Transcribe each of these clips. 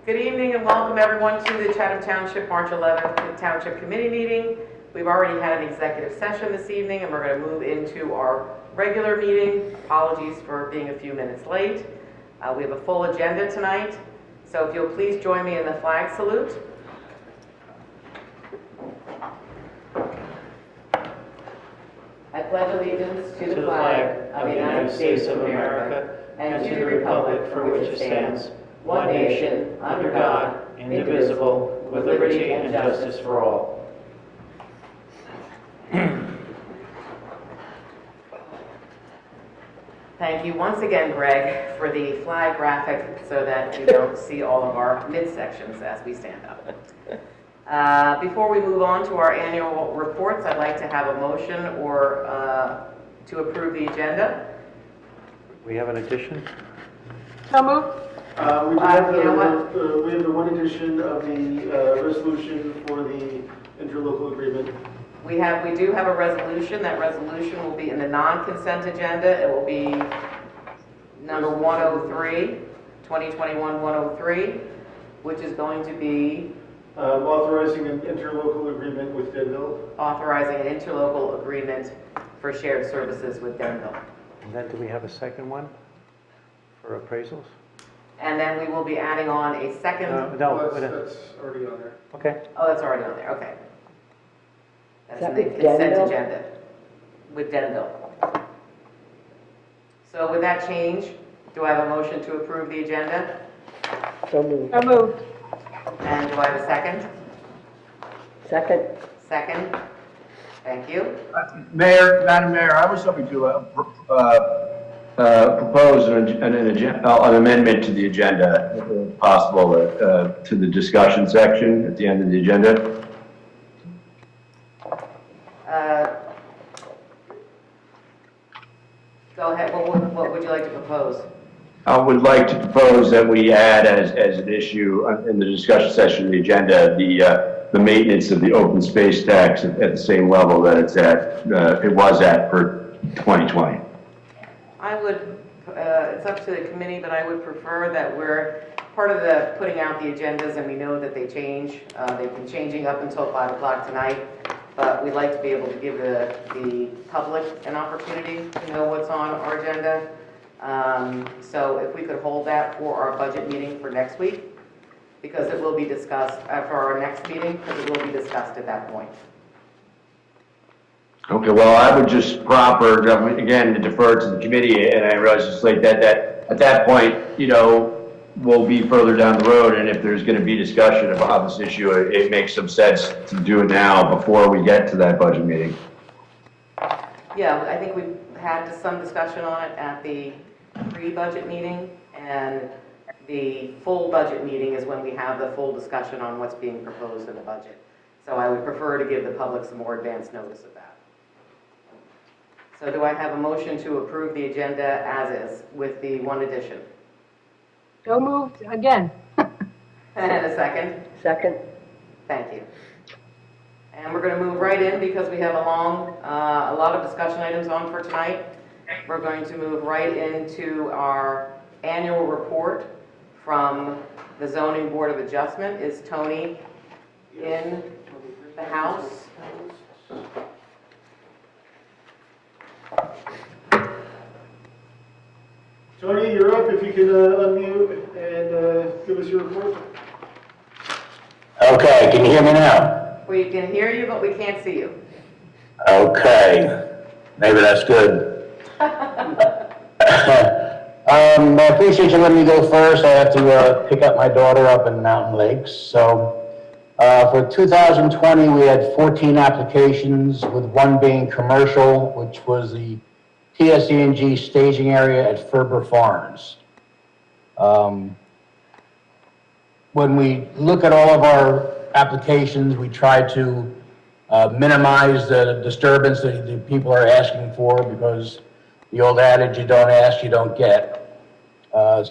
Good evening and welcome everyone to the Chatham Township March 11th Township Committee meeting. We've already had an executive session this evening and we're going to move into our regular meeting. Apologies for being a few minutes late. We have a full agenda tonight, so if you'll please join me in the flag salute. I pledge allegiance to the flag of the United States of America and to the republic for which it stands, one nation, under God, indivisible, with liberty and justice for all. Thank you once again, Greg, for the flag graphic so that you don't see all of our midsections as we stand up. Before we move on to our annual reports, I'd like to have a motion or to approve the agenda. We have an addition? So moved. You know what? We have the one edition of the resolution for the interlocal agreement. We do have a resolution. That resolution will be in the non-consent agenda. It will be number 103, 2021-103, which is going to be Authorizing an interlocal agreement with Denville. authorizing an interlocal agreement for shared services with Denville. And then do we have a second one for appraisals? And then we will be adding on a second. No. That's already on there. Okay. Oh, that's already on there. Okay. That's in Is that the with consent Denville? agenda with Denville. So with that change, do I have a motion to approve the agenda? So moved. So moved. And do I have a second? Second. Second. Thank you. Madam Mayor, I was hoping to propose an amendment to the agenda, if possible, to the discussion section at the end of the agenda. Go ahead. What would you like to propose? I would like to propose that we add as an issue in the discussion session of the agenda, the maintenance of the open space tax at the same level that it was at for 2020. I would, it's up to the committee, but I would prefer that we're part of the putting out the agendas, and we know that they change. They've been changing up until 5 o'clock tonight, but we'd like to be able to give the public an opportunity to know what's on our agenda. So if we could hold that for our budget meeting for next week, because it will be discussed, for our next meeting, because it will be discussed at that point. Okay, well, I would just again, defer to the committee, and I realize it's late, that at that point, we'll be further down the road, and if there's going to be discussion about this issue, it makes some sense to do it now before we get to that budget meeting. Yeah, I think we've had some discussion on it at the pre-budget meeting, and the full budget meeting is when we have the full discussion on what's being proposed in the budget. So I would prefer to give the public some more advance notice of that. So do I have a motion to approve the agenda as is with the one addition? So moved again. And a second? Second. Thank you. And we're going to move right in because we have a lot of discussion items on for tonight. We're going to move right into our annual report from the Zoning Board of Adjustment. Is Tony in the house? Tony, you're up. If you could unmute and give us your report. Okay, can you hear me now? We can hear you, but we can't see you. Okay, maybe that's good. I appreciate you letting me go first. I have to pick up my daughter up in Mountain Lakes. So for 2020, we had 14 applications, with one being commercial, which was the TSE&G staging area at Ferber Farms. When we look at all of our applications, we try to minimize the disturbance that the people are asking for, because the old adage, you don't ask, you don't get.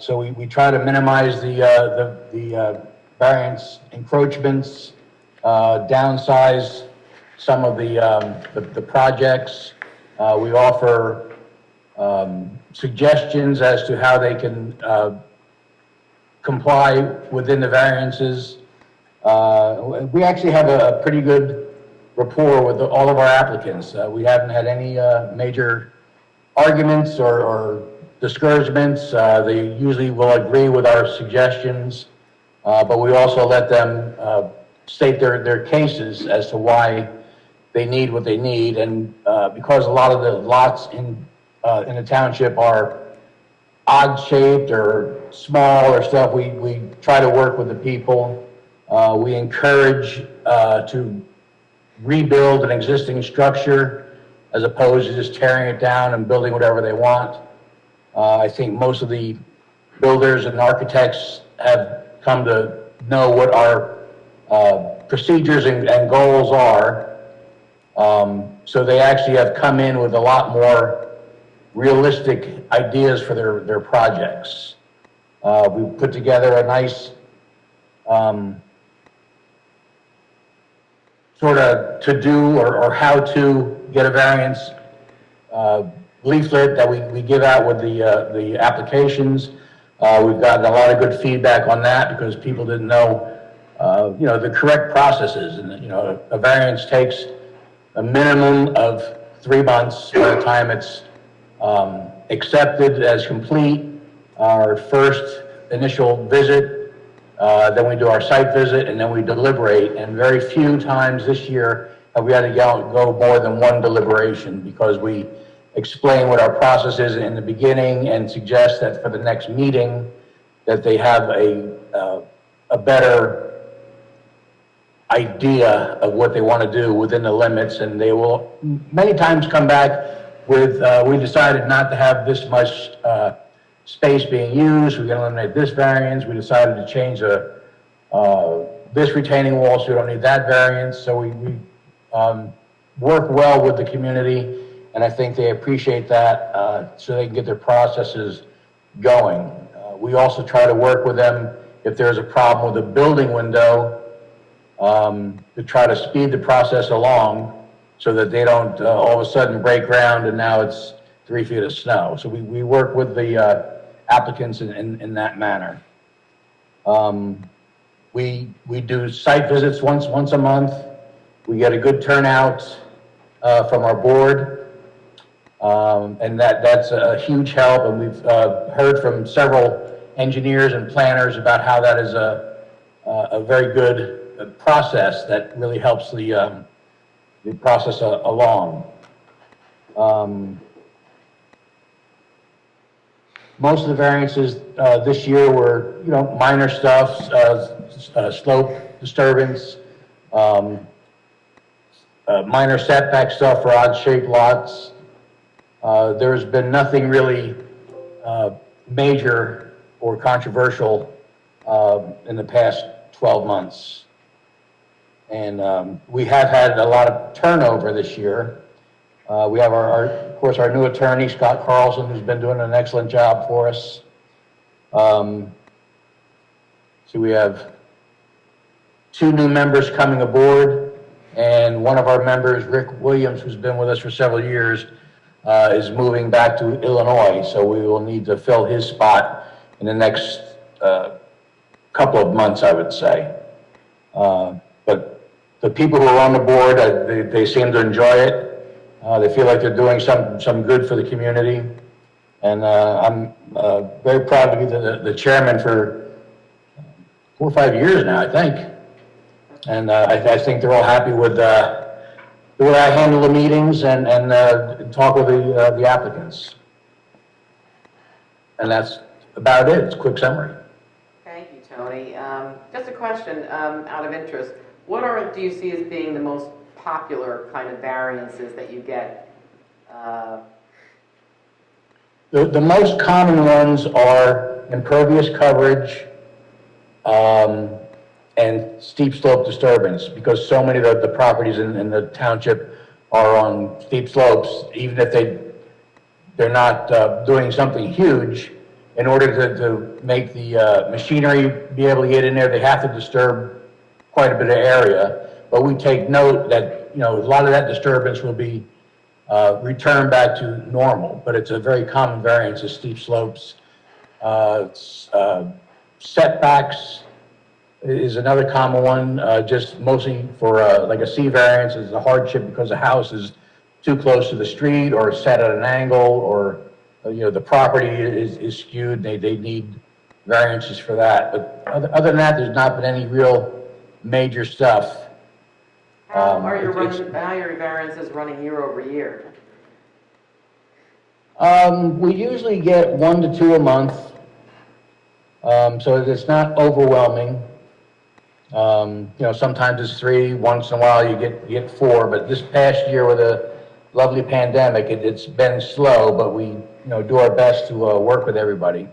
So we try to minimize the variance encroachments, downsize some of the projects. We offer suggestions as to how they can comply within the variances. We actually have a pretty good rapport with all of our applicants. We haven't had any major arguments or discouragements. They usually will agree with our suggestions, but we also let them state their cases as to why they need what they need. And because a lot of the lots in the township are odd shaped or small or stuff, we try to work with the people. We encourage to rebuild an existing structure as opposed to just tearing it down and building whatever they want. I think most of the builders and architects have come to know what our procedures and goals are. So they actually have come in with a lot more realistic ideas for their projects. We put together a nice sort of to-do or how to get a variance leaflet that we give out with the applications. We've gotten a lot of good feedback on that because people didn't know, the correct processes. And, a variance takes a minimum of 3 months by the time it's accepted as complete. Our first initial visit, then we do our site visit, and then we deliberate. And very few times this year have we had to go more than one deliberation because we explain what our process is in the beginning and suggest that for the next meeting that they have a better idea of what they want to do within the limits, and they will many times come back with, we decided not to have this much space being used, we're going to eliminate this variance, we decided to change this retaining wall, so we don't need that variance. So we work well with the community, and I think they appreciate that, so they can get their processes going. We also try to work with them if there's a problem with a building window, to try to speed the process along so that they don't all of a sudden break ground and now it's 3 feet of snow. So we work with the applicants in that manner. We do site visits once a month. We get a good turnout from our board, and that's a huge help. And we've heard from several engineers and planners about how that is a very good process that really helps the process along. Most of the variances this year were, minor stuff, slope disturbance, minor setback stuff for odd-shaped lots. There's been nothing really major or controversial in the past 12 months. And we have had a lot of turnover this year. We have of course, our new attorney, Scott Carlson, who's been doing an excellent job for us. So we have 2 new members coming aboard, and one of our members, Rick Williams, who's been with us for several years, is moving back to Illinois. So we will need to fill his spot in the next couple of months, I would say. But the people who are on the board, they seem to enjoy it. They feel like they're doing some good for the community. And I'm very proud to be the chairman for 4 or 5 years now, I think. And I think they're all happy with the way I handle the meetings and talk with the applicants. And that's about it. It's a quick summary. Thank you, Tony. Just a question out of interest. What do you see as being the most popular kind of variances that you get? The most common ones are impervious coverage and steep slope disturbance, because so many of the properties in the township are on steep slopes. Even if they're not doing something huge, in order to make the machinery be able to get in there, they have to disturb quite a bit of area. But we take note that, a lot of that disturbance will be returned back to normal. But it's a very common variance of steep slopes, Setbacks is another common one, just mostly for like a C variance is a hardship because the house is too close to the street or set at an angle, or, the property is skewed, they need variances for that. But other than that, there's not been any real major stuff. How are your it's- variances running year over year? We usually get 1 to 2 a month, so it's not overwhelming. Sometimes it's 3, once in a while you get 4, but this past year with a lovely pandemic, it's been slow, but we, do our best to work with everybody.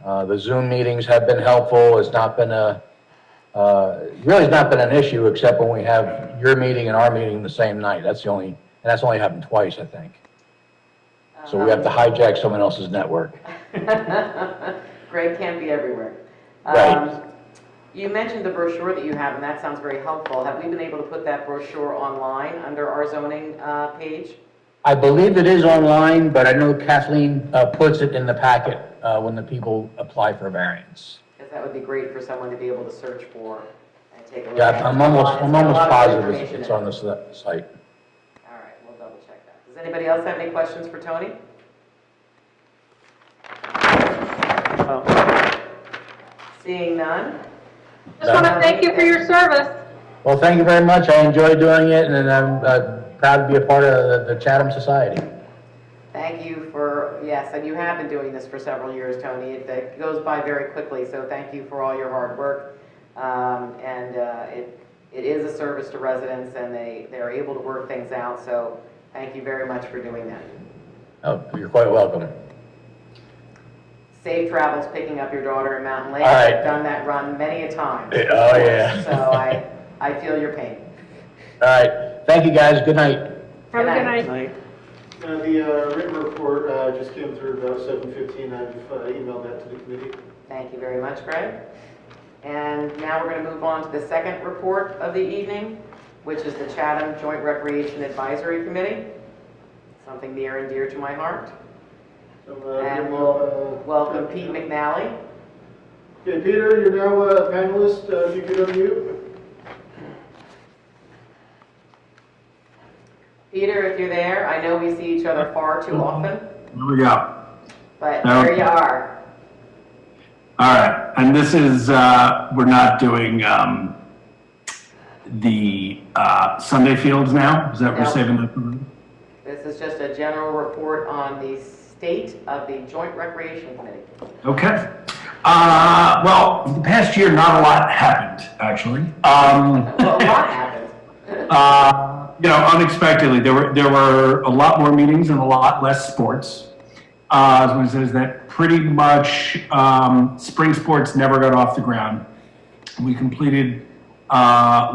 The Zoom meetings have been helpful. It's not been really not been an issue except when we have your meeting and our meeting the same night. That's only happened twice, I think. So we have to hijack someone else's network. Greg can't be everywhere. Right. You mentioned the brochure that you have, and that sounds very helpful. Have we been able to put that brochure online under our zoning page? I believe it is online, but I know Kathleen puts it in the packet when the people apply for variance. Because that would be great for someone to be able to search for and take a look. Yeah, at. I'm almost It's got a lot of positive information it's in on it. the site. All right, we'll double check that. Does anybody else have any questions for Tony? Seeing none? Just want to thank you for your service. Well, thank you very much. I enjoy doing it, and I'm proud to be a part of the Chatham Society. Thank you for, yes, and you have been doing this for several years, Tony. It goes by very quickly, so thank you for all your hard work. It is a service to residents, and they're able to work things out, so thank you very much for doing that. Oh, you're quite welcome. Safe travels picking up your daughter in Mountain Lake. All right. I've done that run many a time. Oh, yeah. So I feel your pain. All right. Thank you, guys. Good night. Have a good night. night. The written report just came through about 7:15. I've emailed that to the committee. Thank you very much, Greg. And now we're going to move on to the second report of the evening, which is the Chatham Joint Recreation Advisory Committee, something near and dear to my heart. So, And we'll welcome Pete McNally. Okay, Peter, you're now a panelist. If you could unmute. Peter, if you're there, I know we see each other far too often, Here we go. but No. there you are. All right, and this is, we're not doing the Sunday fields now? Is that we're No. saving that for? This is just a general report on the state of the Joint Recreation Committee. Okay. Well, the past year, not a lot happened, actually. Well, a lot happened. Unexpectedly, there were a lot more meetings and a lot less sports. As one says that pretty much spring sports never got off the ground. We completed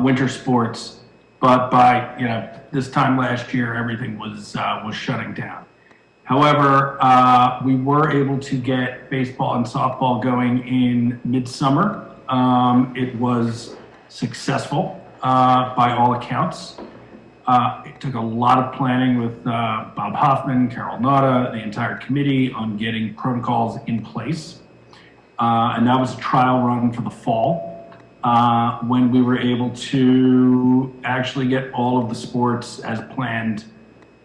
winter sports, but by this time last year, everything was shutting down. However, we were able to get baseball and softball going in midsummer. It was successful by all accounts. It took a lot of planning with Bob Hoffman, Carol Nauta, the entire committee on getting protocols in place. And that was a trial run for the fall when we were able to actually get all of the sports as planned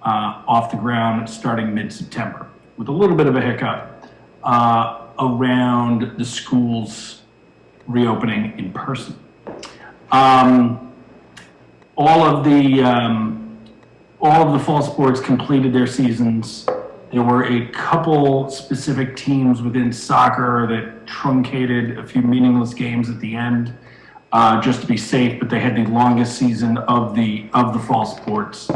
off the ground starting mid-September, with a little bit of a hiccup around the schools reopening in person. All of the fall sports completed their seasons. There were a couple specific teams within soccer that truncated a few meaningless games at the end, just to be safe, but they had the longest season of the fall sports.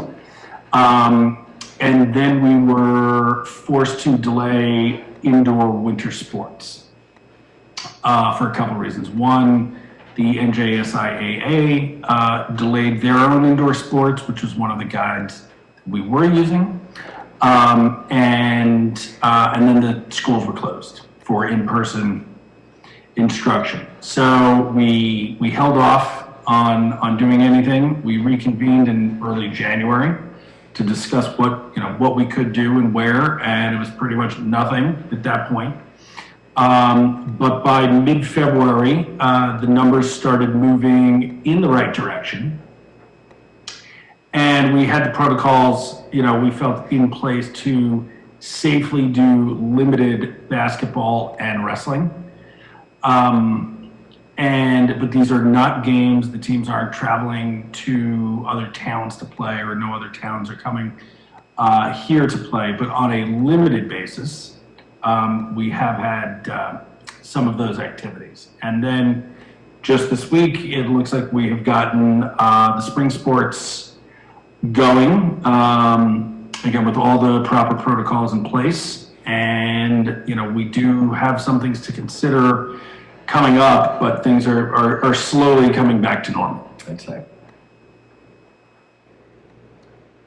And then we were forced to delay indoor winter sports for a couple of reasons. One, the NJSIAA delayed their own indoor sports, which was one of the guides we were using. And then the schools were closed for in-person instruction. So we held off on doing anything. We reconvened in early January to discuss what we could do and where, and it was pretty much nothing at that point. But by mid-February, the numbers started moving in the right direction. And we had the protocols, we felt in place to safely do limited basketball and wrestling. But these are not games. The teams aren't traveling to other towns to play, or no other towns are coming here to play. But on a limited basis, we have had some of those activities. And then just this week, it looks like we have gotten the spring sports going, again, with all the proper protocols in place. And, we do have some things to consider coming up, but things are slowly coming back to normal, I'd say.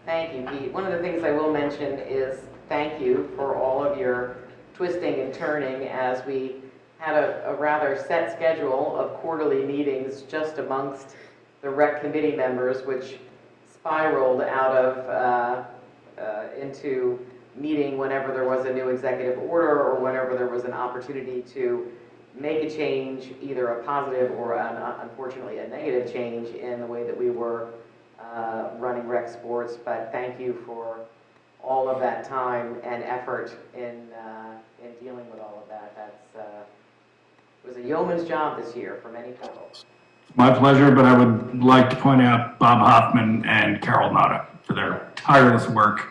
Thank you, Pete. One of the things I will mention is thank you for all of your twisting and turning as we had a rather set schedule of quarterly meetings just amongst the rec committee members, which spiraled out of into meeting whenever there was a new executive order or whenever there was an opportunity to make a change, either a positive or unfortunately a negative change in the way that we were running rec sports. But thank you for all of that time and effort in dealing with all of that. It was a yeoman's job this year for many people. My pleasure, but I would like to point out Bob Hoffman and Carol Nada for their tireless work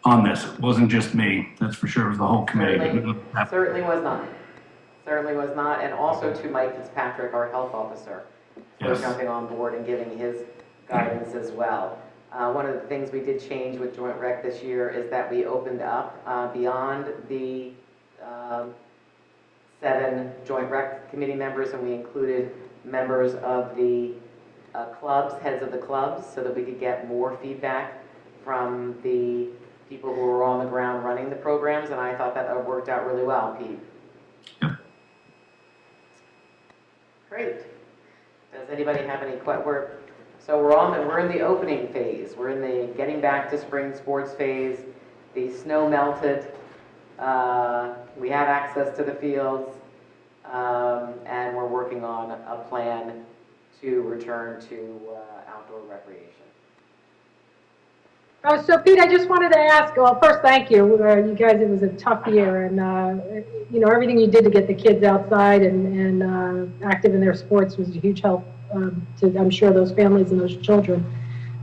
on this. It wasn't just me, that's for sure. It was the whole committee. Certainly was not. Certainly was not. And also to Mike Fitzpatrick, our health officer, for Yes. jumping on board and giving his guidance as well. One of the things we did change with Joint Rec this year is that we opened up beyond the 7 Joint Rec committee members, and we included members of the clubs, heads of the clubs, so that we could get more feedback from the people who were on the ground running the programs, and I thought that worked out really well, Pete. Yep. Great. Does anybody have any So we're in the opening phase. We're in the getting back to spring sports phase. The snow melted. We have access to the fields, and we're working on a plan to return to outdoor recreation. So Pete, I just wanted to ask, well, first, thank you. You guys, it was a tough year, and, everything you did to get the kids outside and active in their sports was a huge help to, I'm sure, those families and those children.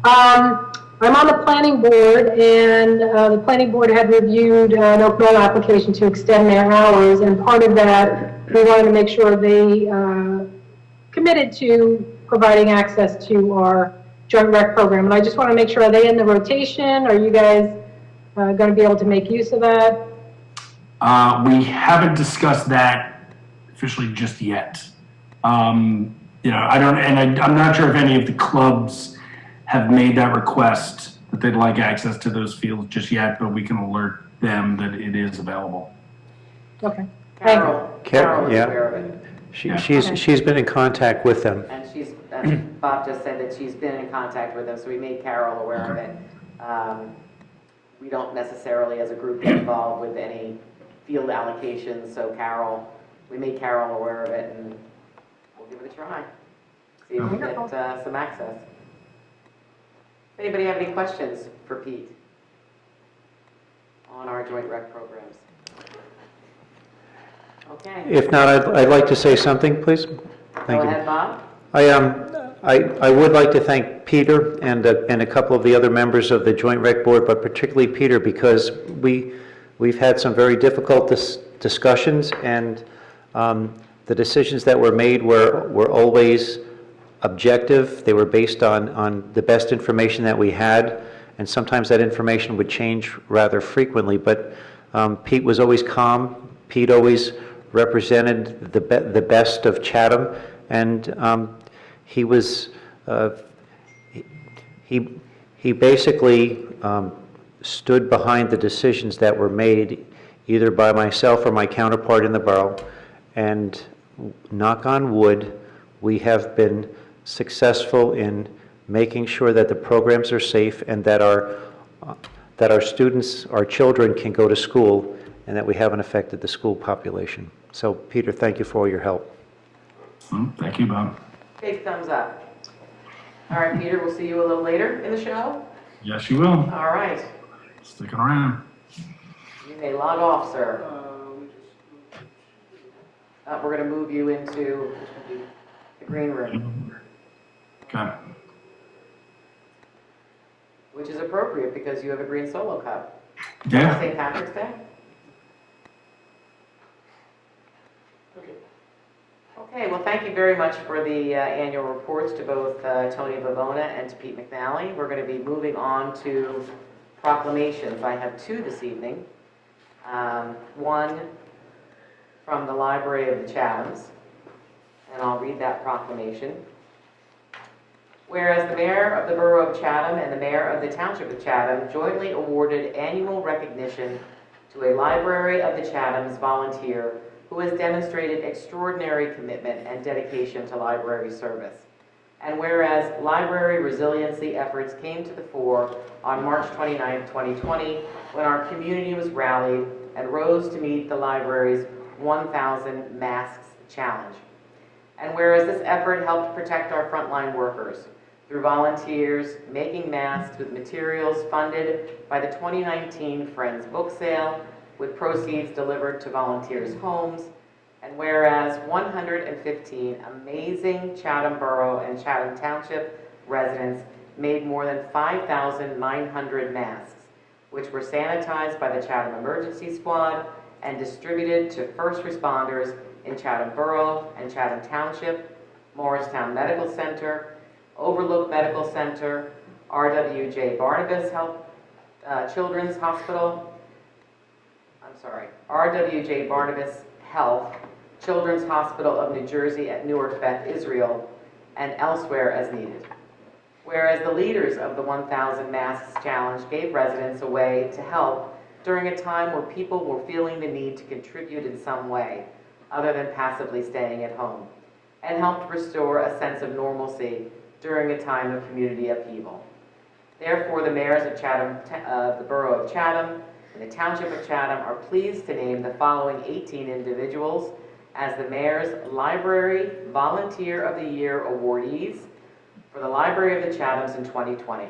I'm on the planning board, and the planning board had reviewed an open application to extend their hours, and part of that, we wanted to make sure they committed to providing access to our Joint Rec program. And I just want to make sure, are they in the rotation? Are you guys going to be able to make use of that? We haven't discussed that officially just yet. I'm not sure if any of the clubs have made that request that they'd like access to those fields just yet, but we can alert them that it is available. Okay. Thank you. Carol is yeah. aware of it. She's been in contact with them. And Bob just said that she's been in contact with them, so we made Carol aware of it. We don't necessarily, as a group, get involved with any field allocations, so we made Carol aware of it, and we'll give it a try. See if we get some access. Anybody have any questions for Pete on our Joint Rec programs? Okay. If not, I'd like to say something, please. Thank Go you. ahead, Bob. I would like to thank Peter and a couple of the other members of the Joint Rec Board, but particularly Peter, because we've had some very difficult discussions, and the decisions that were made were always objective. They were based on the best information that we had, and sometimes that information would change rather frequently, but Pete was always calm. Pete always represented the best of Chatham, and he was he basically stood behind the decisions that were made either by myself or my counterpart in the borough, and knock on wood, we have been successful in making sure that the programs are safe and that our students, our children, can go to school and that we haven't affected the school population. So, Peter, thank you for all your help. Thank you, Bob. Big thumbs up. All right, Peter, we'll see you a little later in the show. Yes, you will. All right. Sticking around. You may log off, sir. We're going to move you into the green room, Okay. which is appropriate because you have a green solo cup. Yeah. St. Patrick's Day? Okay, well, thank you very much for the annual reports to both Tony Bavona and to Pete McNally. We're going to be moving on to proclamations. I have two this evening. One from the Library of the Chathams, and I'll read that proclamation. Whereas the Mayor of the Borough of Chatham and the Mayor of the Township of Chatham jointly awarded annual recognition to a Library of the Chathams volunteer who has demonstrated extraordinary commitment and dedication to library service. And whereas library resiliency efforts came to the fore on March 29, 2020, when our community was rallied and rose to meet the library's 1,000 Masks Challenge. And whereas this effort helped protect our frontline workers through volunteers making masks with materials funded by the 2019 Friends book sale, with proceeds delivered to volunteers' homes, and whereas 115 amazing Chatham Borough and Chatham Township residents made more than 5,900 masks, which were sanitized by the Chatham Emergency Squad and distributed to first responders in Chatham Borough and Chatham Township, Morristown Medical Center, Overlook Medical Center, RWJ Barnabas Children's Hospital, RWJ Barnabas Health, Children's Hospital of New Jersey at Newark Beth Israel, and elsewhere as needed. Whereas the leaders of the 1,000 Masks Challenge gave residents a way to help during a time where people were feeling the need to contribute in some way, other than passively staying at home, and helped restore a sense of normalcy during a time of community upheaval. Therefore, the mayors of Chatham, the Borough of Chatham, and the Township of Chatham are pleased to name the following 18 individuals as the Mayor's Library Volunteer of the Year awardees for the Library of the Chathams in 2020.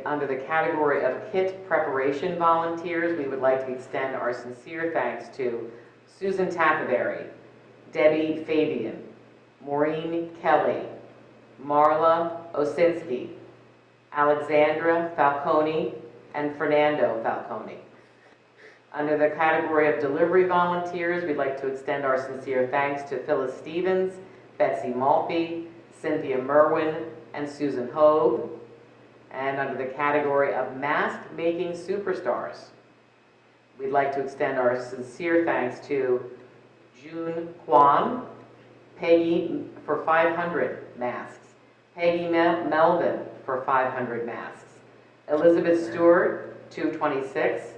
Under the category of kit preparation volunteers, we would like to extend our sincere thanks to Susan Taffeberry, Debbie Fabian, Maureen Kelly, Marla Osinski, Alexandra Falcone, and Fernando Falcone. Under the category of delivery volunteers, we'd like to extend our sincere thanks to Phyllis Stevens, Betsy Maltby, Cynthia Merwin, and Susan Hogue. And under the category of mask-making superstars, we'd like to extend our sincere thanks to June Kwan, Peggy for 500 masks, Peggy Melvin for 500 masks, Elizabeth Stewart, 226,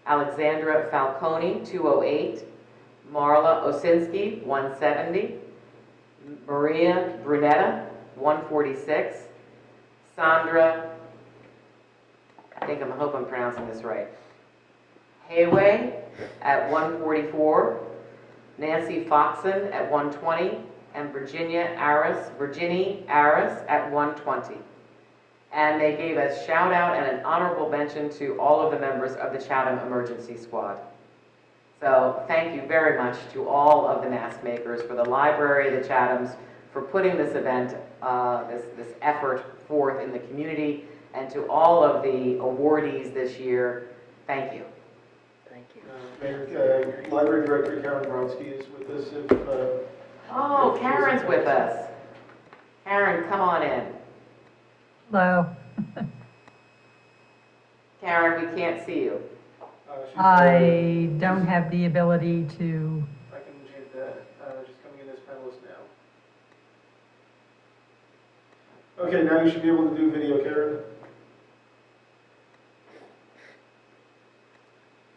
Alexandra Falcone, 208, Marla Osinski, 170, Maria Brunetta, 146, Sandra, I hope I'm pronouncing this right, Hayway at 144, Nancy Foxon at 120, and Virginie Aris at 120. And they gave a shout out and an honorable mention to all of the members of the Chatham Emergency Squad. So thank you very much to all of the mask makers, for the Library of the Chathams, for putting this event, this effort forth in the community, and to all of the awardees this year, thank you. Mayor, Library Director Karen Bronski is with us. Oh, Karen's with us. Karen, come on in. Hello. Karen, we can't see you. I don't have the ability to. I can change that. She's coming in as panelist now. Okay, now you should be able to do video, Karen.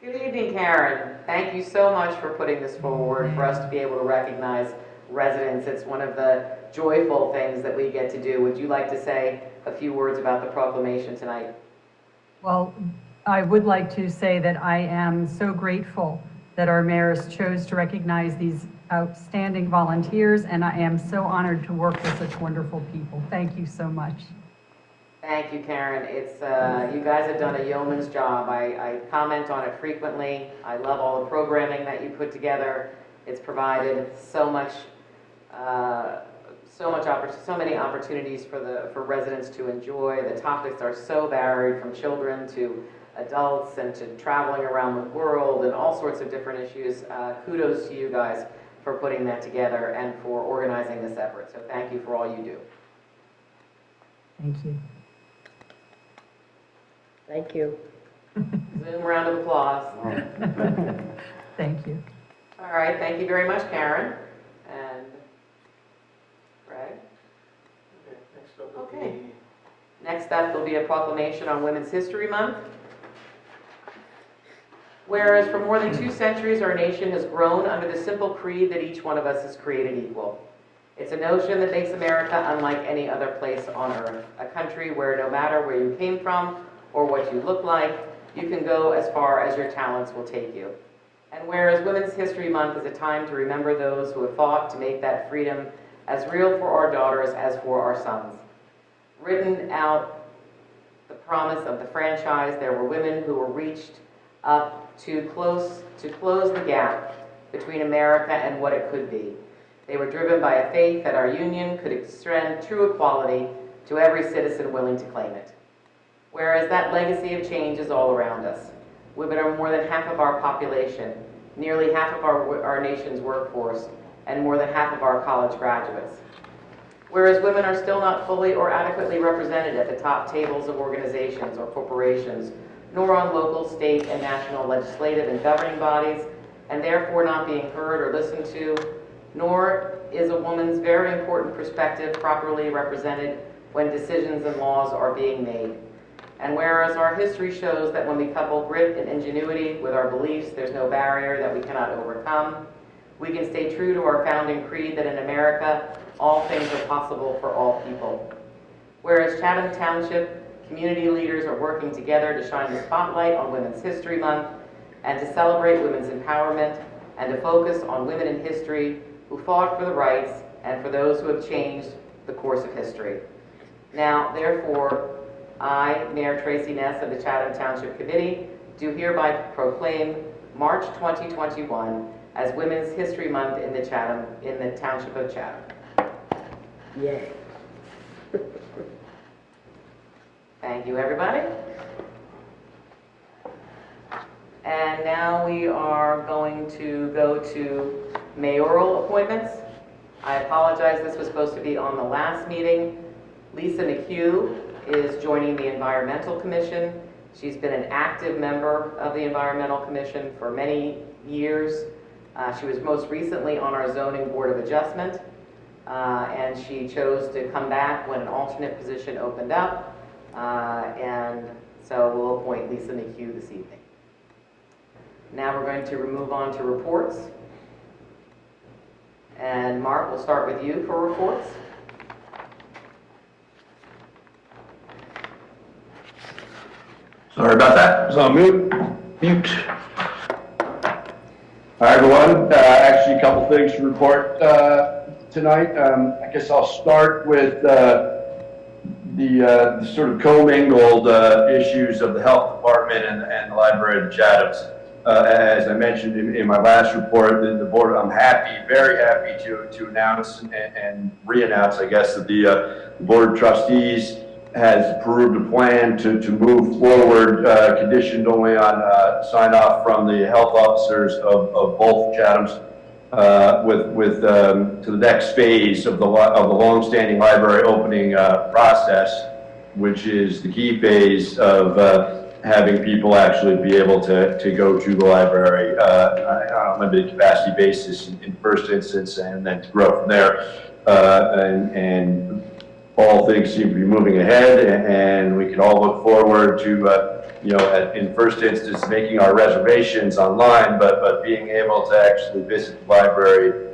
Good evening, Karen. Thank you so much for putting this forward for us to be able to recognize residents. It's one of the joyful things that we get to do. Would you like to say a few words about the proclamation tonight? Well, I would like to say that I am so grateful that our mayors chose to recognize these outstanding volunteers, and I am so honored to work with such wonderful people. Thank you so much. Thank you, Karen. It's, you guys have done a yeoman's job. I comment on it frequently. I love all the programming that you put together. It's provided so many opportunities for residents to enjoy. The topics are so varied, from children to adults and to traveling around the world and all sorts of different issues. Kudos to you guys for putting that together and for organizing this effort. So thank you for all you do. Thank you. Thank you. Zoom round of applause. Thank you. All right, thank you very much, Karen. And Greg? Okay, next up will Okay. be Next up will be a proclamation on Women's History Month. Whereas for more than 2 centuries, our nation has grown under the simple creed that each one of us is created equal. It's a notion that makes America unlike any other place on earth, a country where no matter where you came from or what you look like, you can go as far as your talents will take you. And whereas Women's History Month is a time to remember those who have fought to make that freedom as real for our daughters as for our sons. Written out the promise of the franchise, there were women who were reached up to close the gap between America and what it could be. They were driven by a faith that our union could extend true equality to every citizen willing to claim it. Whereas that legacy of change is all around us. Women are more than half of our population, nearly half of our nation's workforce, and more than half of our college graduates. Whereas women are still not fully or adequately represented at the top tables of organizations or corporations, nor on local, state, and national legislative and governing bodies, and therefore not being heard or listened to, nor is a woman's very important perspective properly represented when decisions and laws are being made. And whereas our history shows that when we couple grit and ingenuity with our beliefs, there's no barrier that we cannot overcome, we can stay true to our founding creed that in America, all things are possible for all people. Whereas Chatham Township community leaders are working together to shine the spotlight on Women's History Month and to celebrate women's empowerment and to focus on women in history who fought for the rights and for those who have changed the course of history. Now, therefore, I, Mayor Tracy Ness of the Chatham Township Committee, do hereby proclaim March 2021 as Women's History Month in the Township of Chatham. Yay. Thank you, everybody. And now we are going to go to mayoral appointments. I apologize, this was supposed to be on the last meeting. Lisa McHugh is joining the Environmental Commission. She's been an active member of the Environmental Commission for many years. She was most recently on our Zoning Board of Adjustment, and she chose to come back when an alternate position opened up. And so we'll appoint Lisa McHugh this evening. Now we're going to move on to reports. And Mark, we'll start with you for reports. Sorry about that. It was on mute. Hi, everyone. Actually, a couple things to report tonight. I guess I'll start with the sort of commingled issues of the health department and the library of the Chathams. As I mentioned in my last report, the board, I'm very happy to announce and re-announce, I guess, that the Board of Trustees has approved a plan to move forward, conditioned only on sign off from the health officers of both Chathams, to the next phase of the long-standing library opening process, which is the key phase of having people actually be able to go to the library on a limited capacity basis in first instance, and then to grow from there. And all things seem to be moving ahead, and we can all look forward to, in first instance, making our reservations online, but being able to actually visit the library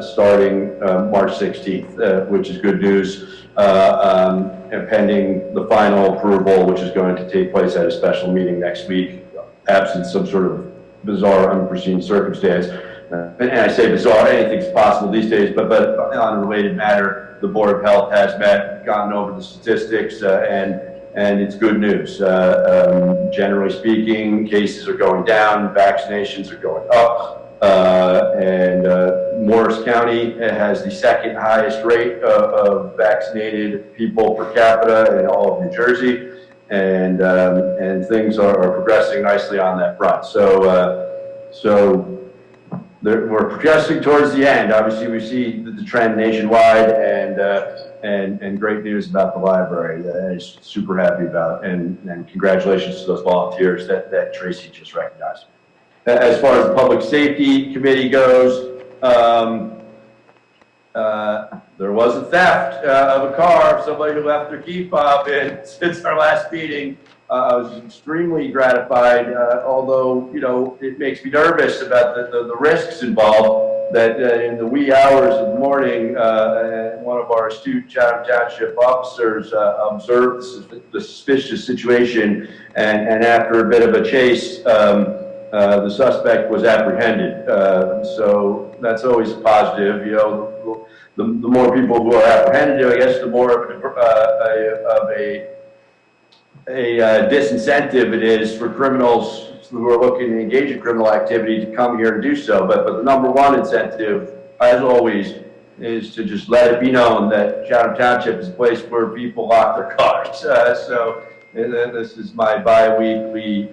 starting March 16th, which is good news, and pending the final approval, which is going to take place at a special meeting next week, absent some sort of bizarre, unforeseen circumstance. And I say bizarre, anything's possible these days, but on a related matter, the Board of Health has met, gotten over the statistics, and it's good news. Generally speaking, cases are going down, vaccinations are going up, and Morris County has the second highest rate of vaccinated people per capita in all of New Jersey, and things are progressing nicely on that front. We're progressing towards the end. Obviously, we see the trend nationwide, and great news about the library. I'm super happy about, and congratulations to those volunteers that Tracy just recognized. As far as the Public Safety Committee goes, there was a theft of a car of somebody who left their key fob in since our last meeting. I was extremely gratified, although, you know, it makes me nervous about the risks involved, that in the wee hours of the morning, one of our astute Chatham Township officers observed the suspicious situation, and after a bit of a chase, the suspect was apprehended. So that's always a positive. You know, the more people who are apprehended, I guess, the more of a disincentive it is for criminals who are looking to engage in criminal activity to come here and do so. But the number one incentive, as always, is to just let it be known that Chatham Township is a place where people lock their cars. So this is my bi-weekly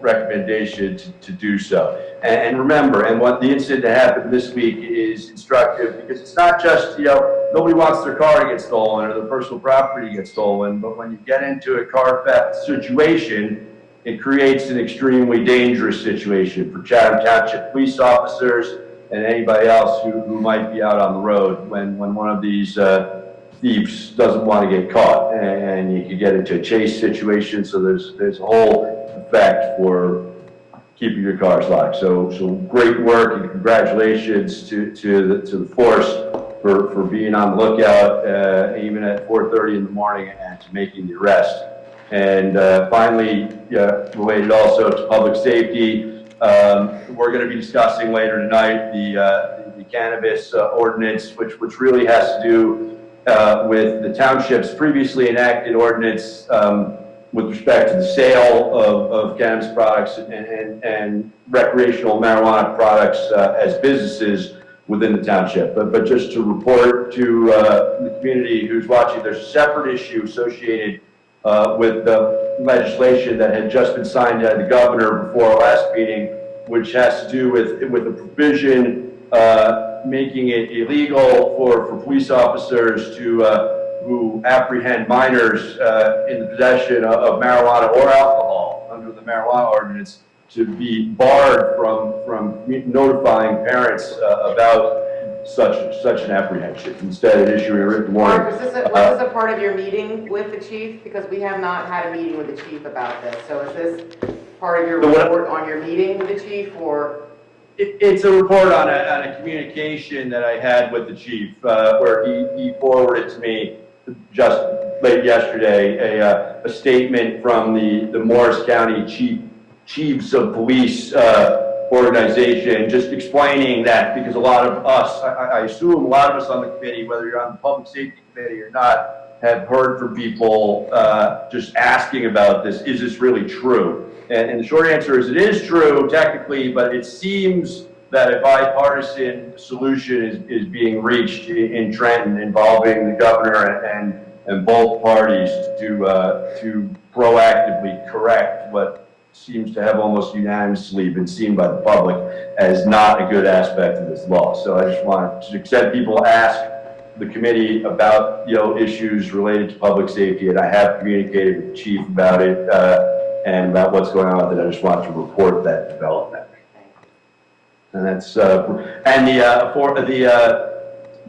recommendation to do so. And remember, and what the incident that happened this week is instructive, because it's not just, you know, nobody wants their car to get stolen or their personal property to get stolen, but when you get into a car theft situation, it creates an extremely dangerous situation for Chatham Township police officers and anybody else who might be out on the road when one of these thieves doesn't want to get caught, and you could get into a chase situation. So there's a whole effect for keeping your cars locked. So great work, and congratulations to the force for being on the lookout even at 4:30 in the morning and to making the arrest. And finally, related also to public safety, we're going to be discussing later tonight the Cannabis Ordinance, which really has to do with the township's previously enacted ordinance with respect to the sale of cannabis products and recreational marijuana products as businesses within the township. But just to report to the community who's watching, there's a separate issue associated with the legislation that had just been signed by the governor before our last meeting, which has to do with a provision making it illegal for police officers to who apprehend minors in the possession of marijuana or alcohol under the marijuana ordinance to be barred from notifying parents about such an apprehension, instead of issuing a written warning. Mark, was this a part of your meeting with the chief? Because we have not had a meeting with the chief about this. So is this part of your report on your meeting with the chief, or? It's a report on a communication that I had with the chief, where he forwarded to me just late yesterday a statement from the Morris County Chiefs of Police organization, just explaining that, because a lot of us, I assume a lot of us on the committee, whether you're on the Public Safety Committee or not, have heard from people just asking about this. Is this really true? And the short answer is it is true technically, but it seems that a bipartisan solution is being reached in Trenton involving the governor and both parties to proactively correct what seems to have almost unanimously been seen by the public as not a good aspect of this law. So I just wanted to accept people ask the committee about, you know, issues related to public safety, and I have communicated with the chief about it and about what's going on with it. I just want to report that development. And that's and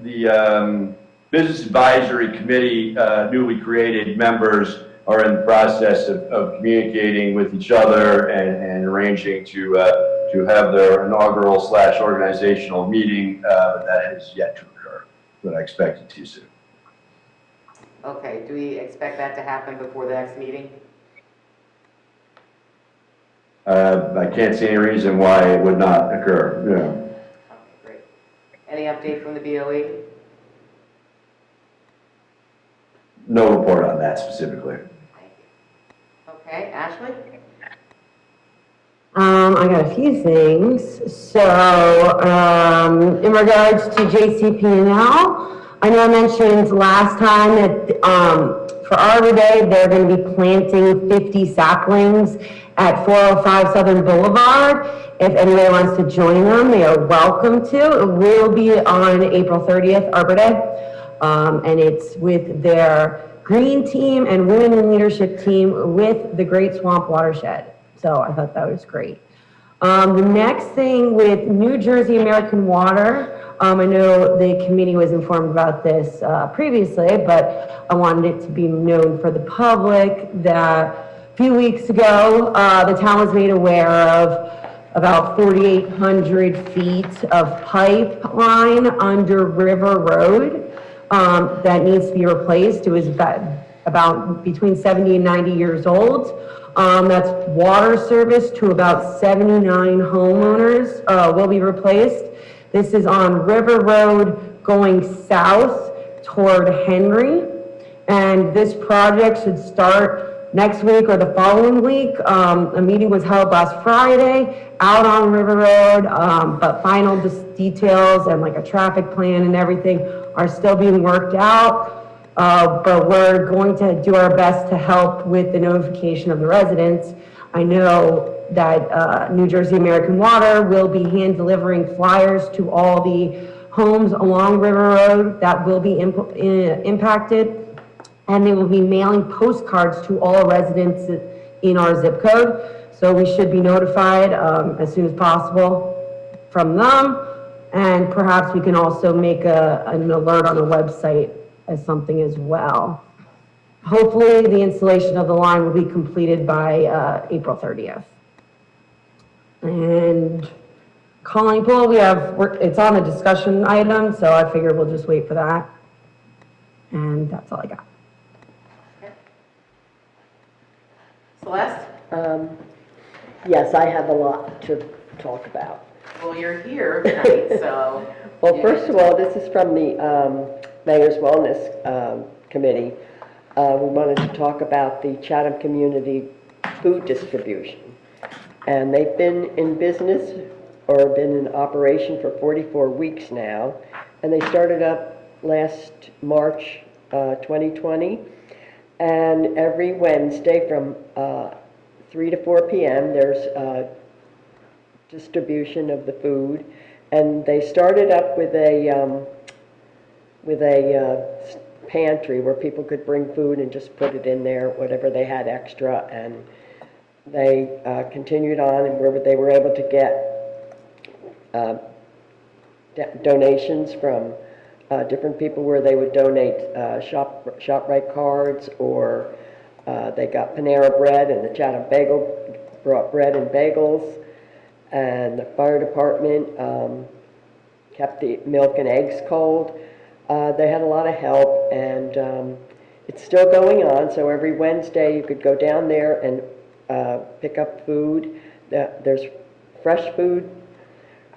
the Business Advisory Committee newly created members are in the process of communicating with each other and arranging to to have their inaugural / organizational meeting, but that has yet to occur, but I expect it to soon. Okay, do we expect that to happen before the next meeting? I can't see any reason why it would not occur, Okay, great. Any update from the BOE? No report on that specifically. Thank you. Okay, Ashley? I got a few things. So, in regards to JCP&L, I know I mentioned last time that, for Arbor Day, they're going to be planting 50 saplings at 405 Southern Boulevard. If anybody wants to join them, they are welcome to. It will be on April 30th, Arbor Day. And it's with their green team and women in leadership team with the Great Swamp Watershed. So I thought that was great. The next thing with New Jersey American Water, I know the committee was informed about this previously, but I wanted it to be known for the public that a few weeks ago, the town was made aware of about 4,800 feet of pipeline under River Road that needs to be replaced. It was about between 70 and 90 years old. That's water service to about 79 homeowners will be replaced. This is on River Road going south toward Henry. And this project should start next week or the following week. A meeting was held last Friday out on River Road, but final details and like a traffic plan and everything are still being worked out. But we're going to do our best to help with the notification of the residents. I know that New Jersey American Water will be hand delivering flyers to all the homes along River Road that will be impacted, and they will be mailing postcards to all residents in our zip code. So we should be notified as soon as possible from them, and perhaps we can also make an alert on the website as something as well. Hopefully, the installation of the line will be completed by April 30th. And calling pool, it's on a discussion item, so I figured we'll just wait for that. And that's all I got. Celeste? Yes, I have a lot to talk about. Well, you're here tonight, so. Well, first of all, this is from the Mayor's Wellness Committee. We wanted to talk about the Chatham Community Food Distribution. And they've been in business or been in operation for 44 weeks now. And they started up last March 2020. And every Wednesday from 3 to 4 p.m. there's distribution of the food. And they started up with a pantry where people could bring food and just put it in there, whatever they had extra, and they continued on, and where they were able to get donations from different people, where they would donate ShopRite cards, or they got Panera bread, and the Chatham Bagel brought bread and bagels, and the fire department kept the milk and eggs cold. They had a lot of help, and it's still going on. So every Wednesday you could go down there and pick up food. There's fresh food,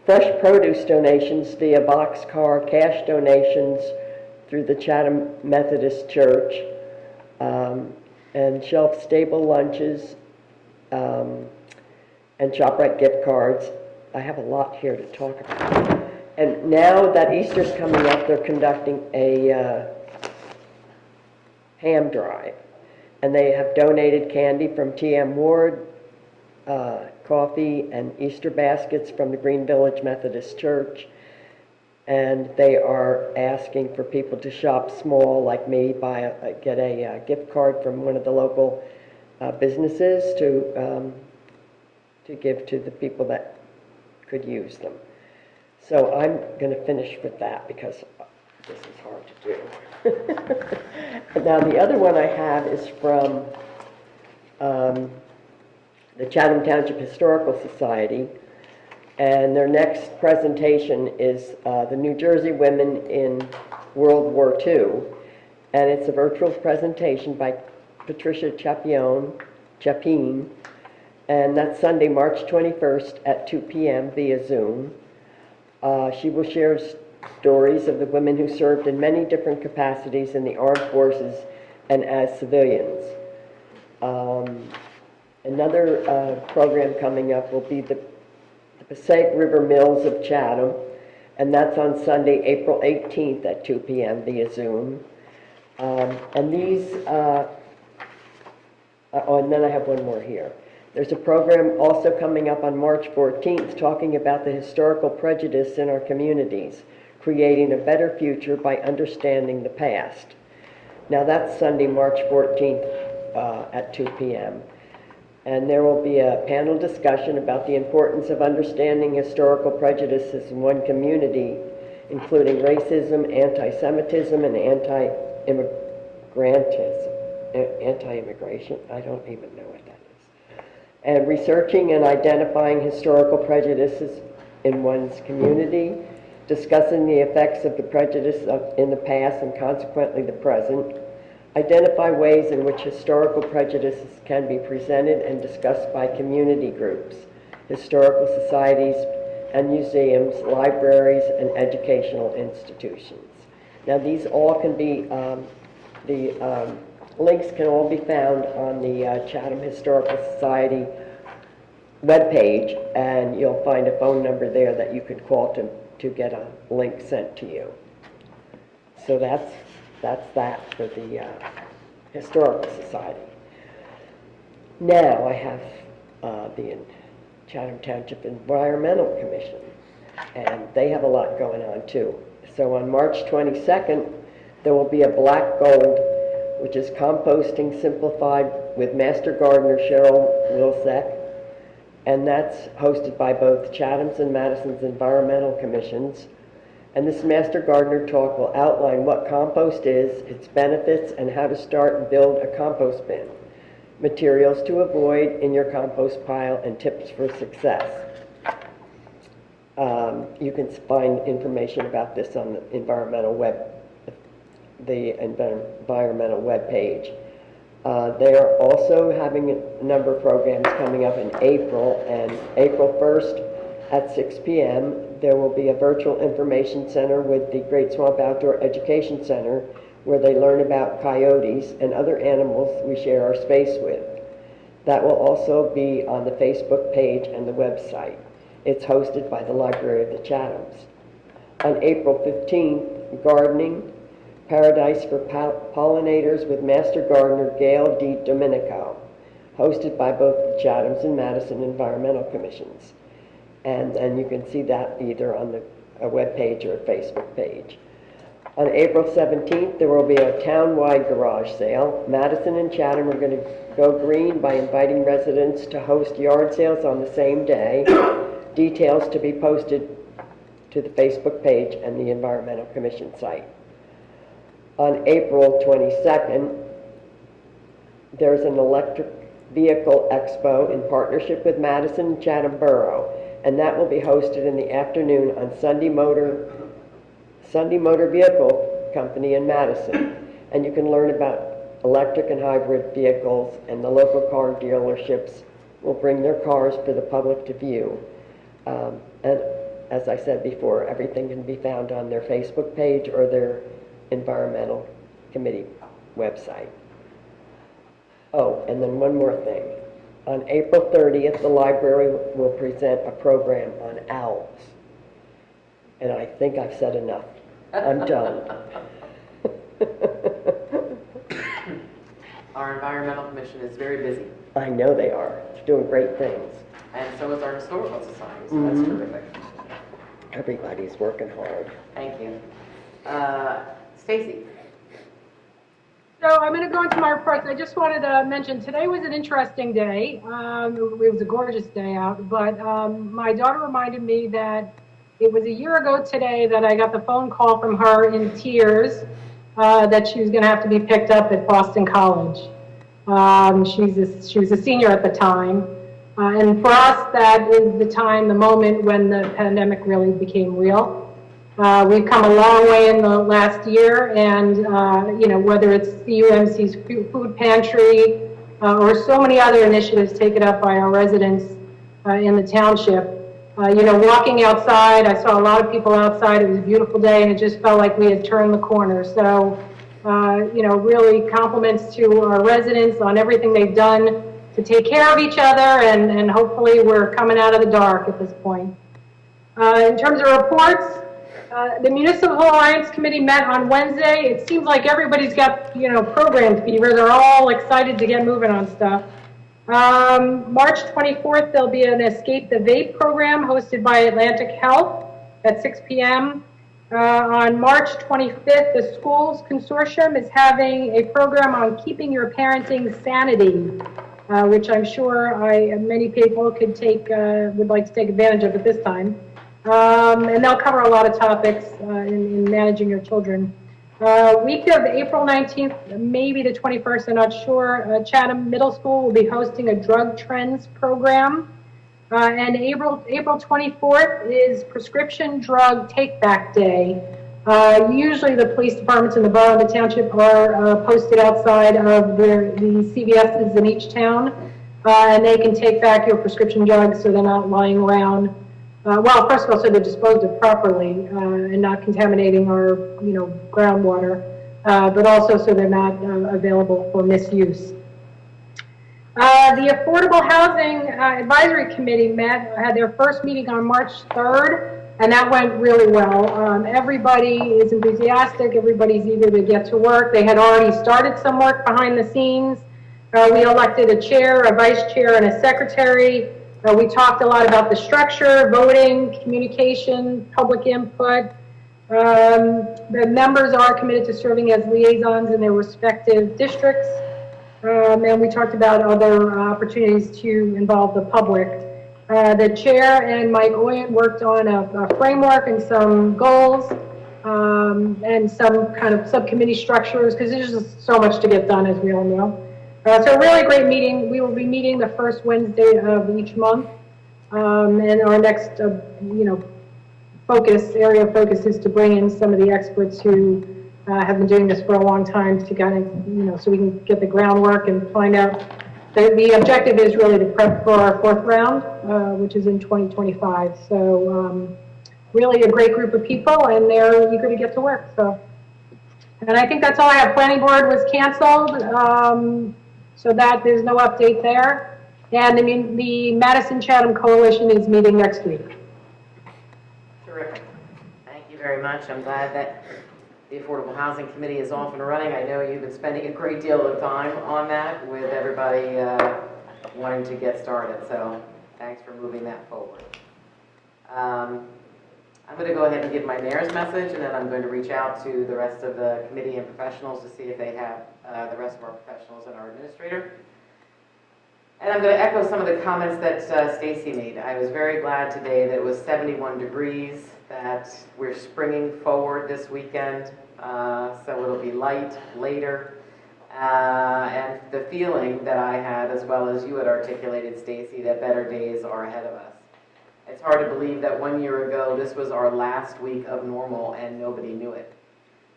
fresh produce donations via boxcar, cash donations through the Chatham Methodist Church, and shelf-stable lunches, and ShopRite gift cards. I have a lot here to talk about. And now that Easter's coming up, they're conducting a ham drive. And they have donated candy from T.M. Ward, coffee, and Easter baskets from the Green Village Methodist Church. And they are asking for people to shop small, like me, get a gift card from one of the local businesses to give to the people that could use them. So I'm going to finish with that because this is hard to do. Now the other one I have is from the Chatham Township Historical Society. And their next presentation is the New Jersey Women in World War II. And it's a virtual presentation by Patricia Chapin. And that's Sunday, March 21st at 2 p.m. via Zoom. She will share stories of the women who served in many different capacities in the armed forces and as civilians. Another program coming up will be the Passaic River Mills of Chatham, and that's on Sunday, April 18th at 2 p.m. via Zoom. And these, and then I have one more here. There's a program also coming up on March 14th talking about the historical prejudice in our communities, creating a better future by understanding the past. Now that's Sunday, March 14th at 2 p.m. And there will be a panel discussion about the importance of understanding historical prejudices in one community, including racism, anti-Semitism, and anti-immigration. I don't even know what that is. And researching and identifying historical prejudices in one's community, discussing the effects of the prejudice in the past and consequently the present, identify ways in which historical prejudices can be presented and discussed by community groups, historical societies and museums, libraries, and educational institutions. Now these all can be, the links can all be found on the Chatham Historical Society webpage, and you'll find a phone number there that you could call to get a link sent to you. So that's that for the Historical Society. Now I have the Chatham Township Environmental Commission, and they have a lot going on too. So on March 22nd, there will be a Black Gold, which is composting simplified with Master Gardener Cheryl Wilczek, and that's hosted by both Chatham's and Madison's Environmental Commissions. And this Master Gardener talk will outline what compost is, its benefits, and how to start and build a compost bin, materials to avoid in your compost pile, and tips for success. You can find information about this on the environmental web page. They are also having a number of programs coming up in April, and April 1st at 6 p.m. there will be a virtual information center with the Great Swamp Outdoor Education Center, where they learn about coyotes and other animals we share our space with. That will also be on the Facebook page and the website. It's hosted by the Library of the Chathams. On April 15th, gardening, Paradise for Pollinators with Master Gardener Gail D. Domenico, hosted by both the Chathams and Madison Environmental Commissions. And you can see that either on a web page or a Facebook page. On April 17th, there will be a town-wide garage sale. Madison and Chatham are going to go green by inviting residents to host yard sales on the same day. Details to be posted to the Facebook page and the Environmental Commission site. On April 22nd, there's an electric vehicle expo in partnership with Madison and Chatham Borough, and that will be hosted in the afternoon on Sunday Motor Vehicle Company in Madison. And you can learn about electric and hybrid vehicles, and the local car dealerships will bring their cars for the public to view. And as I said before, everything can be found on their Facebook page or their Environmental Committee website. Oh, and then one more thing. On April 30th, the library will present a program on owls. And I think I've said enough. I'm done. Our Environmental Commission is very busy, I know they are. They're doing great things. and so is our Historical Society, so that's terrific. Everybody's working hard. Thank you. Stacy? So I'm going to go into my reports. I just wanted to mention today was an interesting day. It was a gorgeous day out, but my daughter reminded me that it was a year ago today that I got the phone call from her in tears that she was going to have to be picked up at Boston College. She was a senior at the time, And for us, that is the time, the moment when the pandemic really became real. We've come a long way in the last year, and whether it's the UMC's food pantry or so many other initiatives taken up by our residents in the township. Walking outside, I saw a lot of people outside. It was a beautiful day, and it just felt like we had turned the corner. So, really compliments to our residents on everything they've done to take care of each other, and hopefully we're coming out of the dark at this point. In terms of reports, the Municipal Alliance Committee met on Wednesday. It seems like everybody's got, program fever. They're all excited to get moving on stuff. March 24th, there'll be an Escape the Vape program hosted by Atlantic Health at 6 p.m. On March 25th, the Schools Consortium is having a program on keeping your parenting sanity, which I'm sure many people would like to take advantage of at this time. And they'll cover a lot of topics in managing your children. Week of April 19th, maybe the 21st, I'm not sure, Chatham Middle School will be hosting a drug trends program. And April 24th is Prescription Drug Take-Back Day. Usually the police departments in the borough and the township are posted outside of the CVS's in each town, and they can take back your prescription drugs so they're not lying around. Well, first of all, so they're disposed of properly and not contaminating our, groundwater, but also so they're not available for misuse. The Affordable Housing Advisory Committee had their first meeting on March 3rd, and that went really well. Everybody is enthusiastic. Everybody's eager to get to work. They had already started some work behind the scenes. We elected a chair, a vice chair, and a secretary. We talked a lot about the structure, voting, communication, public input. The members are committed to serving as liaisons in their respective districts. And we talked about other opportunities to involve the public. The chair and Mike Oyen worked on a framework and some goals and some kind of subcommittee structures, because there's just so much to get done, as we all know. So a really great meeting. We will be meeting the first Wednesday of each month. And our next, area of focus is to bring in some of the experts who have been doing this for a long time to kind of, so we can get the groundwork and find out. The objective is really to prep for our fourth round, which is in 2025. So really a great group of people, and they're eager to get to work. So, and I think that's all I have. Planning board was canceled. So that there's no update there. And the Madison Chatham Coalition is meeting next week. Terrific. Thank you very much. I'm glad that the Affordable Housing Committee is off and running. I know you've been spending a great deal of time on that with everybody wanting to get started. So thanks for moving that forward. I'm going to go ahead and give my mayor's message, and then I'm going to reach out to the rest of the committee and professionals to see if they have the rest of our professionals and our administrator. And I'm going to echo some of the comments that Stacy made. I was very glad today that it was 71 degrees, that we're springing forward this weekend, so it'll be light later. And the feeling that I had, as well as you had articulated, Stacy, that better days are ahead of us. It's hard to believe that 1 year ago, this was our last week of normal and nobody knew it.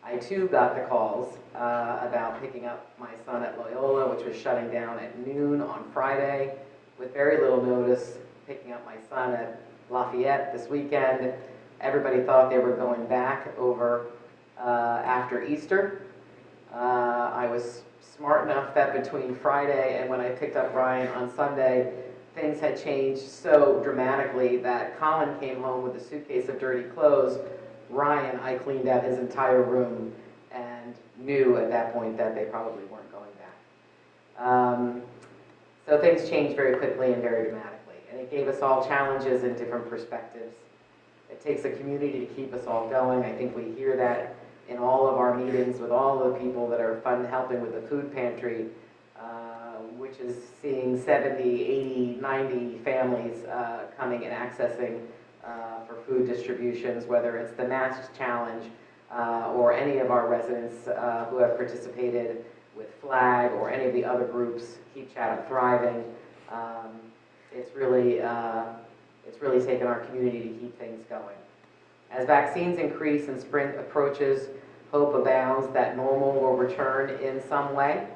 I too got the calls about picking up my son at Loyola, which was shutting down at noon on Friday, with very little notice, picking up my son at Lafayette this weekend. Everybody thought they were going back over after Easter. I was smart enough that between Friday and when I picked up Ryan on Sunday, things had changed so dramatically that Colin came home with a suitcase of dirty clothes. Ryan, I cleaned out his entire room and knew at that point that they probably weren't going back. So things changed very quickly and very dramatically, and it gave us all challenges and different perspectives. It takes a community to keep us all going. I think we hear that in all of our meetings with all of the people that are helping with the food pantry, which is seeing 70, 80, 90 families coming and accessing for food distributions, whether it's the Mask Challenge or any of our residents who have participated with FLAG or any of the other groups, Keep Chatham Thriving. it's really taken our community to keep things going. As vaccines increase and spring approaches, hope abounds that normal will return in some way.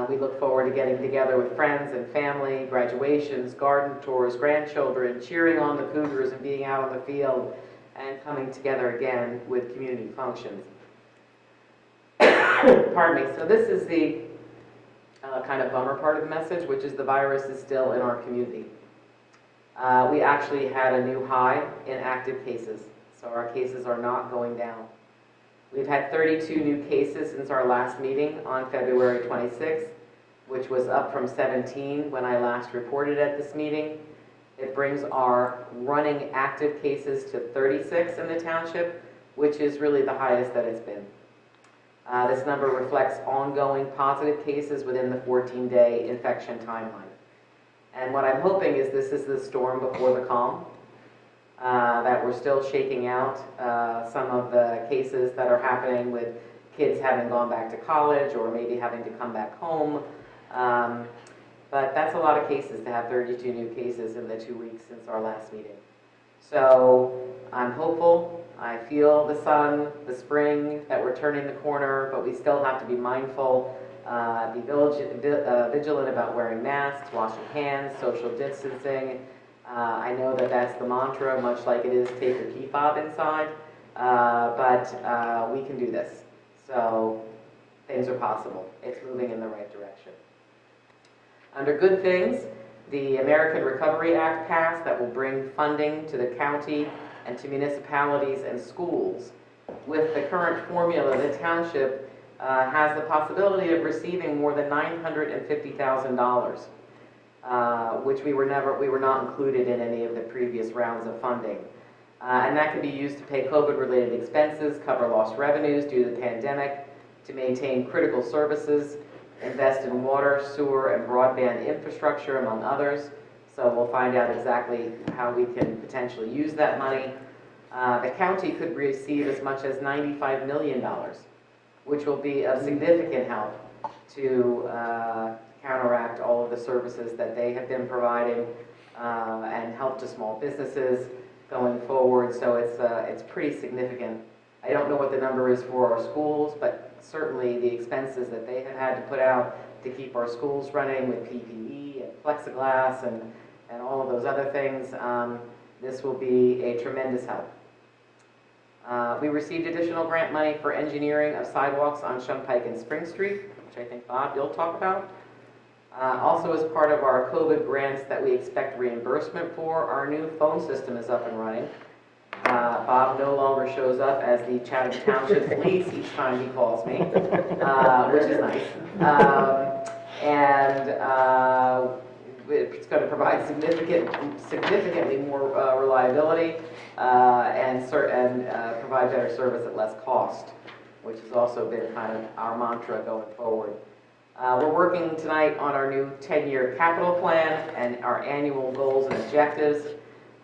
We look forward to getting together with friends and family, graduations, garden tours, grandchildren, cheering on the Cougars and being out on the field and coming together again with community functions. Pardon me. So this is the kind of bummer part of the message, which is the virus is still in our community. We actually had a new high in active cases, so our cases are not going down. We've had 32 new cases since our last meeting on February 26th, which was up from 17 when I last reported at this meeting. It brings our running active cases to 36 in the township, which is really the highest that it's been. This number reflects ongoing positive cases within the 14-day infection timeline. And what I'm hoping is this is the storm before the calm. That we're still shaking out some of the cases that are happening with kids having gone back to college or maybe having to come back home. But that's a lot of cases to have 32 new cases in the 2 weeks since our last meeting. So I'm hopeful. I feel the sun, the spring, that we're turning the corner, but we still have to be mindful, be vigilant about wearing masks, washing hands, social distancing. I know that that's the mantra, much like it is take your key fob inside, but we can do this. So things are possible. It's moving in the right direction. Under good things, the American Recovery Act passed that will bring funding to the county and to municipalities and schools. With the current formula, the township has the possibility of receiving more than $950,000. Which we were not included in any of the previous rounds of funding. And that can be used to pay COVID-related expenses, cover lost revenues due to the pandemic, to maintain critical services, invest in water, sewer, and broadband infrastructure, among others. So we'll find out exactly how we can potentially use that money. The county could receive as much as $95 million, which will be of significant help to counteract all of the services that they have been providing and help to small businesses going forward. So it's pretty significant. I don't know what the number is for our schools, but certainly the expenses that they have had to put out to keep our schools running with PPE and plexiglass and all of those other things, this will be a tremendous help. We received additional grant money for engineering of sidewalks on Shunpike and Spring Street, which I think, Bob, you'll talk about. Also, as part of our COVID grants that we expect reimbursement for, our new phone system is up and running. Bob no longer shows up as the Chatham Township Police each time he calls me, which is nice. It's going to provide significantly more reliability and provide better service at less cost, which has also been kind of our mantra going forward. We're working tonight on our new 10-year capital plan and our annual goals and objectives.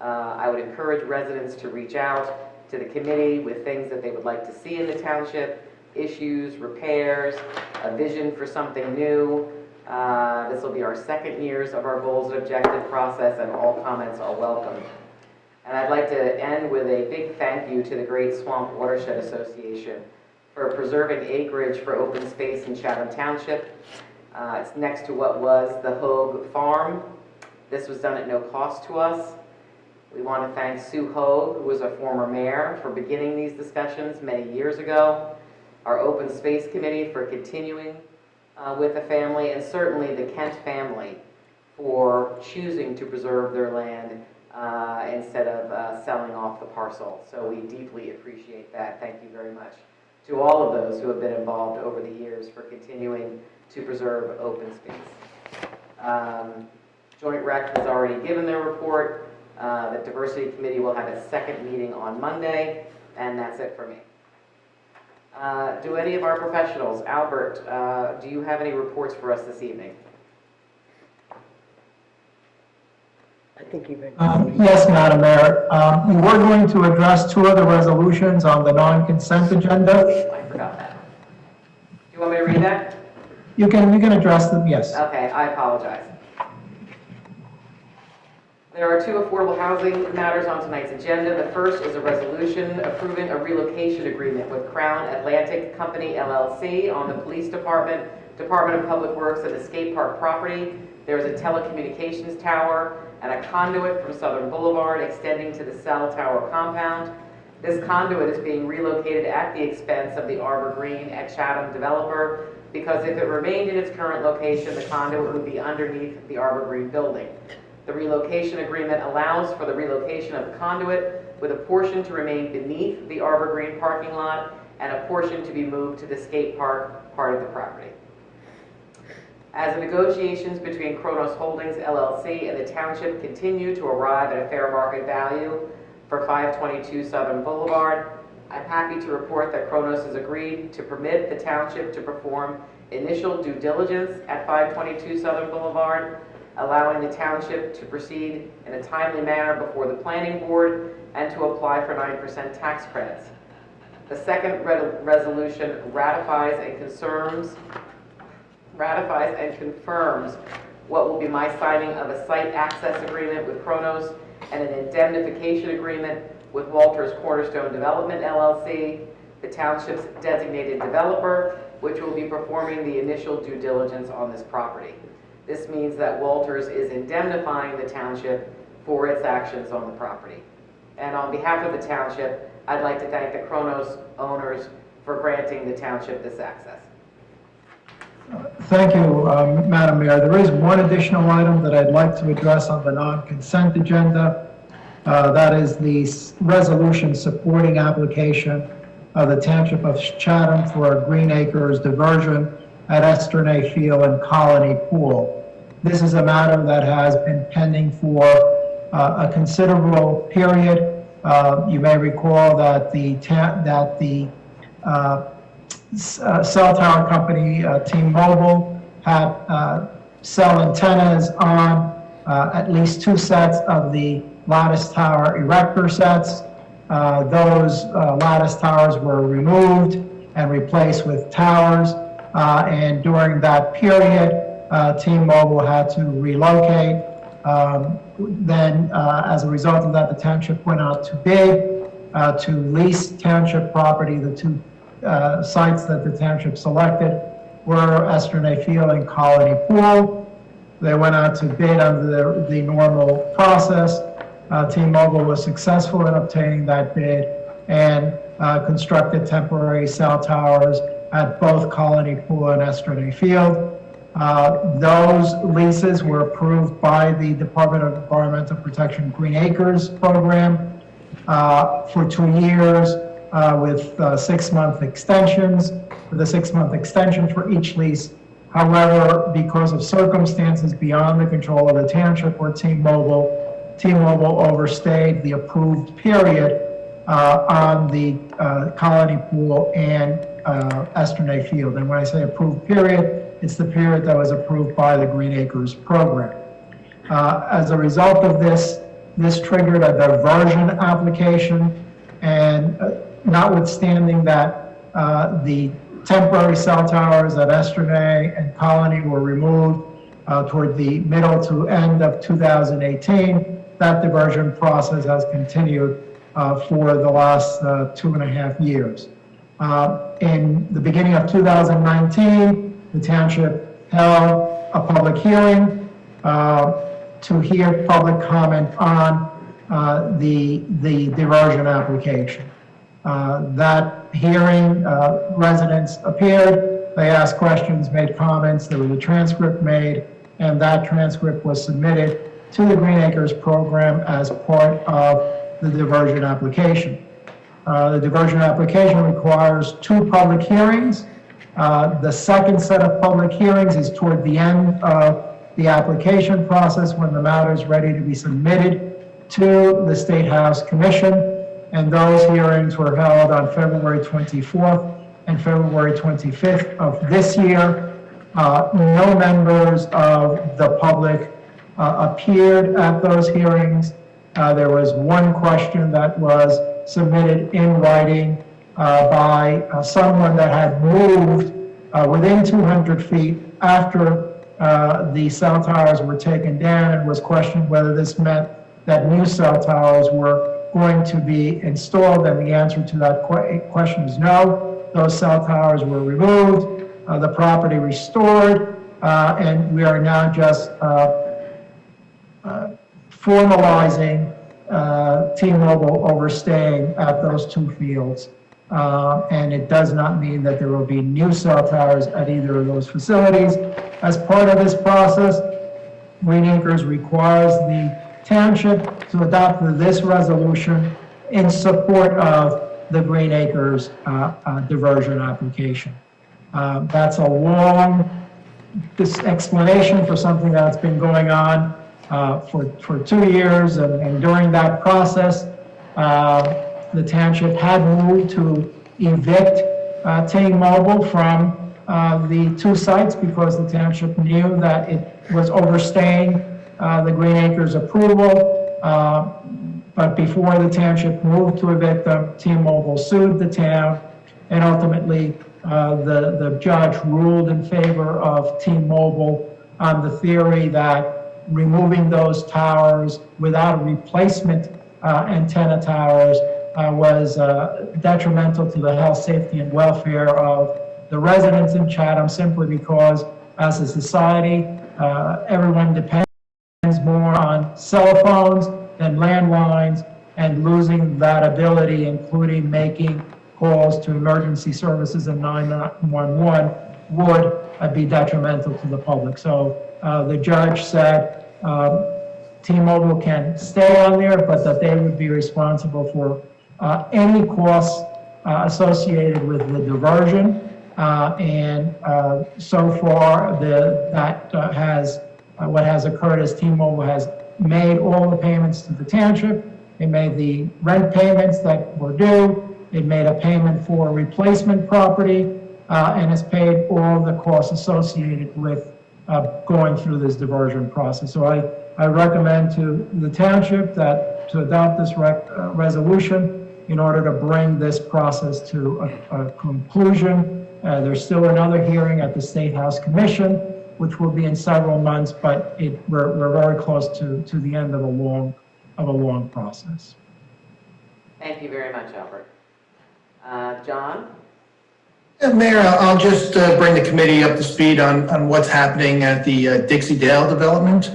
I would encourage residents to reach out to the committee with things that they would like to see in the township, issues, repairs, a vision for something new. This will be our second years of our goals and objective process, and all comments are welcome. And I'd like to end with a big thank you to the Great Swamp Watershed Association for preserving acreage for open space in Chatham Township. It's next to what was the Hogue Farm. This was done at no cost to us. We want to thank Sue Hogue, who was a former mayor, for beginning these discussions many years ago, our Open Space Committee for continuing with the family, and certainly the Kent family for choosing to preserve their land instead of selling off the parcel. So we deeply appreciate that. Thank you very much to all of those who have been involved over the years for continuing to preserve open space. Joint Rec has already given their report. The Diversity Committee will have its second meeting on Monday, and that's it for me. Do any of our professionals, Albert, do you have any reports for us this evening? I think you've been. Yes, Madam Mayor. We were going to address two of the resolutions on the non-consent agenda. I forgot that. Do you want me to read that? You can address them, yes. Okay, I apologize. There are two affordable housing matters on tonight's agenda. The first is a resolution approving a relocation agreement with Crown Atlantic Company LLC on the Police Department, Department of Public Works and the skate park property. There is a telecommunications tower and a conduit from Southern Boulevard extending to the cell tower compound. This conduit is being relocated at the expense of the Arbor Green at Chatham developer because if it remained in its current location, the conduit would be underneath the Arbor Green building. The relocation agreement allows for the relocation of the conduit with a portion to remain beneath the Arbor Green parking lot and a portion to be moved to the skate park part of the property. As the negotiations between Kronos Holdings LLC and the Township continue to arrive at a fair market value for 522 Southern Boulevard, I'm happy to report that Kronos has agreed to permit the Township to perform initial due diligence at 522 Southern Boulevard, allowing the Township to proceed in a timely manner before the Planning Board and to apply for 9% tax credits. The second resolution ratifies and confirms what will be my signing of a site access agreement with Kronos and an indemnification agreement with Walters Cornerstone Development LLC, the Township's designated developer, which will be performing the initial due diligence on this property. This means that Walters is indemnifying the Township for its actions on the property. And on behalf of the Township, I'd like to thank the Kronos owners for granting the Township this access. Thank you, Madam Mayor. There is one additional item that I'd like to address on the non-consent agenda. That is the resolution supporting application of the Township of Chatham for a Green Acres diversion at Estuarine Field and Colony Pool. This is a matter that has been pending for a considerable period. You may recall that the cell tower company, T-Mobile, had cell antennas on at least two sets of the lattice tower erector sets. Those lattice towers were removed and replaced with towers. And during that period, T-Mobile had to relocate. Then, as a result of that, the Township went out to bid to lease Township property. The two sites that the Township selected were Estuarine Field and Colony Pool. They went out to bid under the normal process. T-Mobile was successful in obtaining that bid and constructed temporary cell towers at both Colony Pool and Estuarine Field. Those leases were approved by the Department of Environmental Protection Green Acres program for 2 years with 6-month extensions, with a 6-month extension for each lease. However, because of circumstances beyond the control of the Township or T-Mobile overstayed the approved period on the Colony Pool and Estuarine Field. And when I say approved period, it's the period that was approved by the Green Acres program. As a result of this, this triggered a diversion application, and notwithstanding that the temporary cell towers at Estuarine and Colony were removed toward the middle to end of 2018, that diversion process has continued for the last 2.5 years. In the beginning of 2019, the Township held a public hearing to hear public comment on the diversion application. That hearing, residents appeared, they asked questions, made comments, there was a transcript made, and that transcript was submitted to the Green Acres program as part of the diversion application. The diversion application requires 2 public hearings. The second set of public hearings is toward the end of the application process when the matter is ready to be submitted to the State House Commission, and those hearings were held on February 24th and February 25th of this year. No members of the public appeared at those hearings. There was one question that was submitted in writing by someone that had moved within 200 feet after the cell towers were taken down, and was questioned whether this meant that new cell towers were going to be installed, and the answer to that question is no. Those cell towers were removed, the property restored, and we are now just formalizing T-Mobile overstaying at those two fields. And it does not mean that there will be new cell towers at either of those facilities. As part of this process, Green Acres requires the township to adopt this resolution in support of the Green Acres diversion application. That's a long explanation for something that's been going on for 2 years, and during that process, the township had moved to evict T-Mobile from the two sites because the township knew that it was overstaying the Green Acres approval. But before the township moved to evict them, T-Mobile sued the town, and ultimately the judge ruled in favor of T-Mobile on the theory that removing those towers without a replacement antenna towers was detrimental to the health, safety, and welfare of the residents in Chatham, simply because as a society, everyone depends more on cell phones than landlines, and losing that ability, including making calls to emergency services and 911, would be detrimental to the public. So the judge said T-Mobile can stay on there, but that they would be responsible for any costs associated with the diversion. And so far, what has occurred is T-Mobile has made all the payments to the township. It made the rent payments that were due. It made a payment for replacement property, and has paid all the costs associated with going through this diversion process. So I recommend to the township to adopt this resolution in order to bring this process to a conclusion. There's still another hearing at the State House Commission, which will be in several months, but we're very close to the end of a long process. Thank you very much, Albert. John? Mayor, I'll just bring the committee up to speed on what's happening at the Dixie Dale development.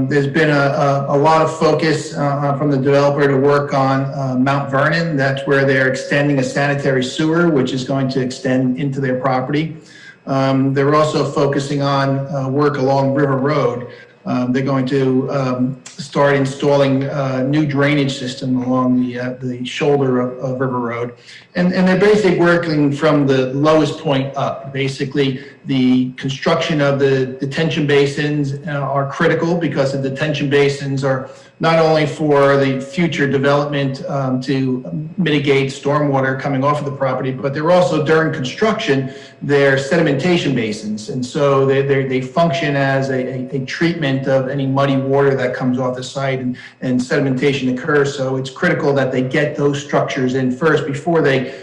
There's been a lot of focus from the developer to work on Mount Vernon. That's where they're extending a sanitary sewer, which is going to extend into their property. They're also focusing on work along River Road. They're going to start installing a new drainage system along the shoulder of River Road. And they're basically working from the lowest point up. Basically, the construction of the detention basins are critical because the detention basins are not only for the future development to mitigate stormwater coming off of the property, but they're also, during construction, they're sedimentation basins. And so they function as a treatment of any muddy water that comes off the site, and sedimentation occurs. So it's critical that they get those structures in first before they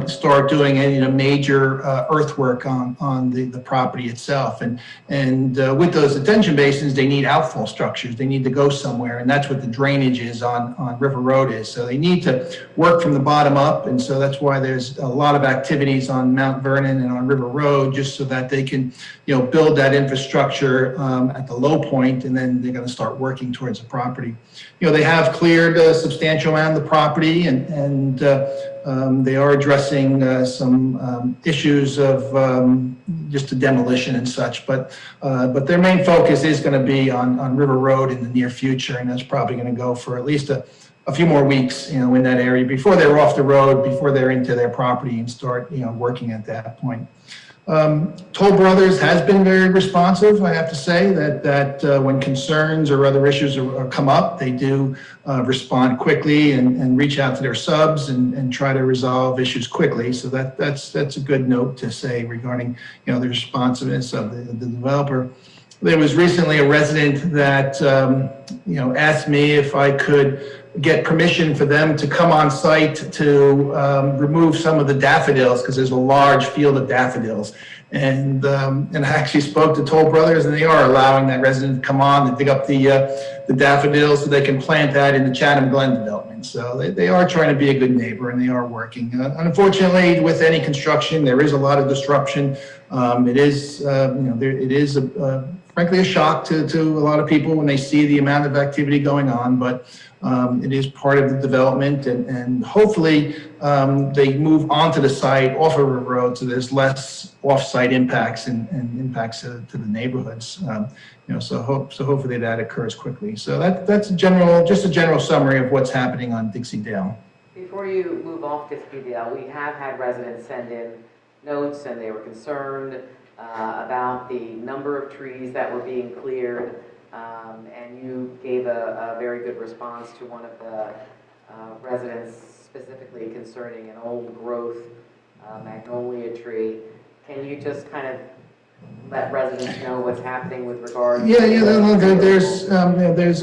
start doing any major earthwork on the property itself. And with those detention basins, they need outfall structures. They need to go somewhere, and that's what the drainage is on River Road is. So they need to work from the bottom up, and so that's why there's a lot of activities on Mount Vernon and on River Road, just so that they can build that infrastructure at the low point, and then they're going to start working towards the property. They have cleared a substantial amount of the property, and they are addressing some issues of just the demolition and such, but their main focus is going to be on River Road in the near future, and that's probably going to go for at least a few more weeks, in that area before they're off the road, before they're into their property and start, working at that point. Toll Brothers has been very responsive. I have to say that when concerns or other issues come up, they do respond quickly and reach out to their subs and try to resolve issues quickly. So that's a good note to say regarding the responsiveness of the developer. There was recently a resident that asked me if I could get permission for them to come on site to remove some of the daffodils, because there's a large field of daffodils. And I actually spoke to Toll Brothers, and they are allowing that resident to come on to dig up the daffodils so they can plant that in the Chatham Glen development. So they are trying to be a good neighbor, and they are working. Unfortunately, with any construction, there is a lot of disruption. It is, it is frankly a shock to a lot of people when they see the amount of activity going on, but it is part of the development, and hopefully they move onto the site off of a road so there's less off-site impacts and impacts to the neighborhoods. So hopefully that occurs quickly. So that's just a general summary of what's happening on Dixie Dale. Before you move off Dixie Dale, we have had residents send in notes, and they were concerned about the number of trees that were being cleared. And you gave a very good response to one of the residents, specifically concerning an old growth magnolia tree. Can you just kind of let residents know what's happening with regard to... There's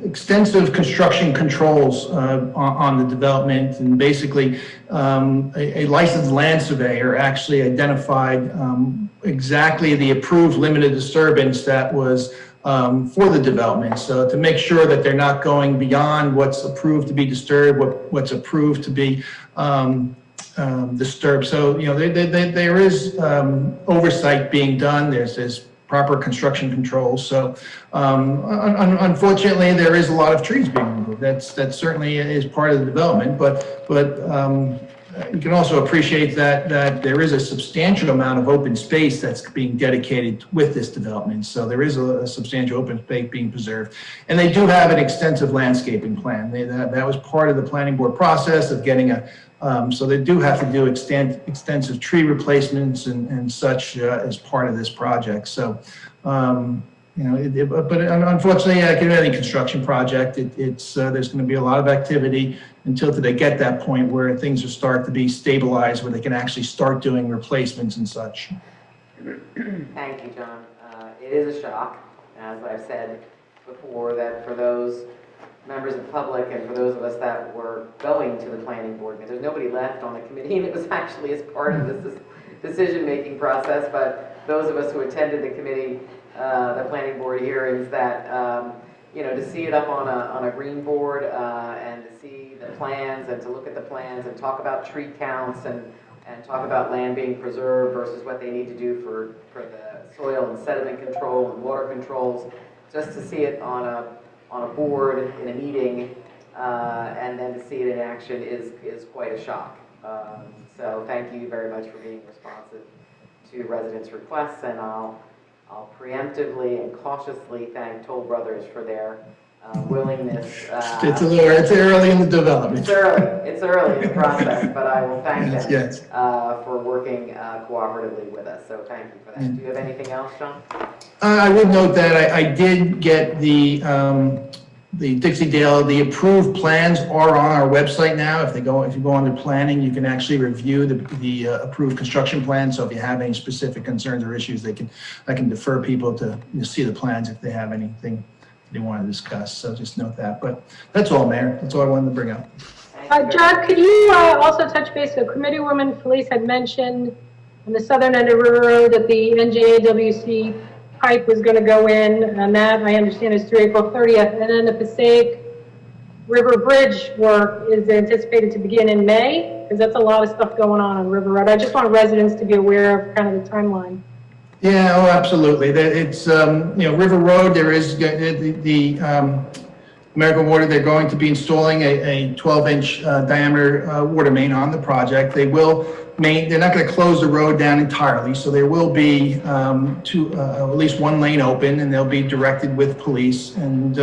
extensive construction controls on the development, and basically a licensed land surveyor actually identified exactly the approved limited disturbance that was for the development. So to make sure that they're not going beyond what's approved to be disturbed, what's approved to be disturbed. So, there is oversight being done. There's proper construction controls. So unfortunately, there is a lot of trees being removed. That certainly is part of the development, but you can also appreciate that there is a substantial amount of open space that's being dedicated with this development. So there is a substantial open space being preserved. And they do have an extensive landscaping plan. That was part of the planning board process of getting so they do have to do extensive tree replacements and such as part of this project. So, but unfortunately, like in any construction project, there's going to be a lot of activity until they get that point where things will start to be stabilized, where they can actually start doing replacements and such. Thank you, John. It is a shock, as I've said before, that for those members of the public and for those of us that were going to the planning board, there's nobody left on the committee, and it was actually as part of this decision-making process, but those of us who attended the committee, the planning board hearings, that to see it up on a green board and to see the plans and to look at the plans and talk about tree counts and talk about land being preserved versus what they need to do for the soil and sediment control and water controls, just to see it on a board in a meeting and then to see it in action is quite a shock. So thank you very much for being responsive to residents' requests, and I'll preemptively and cautiously thank Toll Brothers for their willingness. It's early in the development. It's early in the process, but I will thank them Yes. for working cooperatively with us. So thank you for that. Do you have anything else, John? I would note that I did get the Dixie Dale, the approved plans are on our website now. If you go under planning, you can actually review the approved construction plan. So if you have any specific concerns or issues, I can defer people to see the plans if they have anything they want to discuss. So just note that. But that's all, Mayor. That's all I wanted to bring up. John, could you also touch base? So Committeewoman Felice had mentioned on the southern end of River Road that the NJAWC pipe was going to go in, and that I understand is through April 30th. And then the Passaic River Bridge work is anticipated to begin in May, because that's a lot of stuff going on River Road. I just want residents to be aware of kind of the timeline. Yeah, oh, absolutely. It's, River Road, there is the American Water, they're going to be installing a 12-inch diameter water main on the project. They're not going to close the road down entirely, so there will be at least one lane open, and they'll be directed with police. And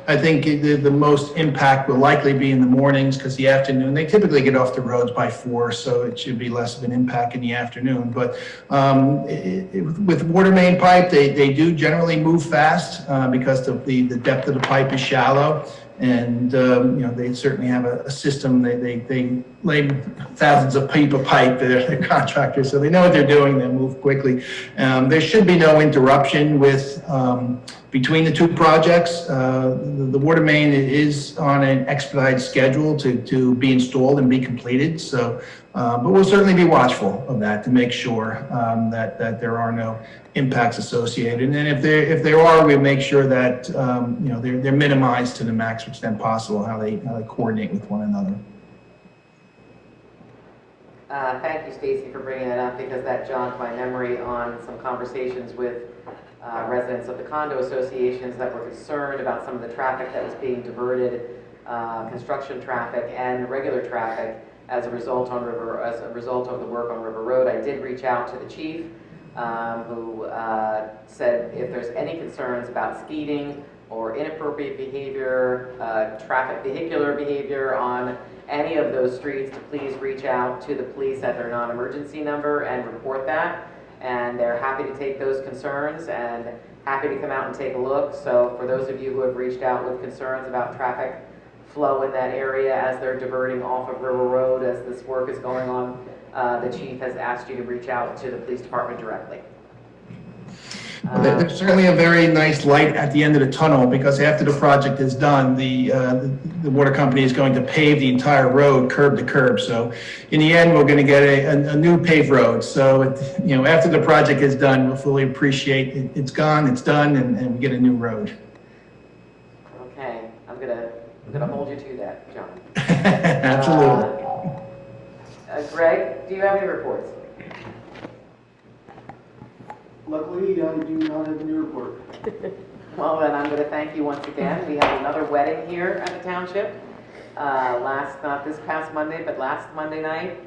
I think the most impact will likely be in the mornings, because the afternoon, they typically get off the roads by 4, so it should be less of an impact in the afternoon. But with water main pipe, they do generally move fast because the depth of the pipe is shallow. And they certainly have a system. They laid thousands of feet of pipe. They're contractors, so they know what they're doing. They move quickly. There should be no interruption between the two projects. The water main is on an expedited schedule to be installed and be completed. So, but we'll certainly be watchful of that to make sure that there are no impacts associated. And if there are, we make sure that they're minimized to the max extent possible. How they coordinate with one another. Thank you, Stacy, for bringing that up, because that jogged my memory on some conversations with residents of the condo associations that were concerned about some of the traffic that was being diverted, construction traffic and regular traffic as a result of the work on River Road. I did reach out to the chief, who said if there's any concerns about speeding or inappropriate behavior, vehicular behavior on any of those streets, to please reach out to the police at their non-emergency number and report that. And they're happy to take those concerns and happy to come out and take a look. So for those of you who have reached out with concerns about traffic flow in that area as they're diverting off of River Road as this work is going on, the chief has asked you to reach out to the police department directly. There's certainly a very nice light at the end of the tunnel, because after the project is done, the water company is going to pave the entire road curb to curb. So in the end, we're going to get a new paved road. So after the project is done, we'll fully appreciate it's gone, it's done, and we get a new road. Okay, I'm gonna hold you to that, John. Absolutely. Greg, do you have any reports? Luckily, I do not have any report. Well, then I'm going to thank you once again. We had another wedding here at the township. Not this past Monday, but last Monday night.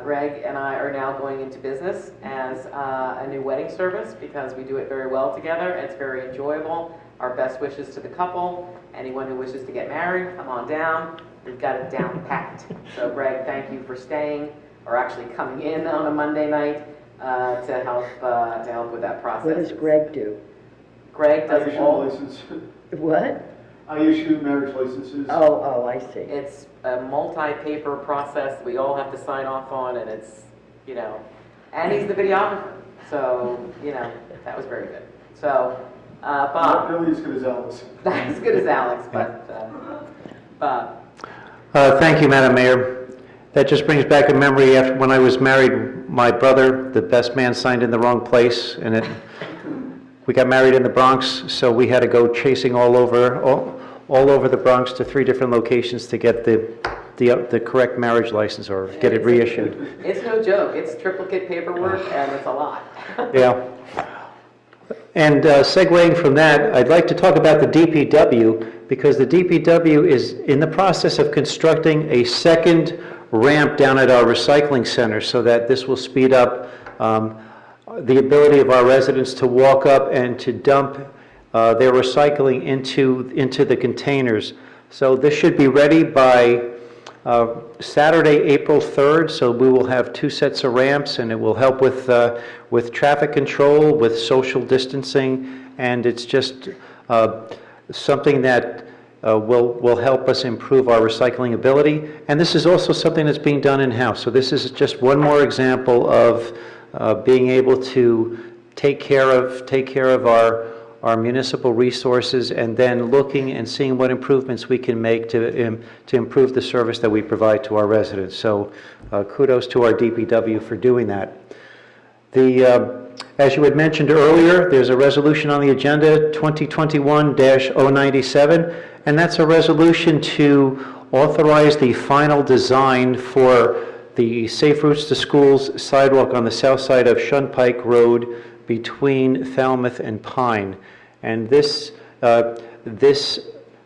Greg and I are now going into business as a new wedding service, because we do it very well together. It's very enjoyable. Our best wishes to the couple. Anyone who wishes to get married, come on down. We've got it down packed. So Greg, thank you for staying, or actually coming in on a Monday night to help with that process. What does Greg do? Greg I does issue all. license. What? I issue marriage licenses. Oh, I see. It's a multi-paper process we all have to sign off on, and it's, and he's the videographer. So, that was very good. So, Not Bob. nearly as good as Alex. Not as good as Alex, but Bob. Thank you, Madam Mayor. That just brings back a memory. After when I was married, my brother, the best man, signed in the wrong place, and we got married in the Bronx, so we had to go chasing all over the Bronx to 3 different locations to get the correct marriage license or get it reissued. It's no joke. It's triplicate paperwork, and it's a lot. Yeah. And segueing from that, I'd like to talk about the DPW, because the DPW is in the process of constructing a second ramp down at our recycling center, so that this will speed up the ability of our residents to walk up and to dump their recycling into the containers. So this should be ready by Saturday, April 3rd, so we will have 2 sets of ramps, and it will help with traffic control, with social distancing, and it's just something that will help us improve our recycling ability. And this is also something that's being done in-house. So this is just one more example of being able to take care of our municipal resources, and then looking and seeing what improvements we can make to improve the service that we provide to our residents. So kudos to our DPW for doing that. As you had mentioned earlier, there's a resolution on the agenda, 2021-097, and that's a resolution to authorize the final design for the Safe Routes to Schools sidewalk on the south side of Shunpike Road between Falmouth and Pine. And this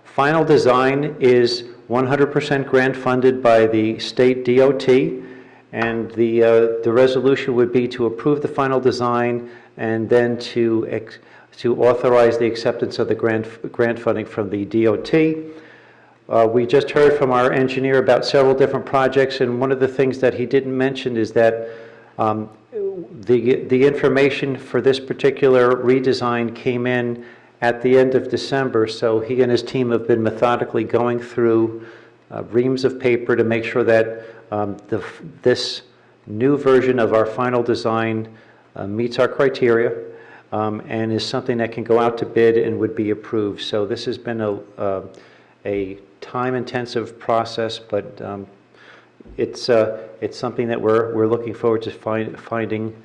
final design is 100% grant funded by the state DOT, and the resolution would be to approve the final design and then to authorize the acceptance of the grant funding from the DOT. We just heard from our engineer about several different projects, and one of the things that he didn't mention is that the information for this particular redesign came in at the end of December, so he and his team have been methodically going through reams of paper to make sure that this new version of our final design meets our criteria and is something that can go out to bid and would be approved. So this has been a time-intensive process, but it's something that we're looking forward to finding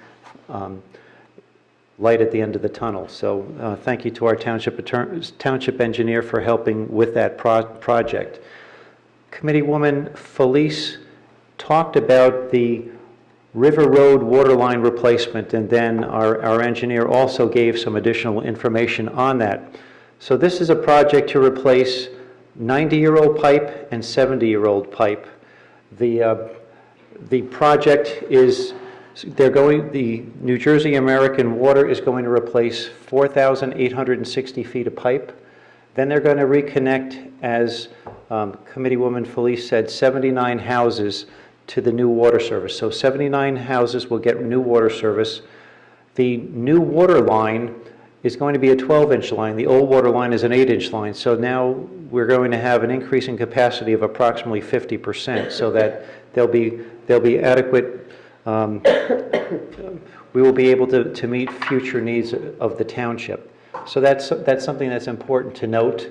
light at the end of the tunnel. So thank you to our township engineer for helping with that project. Committeewoman Felice talked about the River Road waterline replacement, and then our engineer also gave some additional information on that. So this is a project to replace 90-year-old pipe and 70-year-old pipe. The project is, the New Jersey American Water is going to replace 4,860 feet of pipe. Then they're going to reconnect, as Committeewoman Felice said, 79 houses to the new water service. So 79 houses will get new water service. The new water line is going to be a 12-inch line. The old water line is an 8-inch line. So now we're going to have an increase in capacity of approximately 50%, so that there'll be adequate. We will be able to meet future needs of the township. So that's something that's important to note.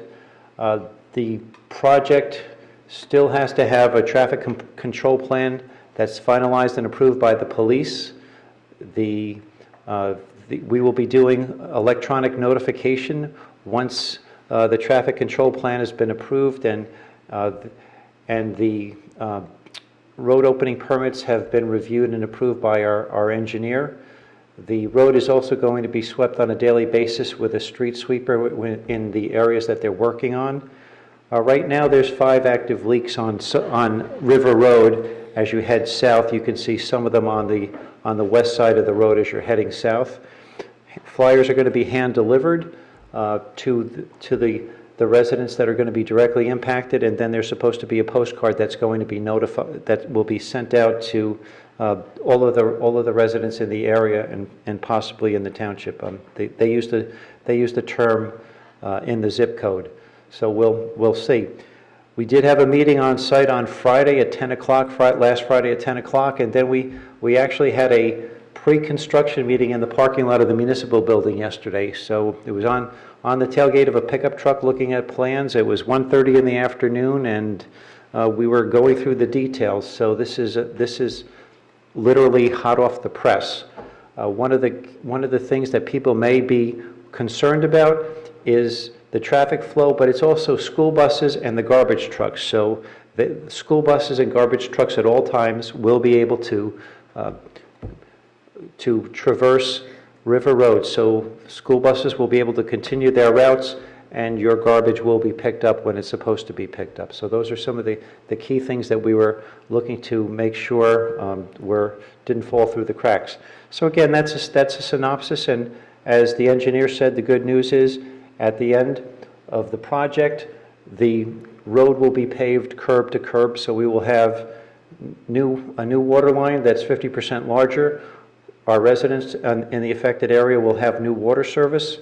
The project still has to have a traffic control plan that's finalized and approved by the police. We will be doing electronic notification once the traffic control plan has been approved and the road opening permits have been reviewed and approved by our engineer. The road is also going to be swept on a daily basis with a street sweeper in the areas that they're working on. Right now, there's 5 active leaks on River Road. As you head south, you can see some of them on the west side of the road as you're heading south. Flyers are going to be hand delivered to the residents that are going to be directly impacted, and then there's supposed to be a postcard that's going to be notified, that will be sent out to all of the residents in the area and possibly in the township. They use the term in the zip code. So we'll see. We did have a meeting on site on Friday at 10 o'clock, last Friday at 10 o'clock, and then we actually had a pre-construction meeting in the parking lot of the municipal building yesterday. So it was on the tailgate of a pickup truck looking at plans. It was 1:30 in the afternoon, and we were going through the details. So this is literally hot off the press. One of the things that people may be concerned about is the traffic flow, but it's also school buses and the garbage trucks. So the school buses and garbage trucks at all times will be able to traverse River Road. So school buses will be able to continue their routes, and your garbage will be picked up when it's supposed to be picked up. So those are some of the key things that we were looking to make sure didn't fall through the cracks. So again, that's a synopsis, and as the engineer said, the good news is, at the end of the project, the road will be paved curb to curb, so we will have a new water line that's 50% larger. Our residents in the affected area will have new water service,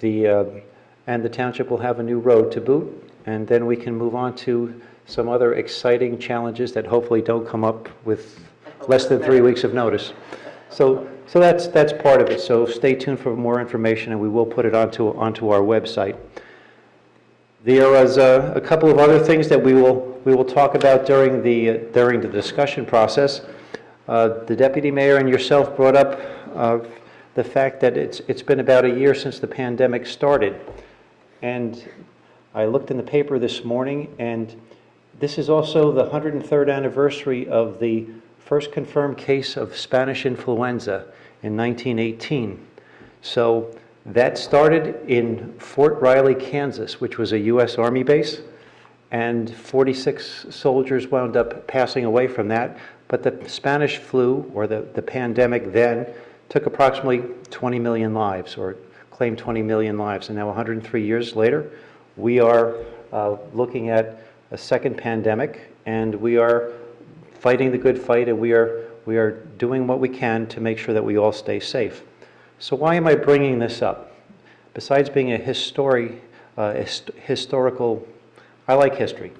and the township will have a new road to boot, and then we can move on to some other exciting challenges that hopefully don't come up with less than 3 weeks of notice. So that's part of it. So stay tuned for more information, and we will put it onto our website. There was a couple of other things that we will talk about during the discussion process. The deputy mayor and yourself brought up the fact that it's been about a year since the pandemic started, and I looked in the paper this morning, and this is also the 103rd anniversary of the first confirmed case of Spanish influenza in 1918. So that started in Fort Riley, Kansas, which was a U.S. Army base, and 46 soldiers wound up passing away from that. But the Spanish flu, or the pandemic then, took approximately 20 million lives, or claimed 20 million lives. And now 103 years later, we are looking at a second pandemic, and we are fighting the good fight, and we are doing what we can to make sure that we all stay safe. So why am I bringing this up? Besides being a historical, I like history.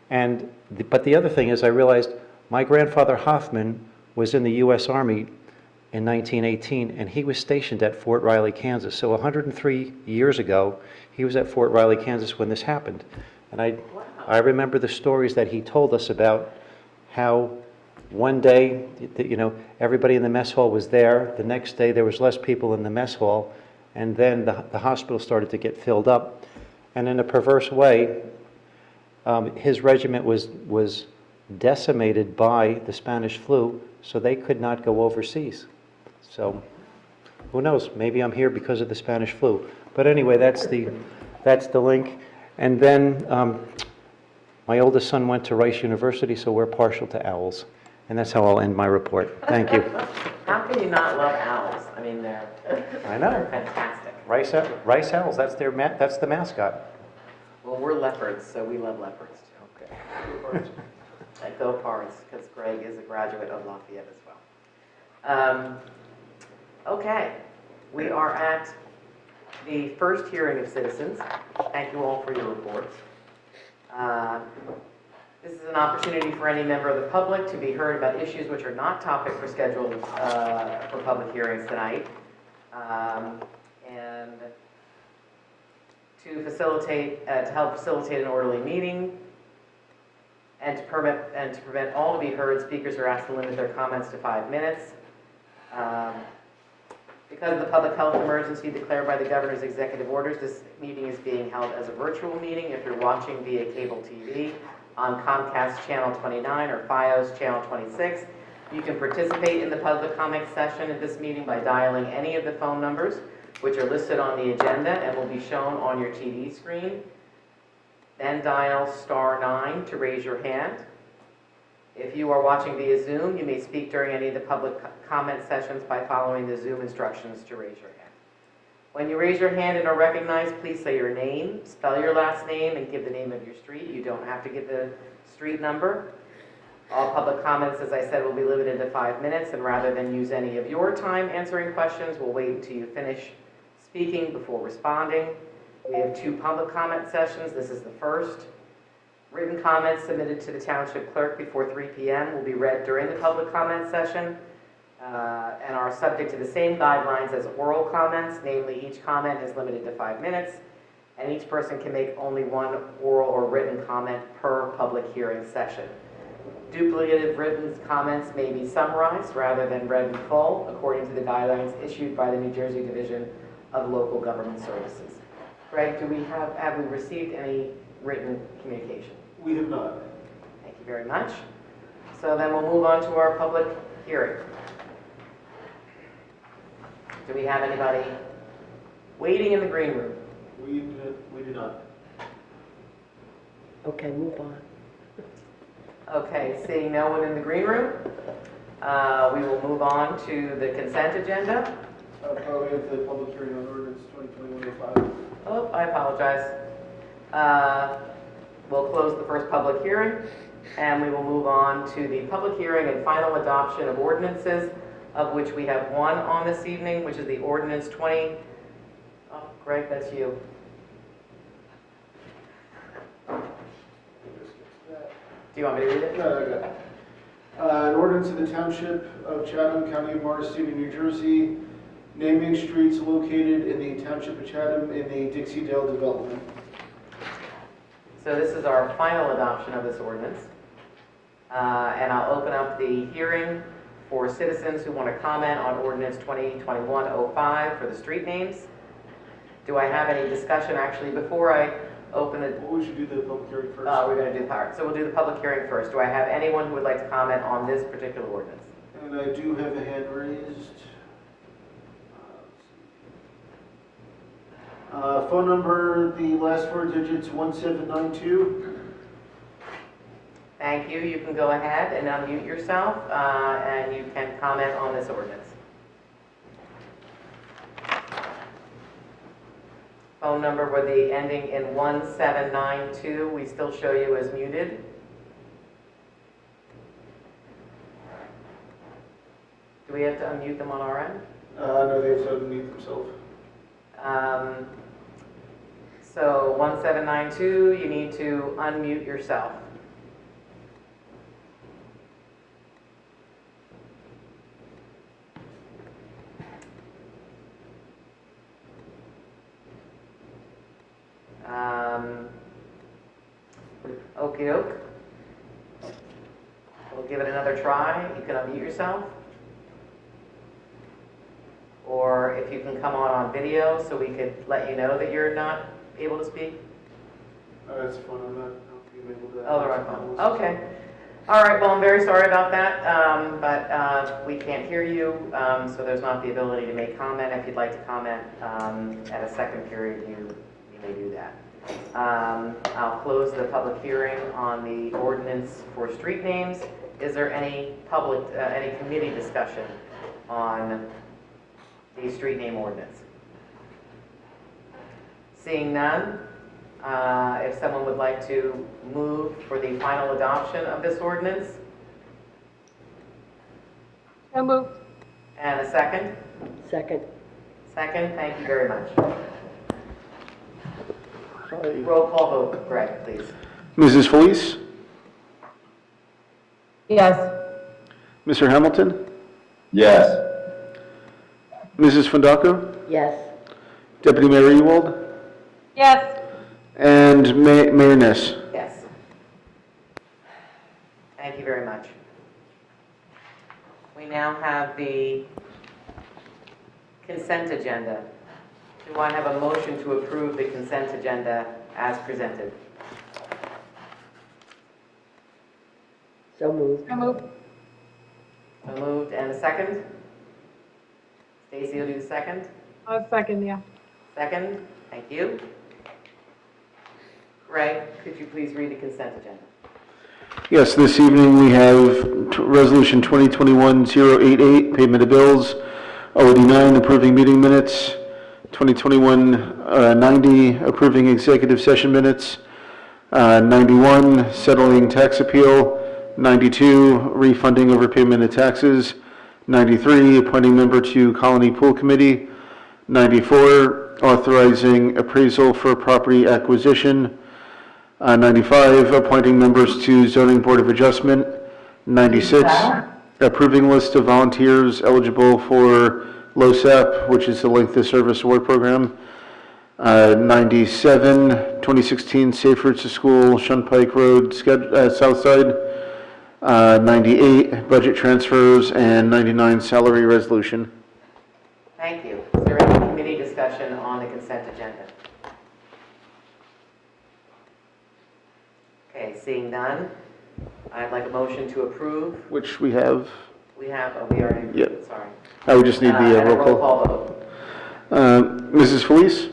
But the other thing is I realized My grandfather Hoffman was in the U.S. Army in 1918, and he was stationed at Fort Riley, Kansas. So 103 years ago, he was at Fort Riley, Kansas when this happened. And I remember the stories that he told us about how one day, everybody in the mess hall was there. The next day, there was less people in the mess hall, and then the hospital started to get filled up. And in a perverse way, his regiment was decimated by the Spanish flu, so they could not go overseas. So who knows? Maybe I'm here because of the Spanish flu. But anyway, that's the link. And then my oldest son went to Rice University, so we're partial to owls. And that's how I'll end my report. Thank you. How can you not love owls? I mean, I know. they're fantastic. Rice owls, that's the mascot. Well, we're leopards, so we love leopards too. Okay. And go Pards, because Greg is a graduate of Lafayette as well. Okay, we are at the first hearing of citizens. Thank you all for your reports. This is an opportunity for any member of the public to be heard about issues which are not topic for scheduled for public hearings tonight. And to help facilitate an orderly meeting and to prevent all to be heard, speakers are asked to limit their comments to 5 minutes. Because of the public health emergency declared by the governor's executive orders, this meeting is being held as a virtual meeting. If you're watching via cable TV on Comcast Channel 29 or FiOS Channel 26, you can participate in the public comment session at this meeting by dialing any of the phone numbers which are listed on the agenda and will be shown on your TV screen. Then dial *9 to raise your hand. If you are watching via Zoom, you may speak during any of the public comment sessions by following the Zoom instructions to raise your hand. When you raise your hand and are recognized, please say your name, spell your last name, and give the name of your street. You don't have to give the street number. All public comments, as I said, will be limited to 5 minutes, and rather than use any of your time answering questions, we'll wait until you finish speaking before responding. We have 2 public comment sessions. This is the first. Written comments submitted to the Township Clerk before 3 p.m. will be read during the public comment session and are subject to the same guidelines as oral comments, namely each comment is limited to 5 minutes and each person can make only 1 oral or written comment per public hearing session. Duplicative written comments may be summarized rather than read in full according to the guidelines issued by the New Jersey Division of Local Government Services. Greg, have we received any written communication? We have not. Thank you very much. So then we'll move on to our public hearing. Do we have anybody waiting in the green room? We do not. Okay, move on. Okay, seeing no one in the green room, we will move on to the consent agenda. We have the public hearing on ordinance 2021-05. Oh, I apologize. We'll close the first public hearing, and we will move on to the public hearing and final adoption of ordinances, of which we have 1 on this evening, which is the ordinance 20. Oh, Greg, that's you. Do you want me to read it? No, I got it. An ordinance of the Township of Chatham, County of Morris, State of New Jersey, naming streets located in the Township of Chatham in the Dixie Dale development. So this is our final adoption of this ordinance. And I'll open up the hearing for citizens who want to comment on ordinance 2021-05 for the street names. Do I have any discussion? Actually, before I open it, Well, we should do the public hearing first. we're going to do the part. So we'll do the public hearing first. Do I have anyone who would like to comment on this particular ordinance? And I do have a hand raised. Phone number, the last 4 digits, 1792. Thank you. You can go ahead and unmute yourself, and you can comment on this ordinance. Phone number with the ending in 1792. We still show you as muted. Do we have to unmute them on our end? No, they have to unmute themselves. So 1792, you need to unmute yourself. Okey-doke. We'll give it another try. You can unmute yourself. Or if you can come on video so we could let you know that you're not able to speak. That's fine, I'm not being able to. Oh, the right phone. Okay. All right, well, I'm very sorry about that, but we can't hear you, so there's not the ability to make comment. If you'd like to comment at a second period, you may do that. I'll close the public hearing on the ordinance for street names. Is there any any committee discussion on the street name ordinance? Seeing none, if someone would like to move for the final adoption of this ordinance, So moved. and a second? Second. Second, thank you very much. Roll call vote, Greg, please. Mrs. Felice? Yes. Mr. Hamilton? Yes. Mrs. Fundaco? Yes. Deputy Mayor Ewald? Yes. And Mayor Ness? Yes. Thank you very much. We now have the consent agenda. Do I have a motion to approve the consent agenda as presented? So moved. So moved. So moved, and a second? Stacy will do the second. Second, yeah. Second, thank you. Greg, could you please read the consent agenda? Yes, this evening we have Resolution 2021-088, payment of bills, OD9, approving meeting minutes, 2021-90, approving executive session minutes, 91, settling tax appeal, 92, refunding overpayment of taxes, 93, appointing member to Colony Pool Committee, 94, authorizing appraisal for property acquisition, 95, appointing members to Zoning Board of Adjustment, 96, approving list of volunteers eligible for LoSAP, which is the Length of Service Award Program, 97, 2016 Safe Routes to School, Shunpike Road, South Side, 98, budget transfers, and 99, salary resolution. Thank you. Is there any committee discussion on the consent agenda? Okay, seeing none, I'd like a motion to approve. Which we have. We have, we already, Yep. sorry. I would just need the And a roll call. vote. Mrs. Felice?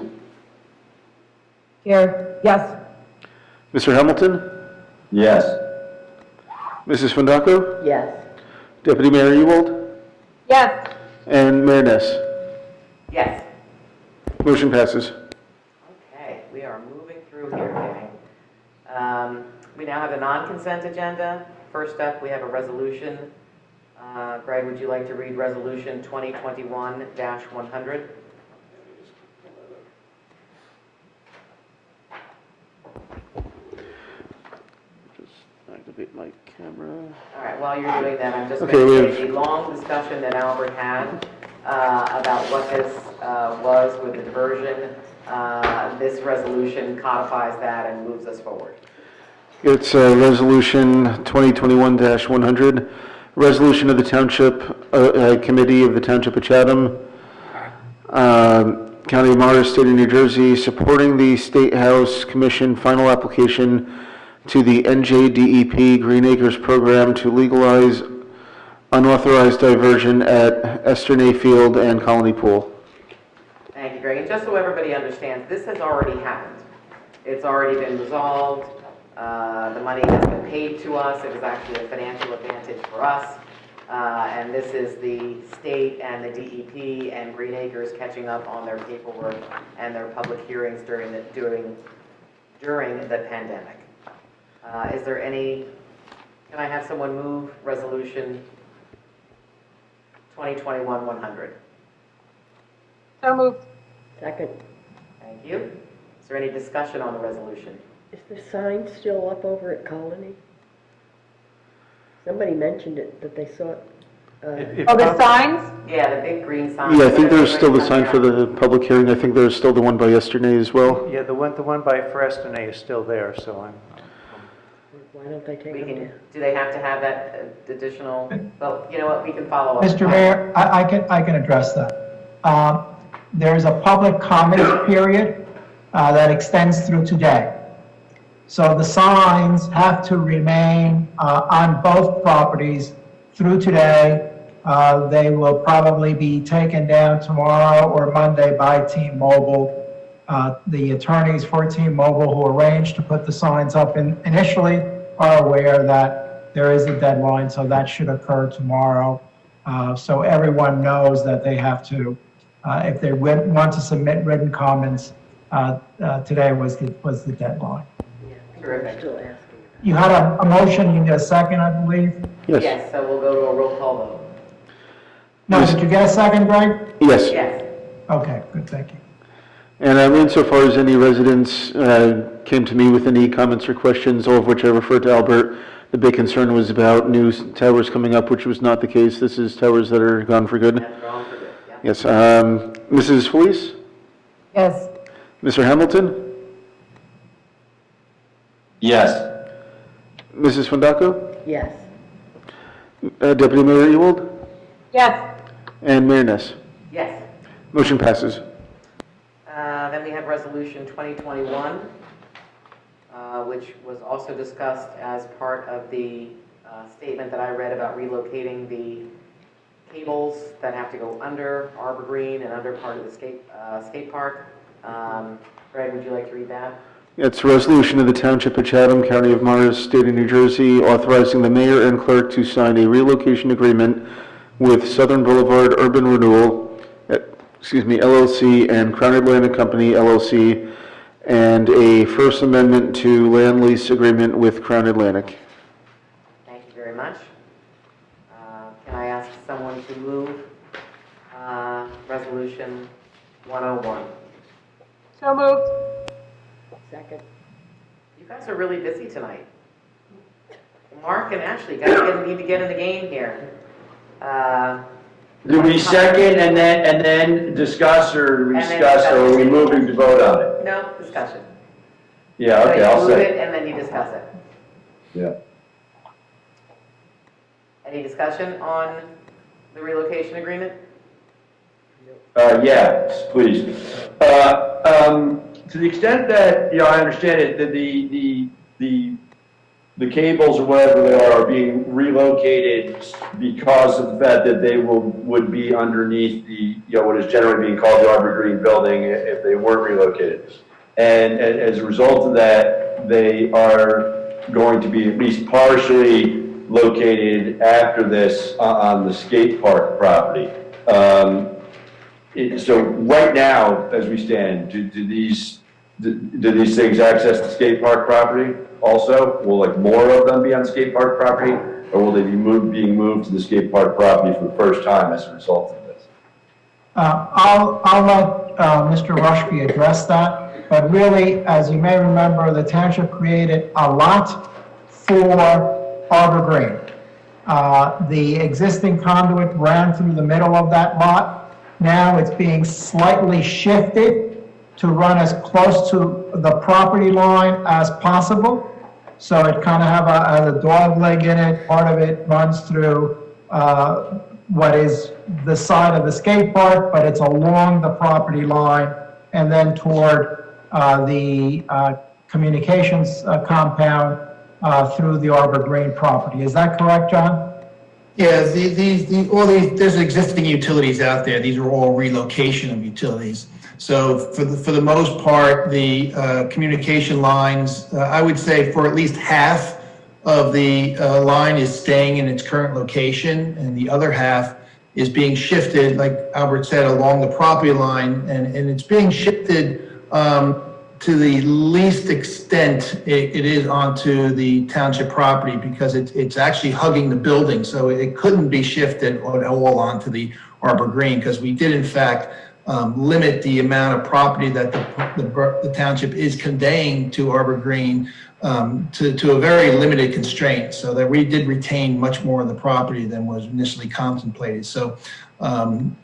Here. Yes. Mr. Hamilton? Yes. Mrs. Fundaco? Yes. Deputy Mayor Ewald? Yes. And Mayor Ness? Yes. Motion passes. Okay, we are moving through here, gang. We now have a non-consent agenda. First up, we have a resolution. Greg, would you like to read Resolution 2021-100? Activate my camera. All right, while you're doing that, I'm just Okay, going we to have- say the long discussion that Albert had about what this was with the diversion. This resolution codifies that and moves us forward. It's Resolution 2021-100, resolution of the Township Committee of the Township of Chatham, County of Morris, State of New Jersey, supporting the State House Commission final application to the NJDEP Green Acres Program to legalize unauthorized diversion at Estuarine Field and Colony Pool. Thank you, Greg. And just so everybody understands, this has already happened. It's already been resolved. The money has been paid to us. It was actually a financial advantage for us. And this is the state and the DEP and Green Acres catching up on their paperwork and their public hearings during the pandemic. Is there any, can I have someone move Resolution 2021-100? So moved. Second. Thank you. Is there any discussion on the resolution? Is the sign still up over at Colony? Somebody mentioned it, that they saw it. Oh, the signs? Yeah, the big green sign. Yeah, I think there's still the sign for the public hearing. I think there's still the one by Estuarine as well. Yeah, the one by Forestine is still there, so Why don't they take We them can, down? do they have to have that additional, well, you know what, we can follow up. Mr. Mayor, I can address that. There's a public comment period that extends through today. So the signs have to remain on both properties through today. They will probably be taken down tomorrow or Monday by T-Mobile. The attorneys for T-Mobile who arranged to put the signs up initially are aware that there is a deadline, so that should occur tomorrow. So everyone knows that they have to, if they want to submit written comments, today was the deadline. Terrific. Still asking. You had a motion, you need a second, I believe? Yes, so we'll go to a roll call vote. No, did you get a second, Greg? Yes. Yes. Okay, good, thank you. And insofar as any residents came to me with any comments or questions, all of which I referred to Albert, the big concern was about new towers coming up, which was not the case. This is towers that are gone for good. That's wrong for good, yeah. Yes. Mrs. Felice? Yes. Mr. Hamilton? Yes. Mrs. Fondaco? Yes. Deputy Mayor Ewald? Yes. And Mayor Ness? Yes. Motion passes. Then we have Resolution 2021, which was also discussed as part of the statement that I read about relocating the cables that have to go under Arbor Green and under part of the skate park. Greg, would you like to read that? It's a resolution of the Township of Chatham, County of Morris, State of New Jersey, authorizing the mayor and clerk to sign a relocation agreement with Southern Boulevard Urban Renewal, LLC, and Crown Atlantic Company, LLC, and a First Amendment to land lease agreement with Crown Atlantic. Thank you very much. Can I ask someone to move Resolution 101? So moved. Second. You guys are really busy tonight. Mark and Ashley, guys need to get in the game here. Do we second and then discuss, or we And then discuss, or are we discuss. moving to vote on it? No discussion. Yeah, So okay, you I'll move say. it and then you discuss it. Yeah. Any discussion on the relocation agreement? Yes, please. To the extent that, I understand it, that the cables or whatever they are being relocated because of the fact that they would be underneath the, what is generally being called the Arbor Green building if they weren't relocated. And as a result of that, they are going to be at least partially located after this on the skate park property. So right now, as we stand, do these things access the skate park property also? Will more of them be on skate park property, or will they be being moved to the skate park property for the first time as a result of this? I'll let Mr. Rushby address that, but really, as you may remember, the township created a lot for Arbor Green. The existing conduit ran through the middle of that lot. Now it's being slightly shifted to run as close to the property line as possible. So it kind of has a dog leg in it. Part of it runs through what is the side of the skate park, but it's along the property line and then toward the communications compound through the Arbor Green property. Is that correct, John? Yeah, there's existing utilities out there. These are all relocation of utilities. So for the most part, the communication lines, I would say for at least half of the line is staying in its current location, and the other half is being shifted, like Albert said, along the property line, and it's being shifted to the least extent it is onto the township property, because it's actually hugging the building, so it couldn't be shifted at all onto the Arbor Green, because we did in fact limit the amount of property that the township is conveying to Arbor Green to a very limited constraint, so that we did retain much more of the property than was initially contemplated. So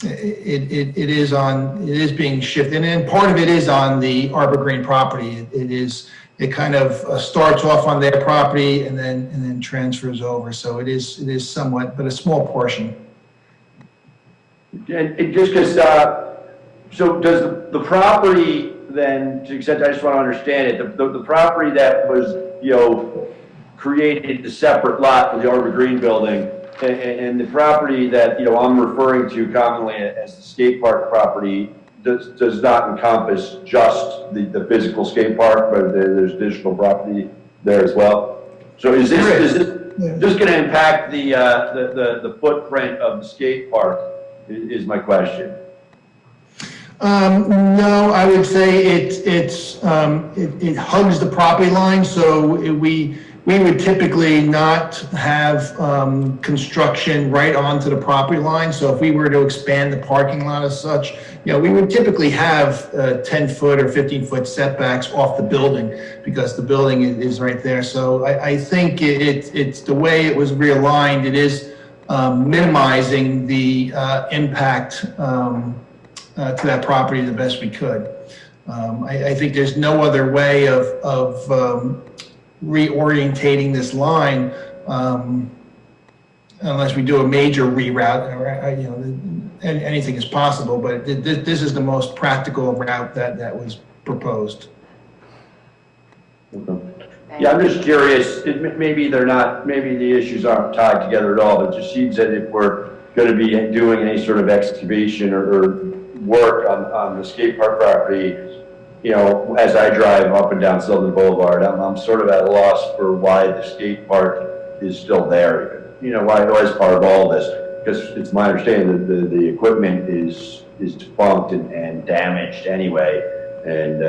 it is being shifted, and part of it is on the Arbor Green property. It is it kind of starts off on their property and then transfers over. So it is somewhat, but a small portion. And just because, so does the property then, to the extent I just want to understand it, the property that was, created a separate lot for the Arbor Green building, and the property that, I'm referring to commonly as the skate park property, does not encompass just the physical skate park, but there's additional property there as well? So is this going to impact the footprint of the skate park, is my question? No, I would say it hugs the property line, so we would typically not have construction right onto the property line. So if we were to expand the parking lot as such, we would typically have 10-foot or 15-foot setbacks off the building because the building is right there. So I think it's the way it was realigned. It is minimizing the impact to that property the best we could. I think there's no other way of reorientating this line unless we do a major reroute, or anything is possible, but this is the most practical route that was proposed. Okay. Yeah, I'm just curious, maybe the issues aren't tied together at all, but it just seems that if we're going to be doing any sort of excavation or work on the skate park property, as I drive up and down Sylvan Boulevard, I'm sort of at a loss for why the skate park is still there. Why it's part of all this, because it's my understanding that the equipment is defunct and damaged anyway. And,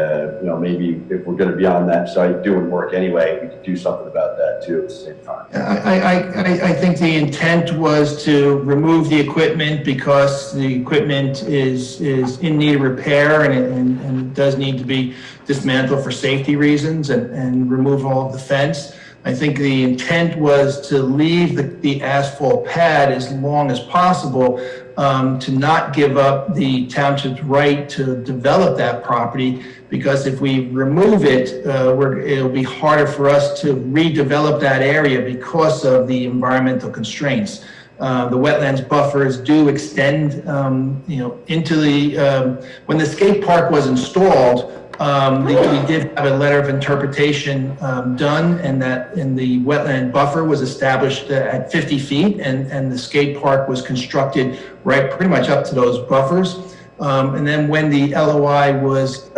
maybe if we're going to be on that site doing work anyway, we could do something about that too at the same time. I think the intent was to remove the equipment because the equipment is in need of repair and does need to be dismantled for safety reasons and remove all of the fence. I think the intent was to leave the asphalt pad as long as possible, to not give up the township's right to develop that property, because if we remove it, it'll be harder for us to redevelop that area because of the environmental constraints. The wetlands buffers do extend, into the, when the skate park was installed, we did have a letter of interpretation done, and the wetland buffer was established at 50 feet, and the skate park was constructed right pretty much up to those buffers. And then when the LOI was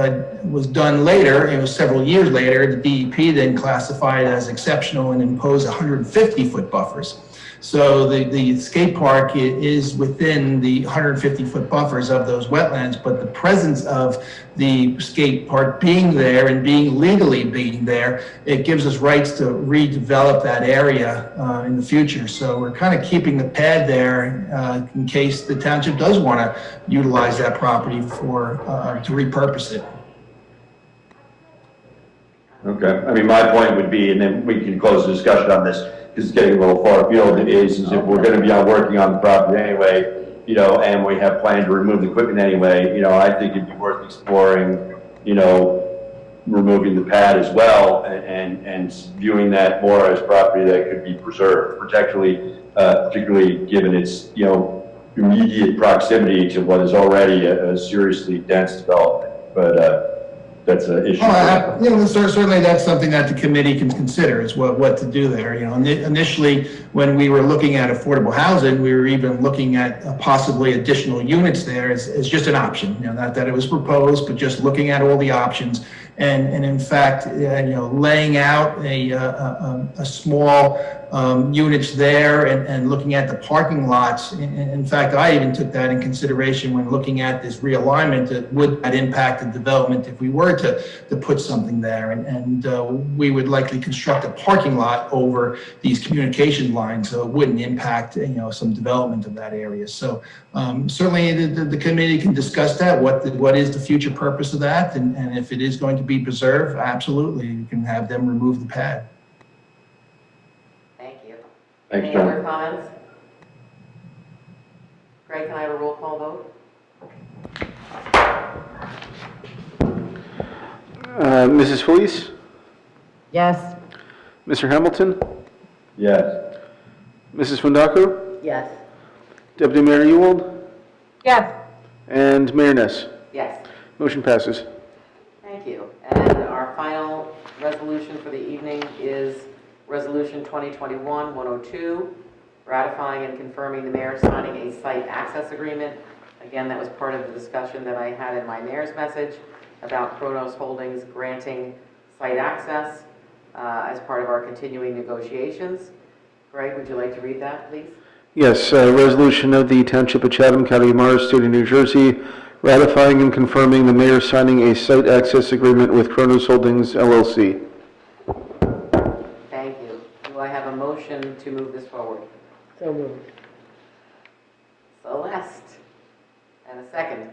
done later, it was several years later, the DEP then classified it as exceptional and imposed 150-foot buffers. So the skate park is within the 150-foot buffers of those wetlands, but the presence of the skate park being there and legally being there, it gives us rights to redevelop that area in the future. So we're kind of keeping the pad there in case the township does want to utilize that property to repurpose it. Okay. I mean, my point would be, and then we can close the discussion on this, because it's getting a little far afield, is if we're going to be working on the property anyway, and we have planned to remove the equipment anyway, I think it'd be worth exploring, removing the pad as well, and viewing that more as property that could be preserved, particularly given its, immediate proximity to what is already a seriously dense development. But that's an issue. Certainly that's something that the committee can consider, is what to do there. Initially, when we were looking at affordable housing, we were even looking at possibly additional units there as just an option. Not that it was proposed, but just looking at all the options. And in fact, laying out a small units there and looking at the parking lots. In fact, I even took that in consideration when looking at this realignment. Would that impact the development if we were to put something there? And we would likely construct a parking lot over these communication lines, so it wouldn't impact some development of that area. So certainly the committee can discuss that. What is the future purpose of that? And if it is going to be preserved, absolutely, you can have them remove the pad. Thank you. Thanks, Any John. other comments? Greg, can I have a roll call vote? Mrs. Felice? Yes. Mr. Hamilton? Yes. Mrs. Fundako? Yes. Deputy Mayor Ewald? Yes. And Mayor Ness. Yes. Motion passes. Thank you. And our final resolution for the evening is Resolution 2021-102, ratifying and confirming the mayor signing a site access agreement. Again, that was part of the discussion that I had in my mayor's message about Kronos Holdings granting site access as part of our continuing negotiations. Greg, would you like to read that, please? Yes, resolution of the Township of Chatham, County of Morris, State of New Jersey, ratifying and confirming the mayor signing a site access agreement with Kronos Holdings LLC. Thank you. Do I have a motion to move this forward? So moved. Celeste. And a second.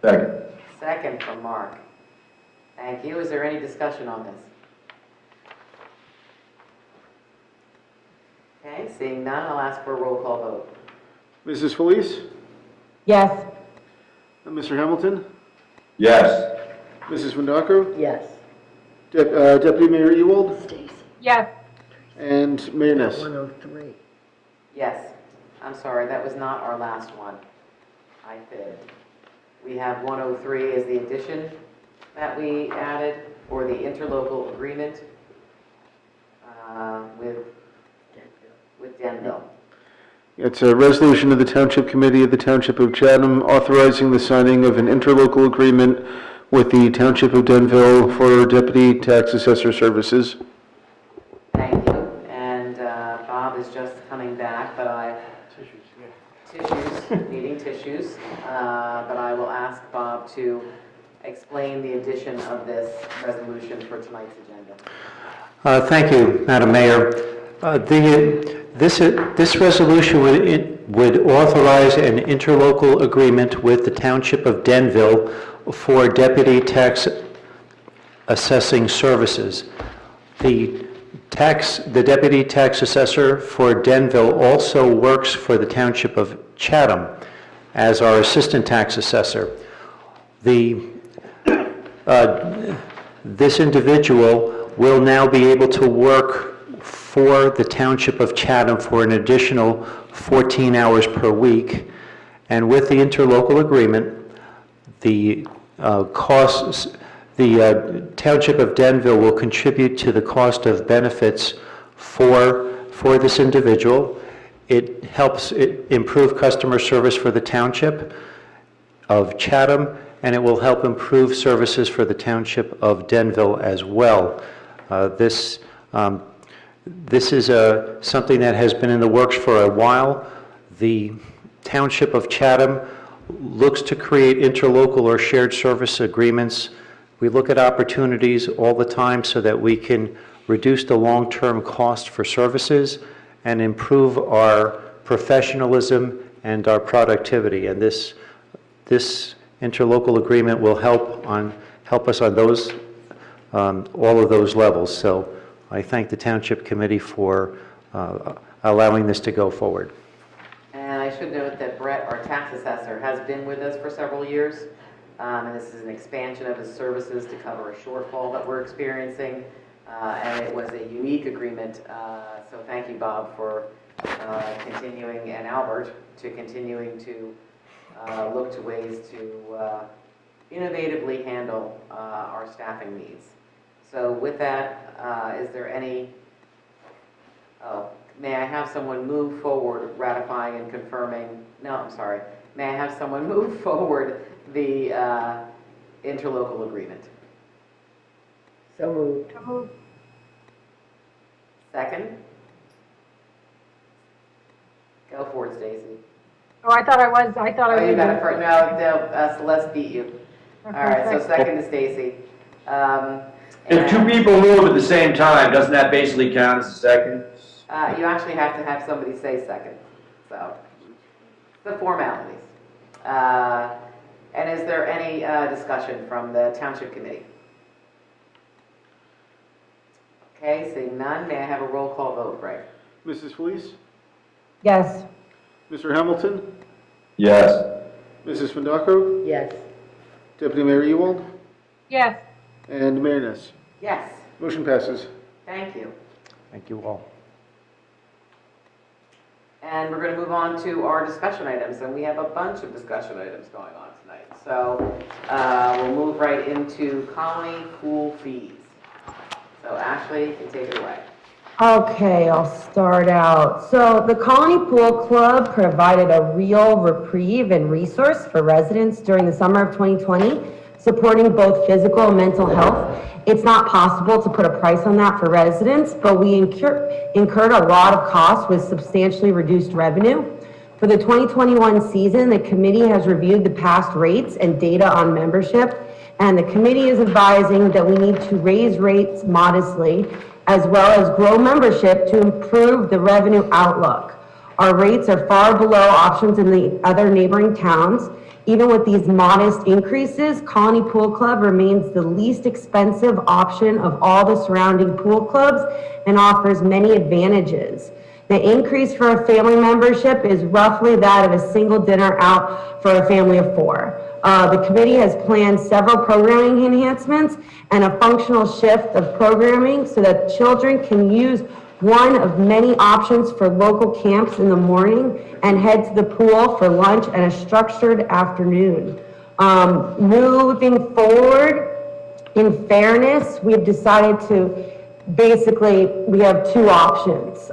Second. Second from Mark. Thank you. Is there any discussion on this? Okay, seeing none, I'll ask for a roll call vote. Mrs. Felice? Yes. Mr. Hamilton? Yes. Mrs. Fundako? Yes. Deputy Mayor Ewald? Yes. And Mayor Ness. 103. Yes. I'm sorry, that was not our last one. I fibbed. We have 103 as the addition that we added for the interlocal agreement with Denville. It's a resolution of the Township Committee of the Township of Chatham authorizing the signing of an interlocal agreement with the Township of Denville for deputy tax assessor services. Thank you. And Bob is just coming back, but needing tissues. But I will ask Bob to explain the addition of this resolution for tonight's agenda. Thank you, Madam Mayor. This resolution would authorize an interlocal agreement with the Township of Denville for deputy tax assessing services. The deputy tax assessor for Denville also works for the Township of Chatham as our assistant tax assessor. This individual will now be able to work for the Township of Chatham for an additional 14 hours per week. And with the interlocal agreement, the Township of Denville will contribute to the cost of benefits for this individual. It helps improve customer service for the Township of Chatham, and it will help improve services for the Township of Denville as well. This is something that has been in the works for a while. The Township of Chatham looks to create interlocal or shared service agreements. We look at opportunities all the time so that we can reduce the long-term cost for services and improve our professionalism and our productivity. And this interlocal agreement will help us on those all of those levels. So I thank the Township Committee for allowing this to go forward. And I should note that Brett, our tax assessor, has been with us for several years. And this is an expansion of his services to cover a shortfall that we're experiencing. And it was a unique agreement. So thank you, Bob, for continuing, and Albert, to continuing to look to ways to innovatively handle our staffing needs. So with that, is there any, may I have someone move forward ratifying and confirming, no, I'm sorry. May I have someone move forward the interlocal agreement? So moved. Second? Go for it, Stacy. Oh, I thought I was. Oh, you got it first. No, Celeste beat you. All right, so second to Stacy. If two people move at the same time, doesn't that basically count as a second? You actually have to have somebody say second. So, the formalities. And is there any discussion from the Township Committee? Okay, seeing none, may I have a roll call vote, Greg? Mrs. Felice? Yes. Mr. Hamilton? Yes. Mrs. Fundako? Yes. Deputy Mayor Ewald? Yes. And Mayor Ness. Yes. Motion passes. Thank you. Thank you all. And we're going to move on to our discussion items, and we have a bunch of discussion items going on tonight. So we'll move right into colony pool fees. So Ashley, you can take it away. Okay, I'll start out. So the Colony Pool Club provided a real reprieve and resource for residents during the summer of 2020, supporting both physical and mental health. It's not possible to put a price on that for residents, but we incurred a lot of costs with substantially reduced revenue. For the 2021 season, the committee has reviewed the past rates and data on membership, and the committee is advising that we need to raise rates modestly, as well as grow membership to improve the revenue outlook. Our rates are far below options in the other neighboring towns. Even with these modest increases, Colony Pool Club remains the least expensive option of all the surrounding pool clubs and offers many advantages. The increase for a family membership is roughly that of a single dinner out for a family of 4. The committee has planned several programming enhancements and a functional shift of programming so that children can use one of many options for local camps in the morning and head to the pool for lunch and a structured afternoon. Moving forward, in fairness, we've decided to basically, we have 2 options.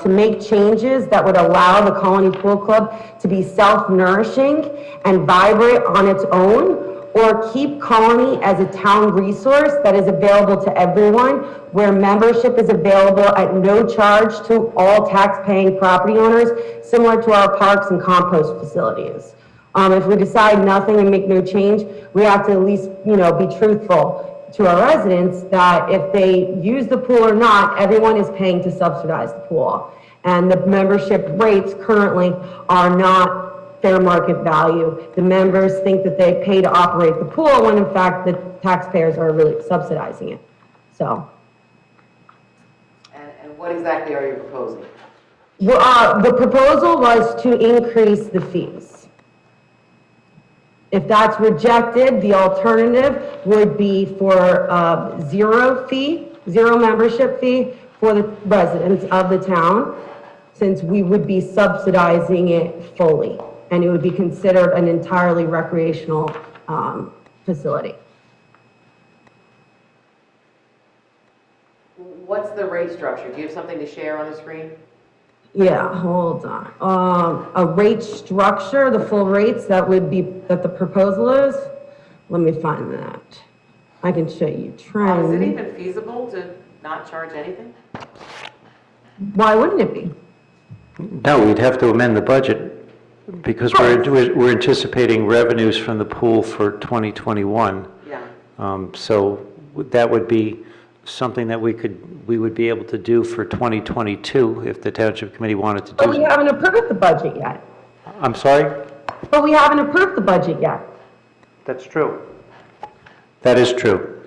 To make changes that would allow the Colony Pool Club to be self-nourishing and vibrant on its own, or keep Colony as a town resource that is available to everyone, where membership is available at no charge to all tax-paying property owners, similar to our parks and compost facilities. If we decide nothing and make no change, we have to at least, be truthful to our residents that if they use the pool or not, everyone is paying to subsidize the pool. And the membership rates currently are not fair market value. The members think that they pay to operate the pool when in fact the taxpayers are really subsidizing it. So. And what exactly are you proposing? The proposal was to increase the fees. If that's rejected, the alternative would be for zero membership fee for the residents of the town, since we would be subsidizing it fully, and it would be considered an entirely recreational facility. What's the rate structure? Do you have something to share on the screen? Yeah, hold on. A rate structure, the full rates that the proposal is, let me find that. I can show you trends. Is it even feasible to not charge anything? Why wouldn't it be? No, we'd have to amend the budget because we're anticipating revenues from the pool for 2021. Yeah. So that would be something that we would be able to do for 2022 if the Township Committee wanted to do. But we haven't approved the budget yet. I'm sorry? But we haven't approved the budget yet. That's true. That is true.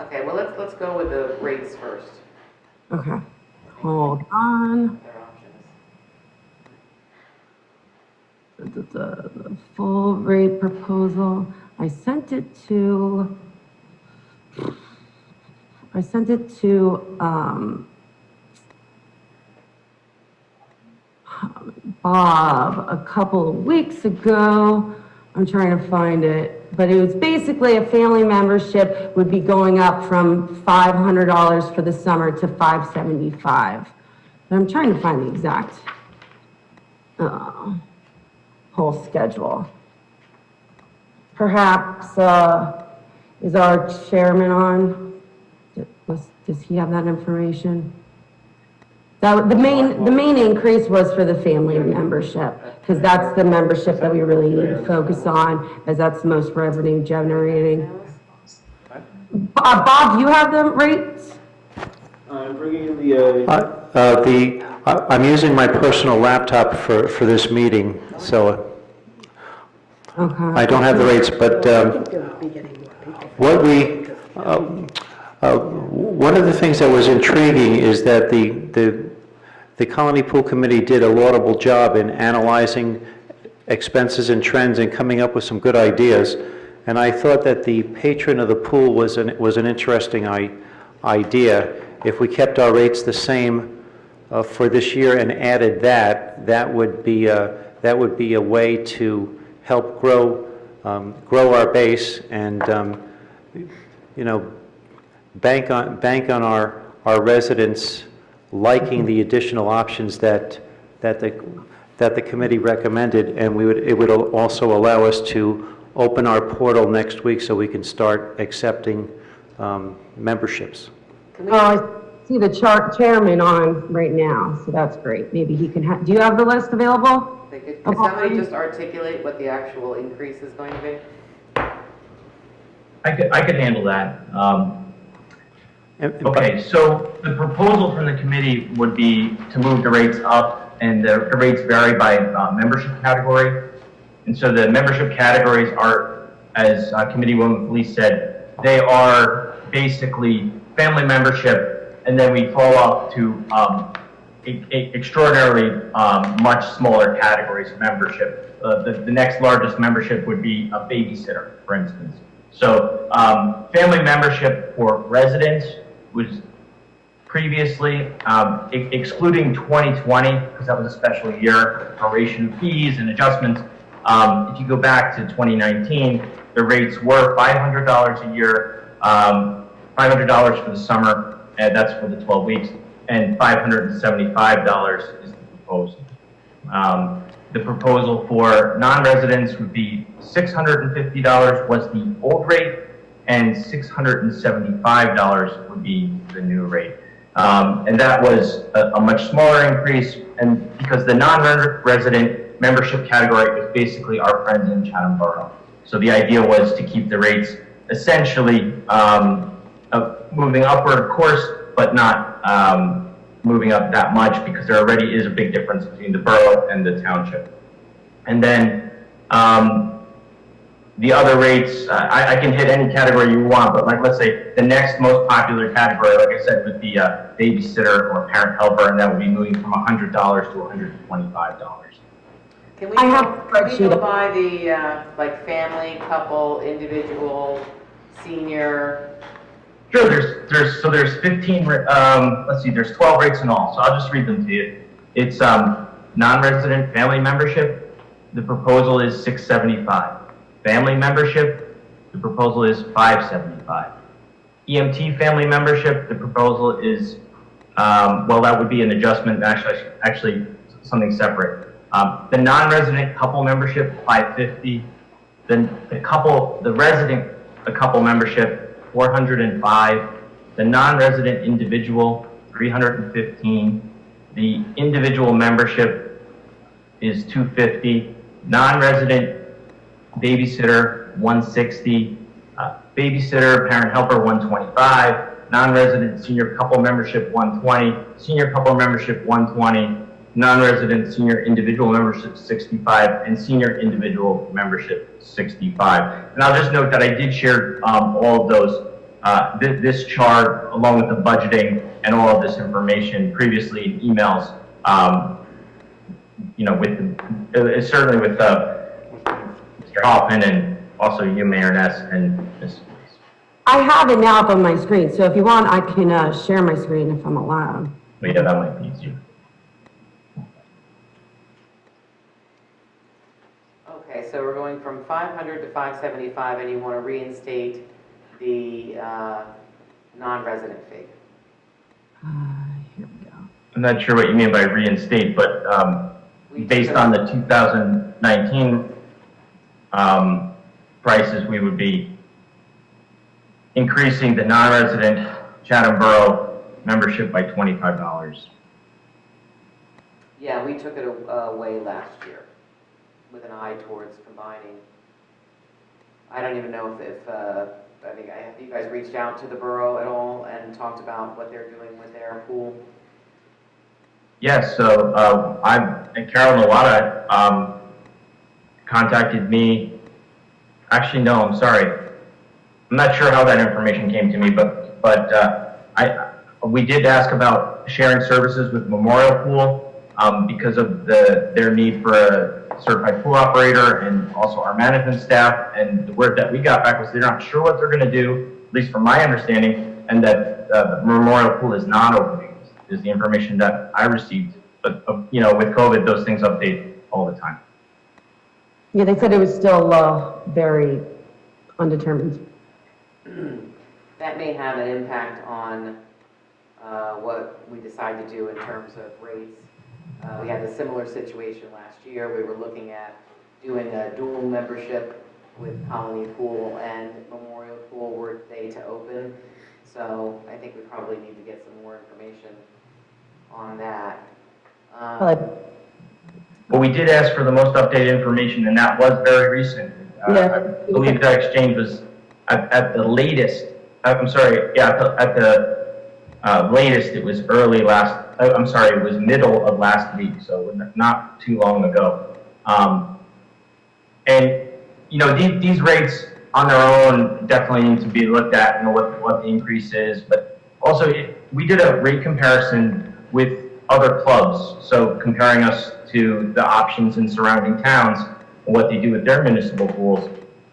Okay, well, let's go with the rates first. Okay, hold on. Their options. The full rate proposal, I sent it to Bob a couple of weeks ago. I'm trying to find it, but it was basically a family membership would be going up from $500 for the summer to $575. But I'm trying to find the exact whole schedule. Perhaps is our chairman on? Does he have that information? The main increase was for the family membership, because that's the membership that we really need to focus on, as that's the most revenue generating. Bob, do you have the rates? I'm bringing in the, I'm using my personal laptop for this meeting, so Okay. I don't have the rates, but what one of the things that was intriguing is that the Colony Pool Committee did a laudable job in analyzing expenses and trends and coming up with some good ideas. And I thought that the patron of the pool was an interesting idea. if we kept our rates the same for this year and added that, that would be a way to help grow our base and, bank on our residents liking the additional options that the committee recommended, and it would also allow us to open our portal next week so we can start accepting memberships. I see the chairman on right now, so that's great. Maybe he can, do you have the list available? Could somebody just articulate what the actual increase is going to be? I could handle that. Okay, so the proposal from the committee would be to move the rates up, and the rates vary by membership category. And so the membership categories are, as Committeewoman Felice said, they are basically family membership, and then we fall off to extraordinarily much smaller categories of membership. The next largest membership would be a babysitter, for instance. So family membership for residents was previously, excluding 2020, because that was a special year, proration of fees and adjustments. If you go back to 2019, the rates were $500 a year, $500 for the summer, and that's for the 12 weeks, and $575 is the proposal. The proposal for non-residents would be $650 was the old rate, and $675 would be the new rate. And that was a much smaller increase, and because the non-resident membership category was basically our friends in Chatham Borough. So the idea was to keep the rates essentially moving upward, of course, but not moving up that much, because there already is a big difference between the borough and the township. And then the other rates, I can hit any category you want, but like, let's say the next most popular category, like I said, would be a babysitter or parent helper, and that would be moving from $100 to $125. Can we go by the, like, family, couple, individual, senior? Sure, there's 15, let's see, there's 12 rates in all, so I'll just read them to you. It's non-resident family membership, the proposal is $675. Family membership, the proposal is $575. EMT family membership, the proposal is, well, that would be an adjustment, actually something separate. The non-resident couple membership, $550. Then the resident couple membership, $405. The non-resident individual, $315. The individual membership is $250. Non-resident babysitter, $160. Babysitter, parent helper, $125. Non-resident senior couple membership, $120. Senior couple membership, $120. Non-resident senior individual membership, $65, and senior individual membership, $65. And I'll just note that I did share all of those, this chart along with the budgeting and all of this information previously in emails, certainly with Mr. Hoffman and also you, Mayor Ness, and Ms. I have it now up on my screen, so if you want, I can share my screen if I'm allowed. But yeah, that might be easier. Okay, so we're going from 500 to 575, and you want to reinstate the non-resident fee. Here we go. I'm not sure what you mean by reinstate, but based on the 2019 prices, we would be increasing the non-resident Chatham Borough membership by $25. Yeah, we took it away last year with an eye towards combining. I don't even know if have you guys reached out to the borough at all and talked about what they're doing with their pool? Yes, so Carol Nawada contacted me. Actually, no, I'm sorry. I'm not sure how that information came to me, but we did ask about sharing services with Memorial Pool because of their need for a certified pool operator and also our management staff. And the word that we got back was they're not sure what they're going to do, at least from my understanding, and that the Memorial Pool is not opening, is the information that I received. But, you know, with COVID, those things update all the time. Yeah, they said it was still very undetermined. That may have an impact on what we decide to do in terms of rates. We had a similar situation last year. We were looking at doing a dual membership with Colony Pool and Memorial Pool were they to open. So I think we probably need to get some more information on that. Well, we did ask for the most updated information, and that was very recent. Yeah. I believe that exchange was at the latest. I'm sorry. Yeah, at the latest, it was early last. I'm sorry, it was middle of last week, so not too long ago. And you know, these rates on their own definitely need to be looked at. You know what the increase is, but also we did a rate comparison with other clubs, so comparing us to the options in surrounding towns and what they do with their municipal pools.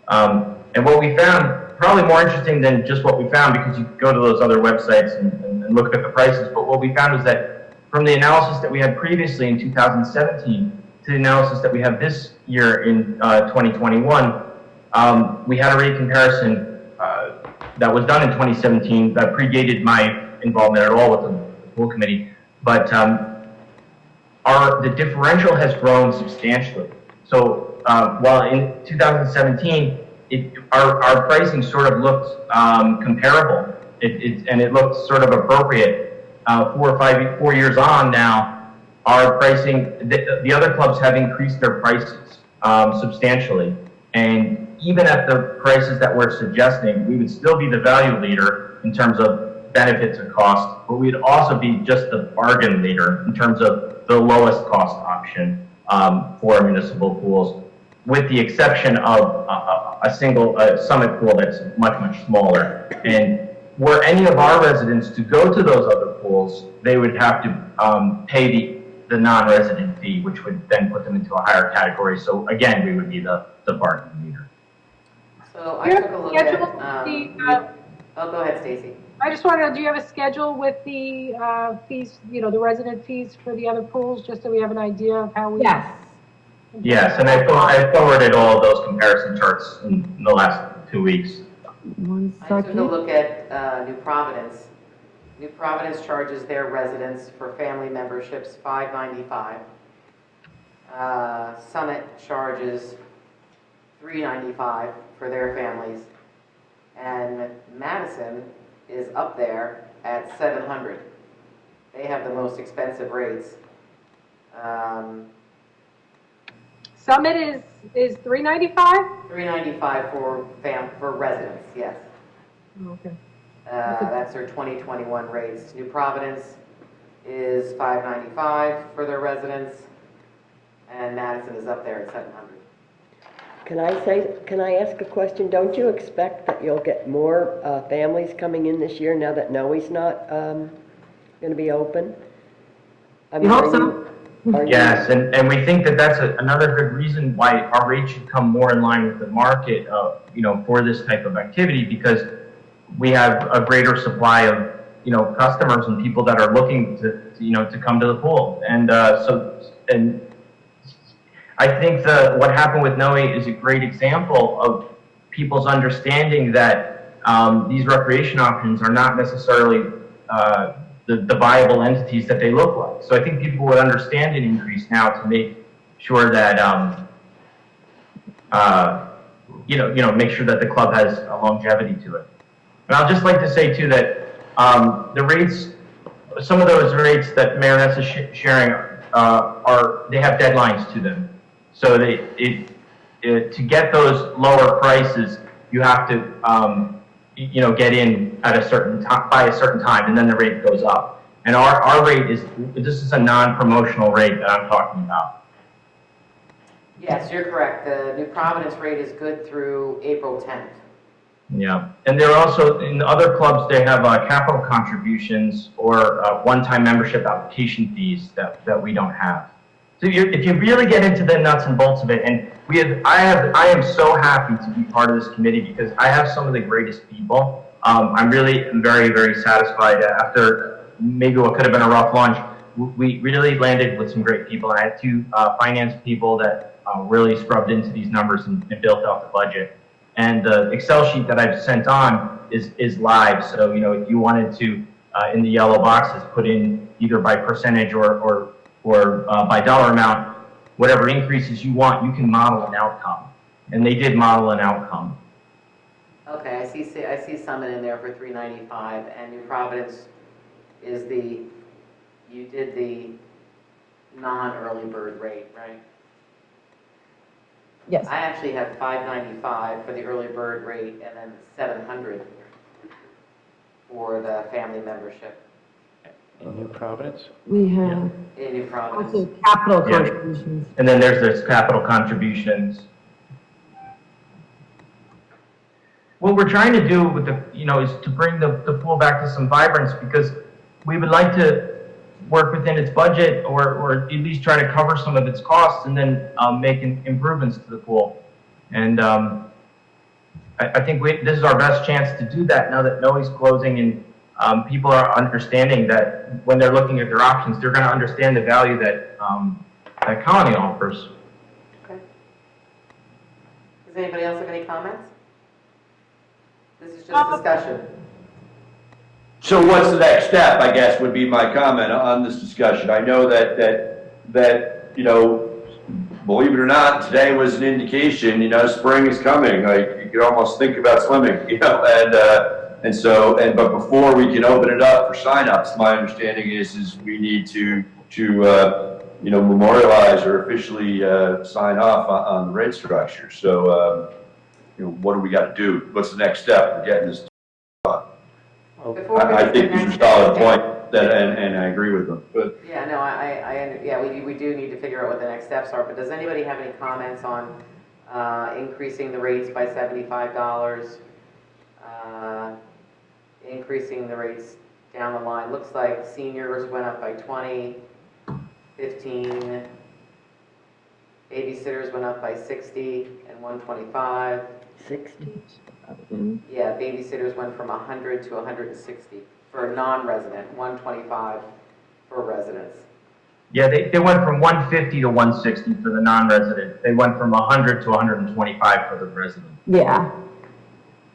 And what we found, probably more interesting than just what we found, because you go to those other websites and look at the prices, but what we found was that from the analysis that we had previously in 2017 to the analysis that we have this year in 2021, we had a rate comparison that was done in 2017 that predated my involvement at all with the pool committee. But the differential has grown substantially. So while in 2017, our pricing sort of looked comparable, and it looked sort of appropriate. 4 years on now, our pricing, the other clubs have increased their prices substantially. And even at the prices that we're suggesting, we would still be the value leader in terms of benefit to cost, but we'd also be just the bargain leader in terms of the lowest cost option for municipal pools, with the exception of a single summit pool that's much, much smaller. And were any of our residents to go to those other pools, they would have to pay the non-resident fee, which would then put them into a higher category. So again, we would be the bargain leader. So I took a look at, Oh, go ahead, Stacy. I just wanted to know, do you have a schedule with the fees, the resident fees for the other pools, just so we have an idea of how we? Yes. Yes, and I forwarded all of those comparison charts in the last 2 weeks. One I took a second. look at New Providence. New Providence charges their residents for family memberships $5.95. Summit charges $3.95 for their families, and Madison is up there at $700. They have the most expensive rates. Summit is $3.95? $3.95 for residents, yes. Okay. That's their 2021 rates. New Providence is $5.95 for their residents, and Madison is up there at $700. Can I ask a question? Don't you expect that you'll get more families coming in this year now that Noe's not going to be open? I mean, hope so. Yes, and we think that that's another good reason why our rate should come more in line with the market, for this type of activity, because we have a greater supply of, customers and people that are looking to come to the pool. And and I think what happened with Noe is a great example of people's understanding that these recreation options are not necessarily the viable entities that they look like. So I think people would understand an increase now to make sure that make sure that the club has a longevity to it. And I'll just like to say too that the rates, some of those rates that Mayor Ness is sharing they have deadlines to them. So to get those lower prices, you have to get in at a certain time, by a certain time, and then the rate goes up. And our rate this is a non-promotional rate that I'm talking about. Yes, you're correct. The New Providence rate is good through April 10th. Yeah, and they're also, in other clubs, they have capital contributions or one-time membership application fees that we don't have. So if you really get into the nuts and bolts of it, and I am so happy to be part of this committee because I have some of the greatest people I'm really very, very satisfied after maybe what could have been a rough launch. We really landed with some great people. I had two finance people that really scrubbed into these numbers and built out the budget. And the Excel sheet that I've sent on is live. So, if you wanted to, in the yellow boxes, put in either by percentage or by dollar amount, whatever increases you want, you can model an outcome. And they did model an outcome. Okay, I see Summit in there for 395, and New Providence is you did the non-early bird rate, right? Yes. I actually have 595 for the early bird rate and then 700 for the family membership In New Providence? We have in New Providence. also capital Yeah. contributions. And then there's capital contributions. What we're trying to do with is to bring the pool back to some vibrance, because we would like to work within its budget or at least try to cover some of its costs and then make improvements to the pool. And I think this is our best chance to do that now that Noe's closing and people are understanding that when they're looking at their options, they're going to understand the value that that Colony offers. Okay. Does anybody else have any comments? This is just discussion. So what's the next step, I guess, would be my comment on this discussion. I know that believe it or not, today was an indication, spring is coming. Like, you could almost think about swimming, but before we can open it up for signups, my understanding is we need to memorialize or officially sign off on the rate structure. So, what do we got to do? What's the next step for getting this done? I think these are solid points, and I agree with them. But Yeah, no, we do need to figure out what the next steps are, but does anybody have any comments on increasing the rates by $75, increasing the rates down the line? Looks like seniors went up by 20, 15, babysitters went up by 60 and 125. 60? Yeah, babysitters went from 100 to 160 for non-resident, 125 for residents. Yeah, they went from 150 to 160 for the non-resident. They went from 100 to 125 for the resident. Yeah.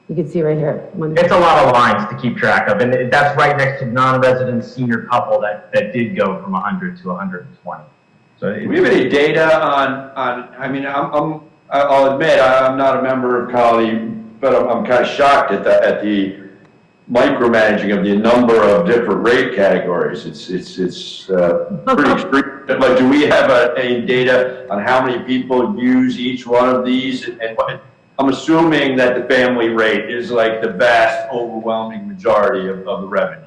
You can see right here. It's a lot of lines to keep track of, and that's right next to non-resident senior couple that did go from 100 to 120. So do we have any data on I'll admit, I'm not a member of Colony, but I'm kind of shocked at the micromanaging of the number of different rate categories. It's pretty extreme. Like, do we have any data on how many people use each one of these? And I'm assuming that the family rate is like the vast, overwhelming majority of the revenue.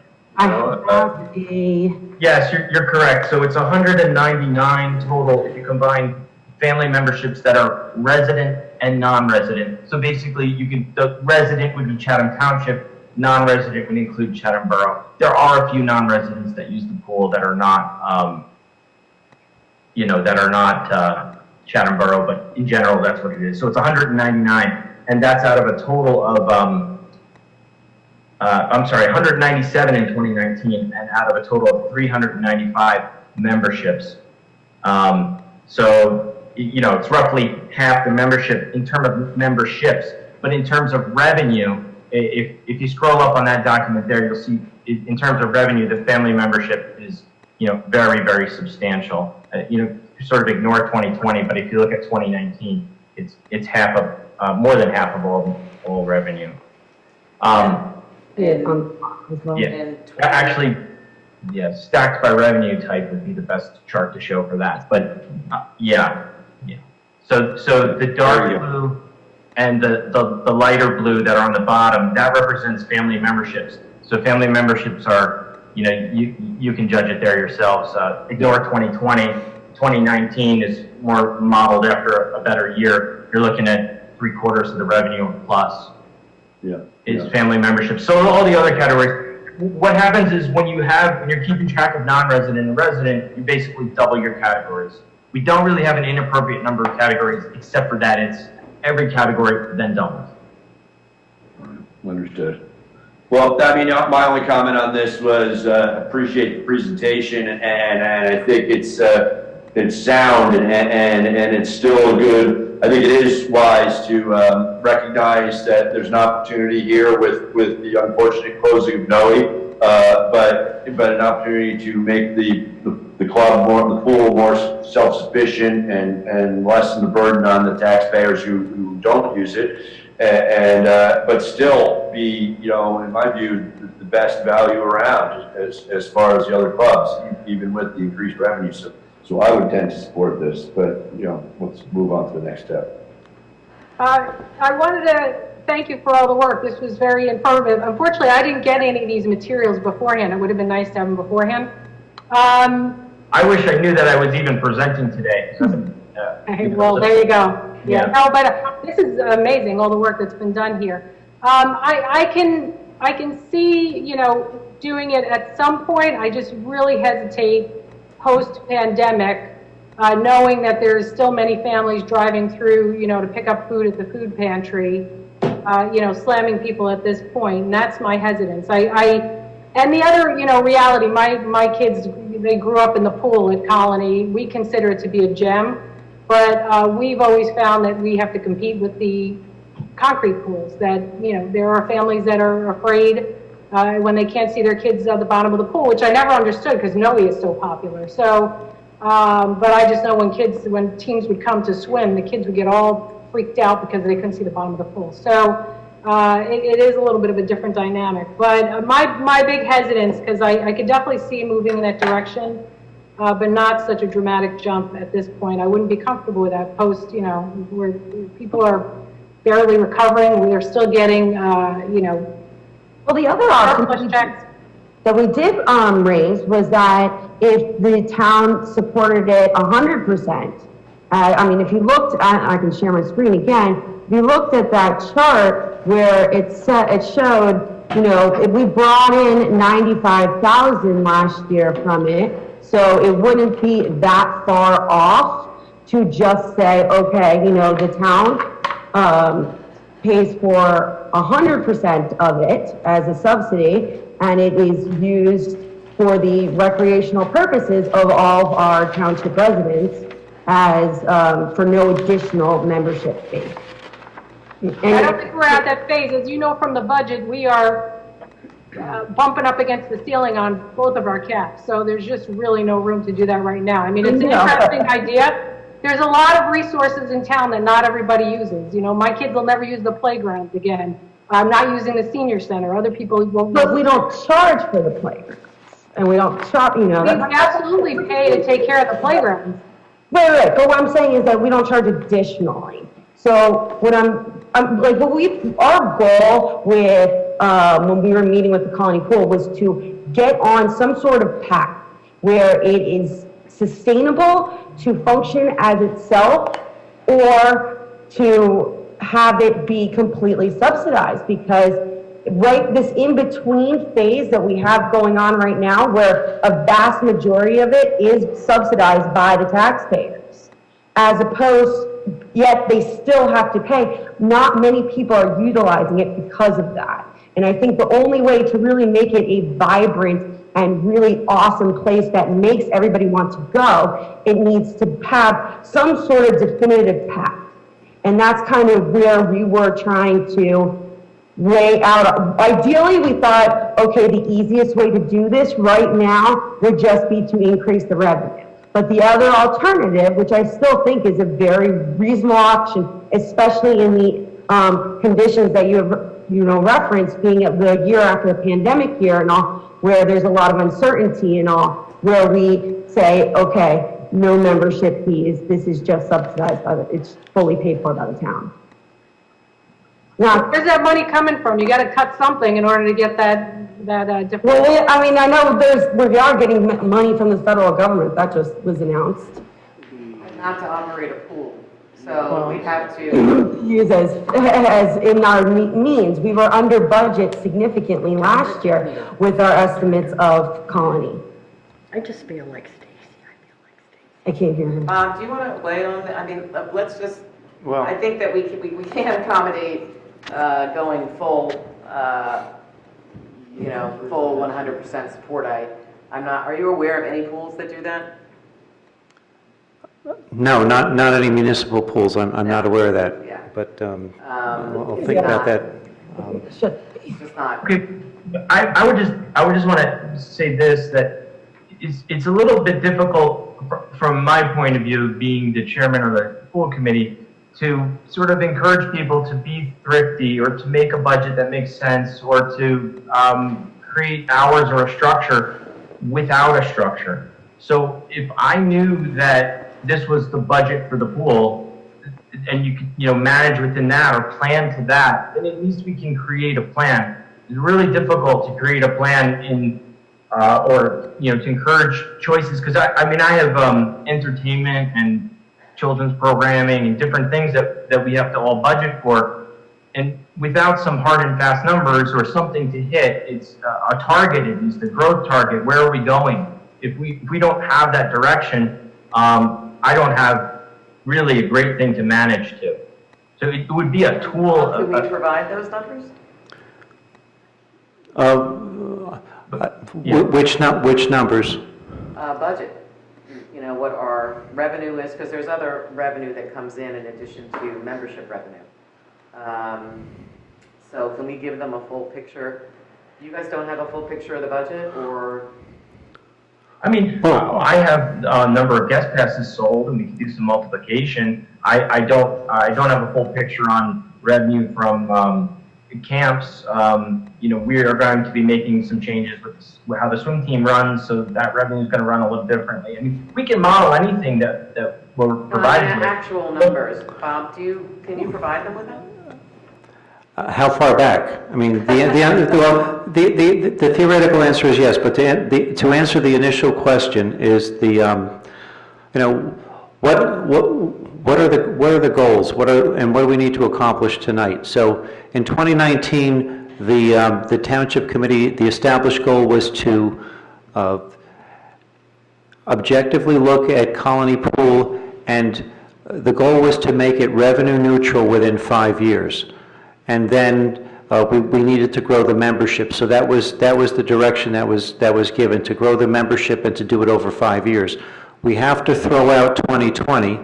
Yes, you're correct. So it's 199 total if you combine family memberships that are resident and non-resident. So basically, the resident would be Chatham Township, non-resident would include Chatham Borough. There are a few non-residents that use the pool that are not, Chatham Borough, but in general, that's what it is. So it's 199, and that's out of a total of, 197 in 2019, and out of a total of 395 memberships. So, it's roughly half the membership in terms of memberships, but in terms of revenue, if you scroll up on that document there, you'll see in terms of revenue, the family membership is, very, very substantial. Sort of ignore 2020, but if you look at 2019, it's more than half of all revenue. And Actually, yeah, stacked by revenue type would be the best chart to show for that. But yeah. So the dark blue and the lighter blue that are on the bottom, that represents family memberships. So family memberships are, you can judge it there yourselves. Ignore 2020. 2019 is more modeled after a better year. You're looking at 3/4 of the revenue plus. Is family membership. So all the other categories, what happens is when you're keeping track of non-resident and resident, you basically double your categories. We don't really have an inappropriate number of categories, except for that it's every category then doubles. Understood. Well, I mean, my only comment on this was appreciate the presentation, and I think it's sound and it's still good. I think it is wise to recognize that there's an opportunity here with the unfortunate closing of Noe, but an opportunity to make the club the pool more self-sufficient and lessen the burden on the taxpayers who don't use it. But still be, in my view, the best value around as far as the other clubs, even with the increased revenue. So I would tend to support this, but, let's move on to the next step. I wanted to thank you for all the work. This was very informative. Unfortunately, I didn't get any of these materials beforehand. It would have been nice to have them beforehand. I wish I knew that I was even presenting today. Well, there you go. Yeah, no, but this is amazing, all the work that's been done here. I can see, doing it at some point. I just really hesitate post-pandemic, knowing that there's still many families driving through, to pick up food at the food pantry, slamming people at this point, and that's my hesitance. And the other, reality, my kids, they grew up in the pool at Colony. We consider it to be a gem. But we've always found that we have to compete with the concrete pools, that, there are families that are afraid when they can't see their kids at the bottom of the pool, which I never understood because Noe is so popular. So, but I just know when teams would come to swim, the kids would get all freaked out because they couldn't see the bottom of the pool. So it is a little bit of a different dynamic. But my big hesitance, because I could definitely see moving in that direction, but not such a dramatic jump at this point. I wouldn't be comfortable with that post, where people are barely recovering, they're still getting, Well, the other option that we did raise was that if the town supported it 100%, if you looked at, I can share my screen again, if you looked at that chart where it showed, if we brought in 95,000 last year from it, so it wouldn't be that far off to just say, okay, the town pays for 100% of it as a subsidy, and it is used for the recreational purposes of all of our township residents as for no additional membership fee. I don't think we're at that phase. As you know from the budget, we are bumping up against the ceiling on both of our caps. So there's just really no room to do that right now. It's an interesting idea. There's a lot of resources in town that not everybody uses. My kids will never use the playgrounds again. I'm not using the senior center. Other people won't. But we don't charge for the playgrounds. And we don't charge, We absolutely pay to take care of the playgrounds. Right. But what I'm saying is that we don't charge additionally. So what our goal with, when we were meeting with the Colony Pool was to get on some sort of path where it is sustainable to function as itself or to have it be completely subsidized, because this in-between phase that we have going on right now, where a vast majority of it is subsidized by the taxpayers, as opposed, yet they still have to pay. Not many people are utilizing it because of that. And I think the only way to really make it a vibrant and really awesome place that makes everybody want to go, it needs to have some sort of definitive path. And that's kind of where we were trying to lay out. Ideally, we thought, okay, the easiest way to do this right now would just be to increase the revenue. But the other alternative, which I still think is a very reasonable option, especially in the conditions that you have, referenced, being the year after the pandemic year and all, where there's a lot of uncertainty and all, where we say, okay, no membership fees, this is just subsidized by it's fully paid for by the town. Now, where's that money coming from? You got to cut something in order to get that difference. Well, I know we are getting money from the federal government. That just was announced. Not to operate a pool, so we have to use as in our means. We were under budget significantly last year with our estimates of Colony. I just feel like Stacy. I can't hear him. do you want to weigh on that? Let's just, I think that we can accommodate going full full 100% support. I'm not, are you aware of any pools that do that? No, not any municipal pools. I'm not aware of that. Yeah. But I'll think about that. It's just not. Okay, I would just want to say this, that it's a little bit difficult from my point of view, being the chairman of the pool committee, to sort of encourage people to be thrifty or to make a budget that makes sense or to create hours or a structure without a structure. So if I knew that this was the budget for the pool, and you could, manage within that or plan to that, then at least we can create a plan. It's really difficult to create a plan or to encourage choices, because I have entertainment and children's programming and different things that we have to all budget for, and without some hard and fast numbers or something to hit, it's a target, at least a growth target. Where are we going? If we don't have that direction, I don't have really a great thing to manage to. So it would be a tool. Can we provide those numbers? Which numbers? Budget. What our revenue is, because there's other revenue that comes in addition to membership revenue. So can we give them a full picture? You guys don't have a full picture of the budget, or? I have a number of guest passes sold, and we can do some multiplication. I don't have a full picture on revenue from camps. We are going to be making some changes with how the swim team runs, so that revenue is going to run a little differently. We can model anything that we're provided with. Actual numbers. Bob, can you provide them with them? How far back? The theoretical answer is yes, but to answer the initial question is what are the goals? What do we need to accomplish tonight? So in 2019, the Township Committee, the established goal was to objectively look at Colony Pool, and the goal was to make it revenue neutral within 5 years. And then we needed to grow the membership. So that was the direction that was given, to grow the membership and to do it over 5 years. We have to throw out 2020,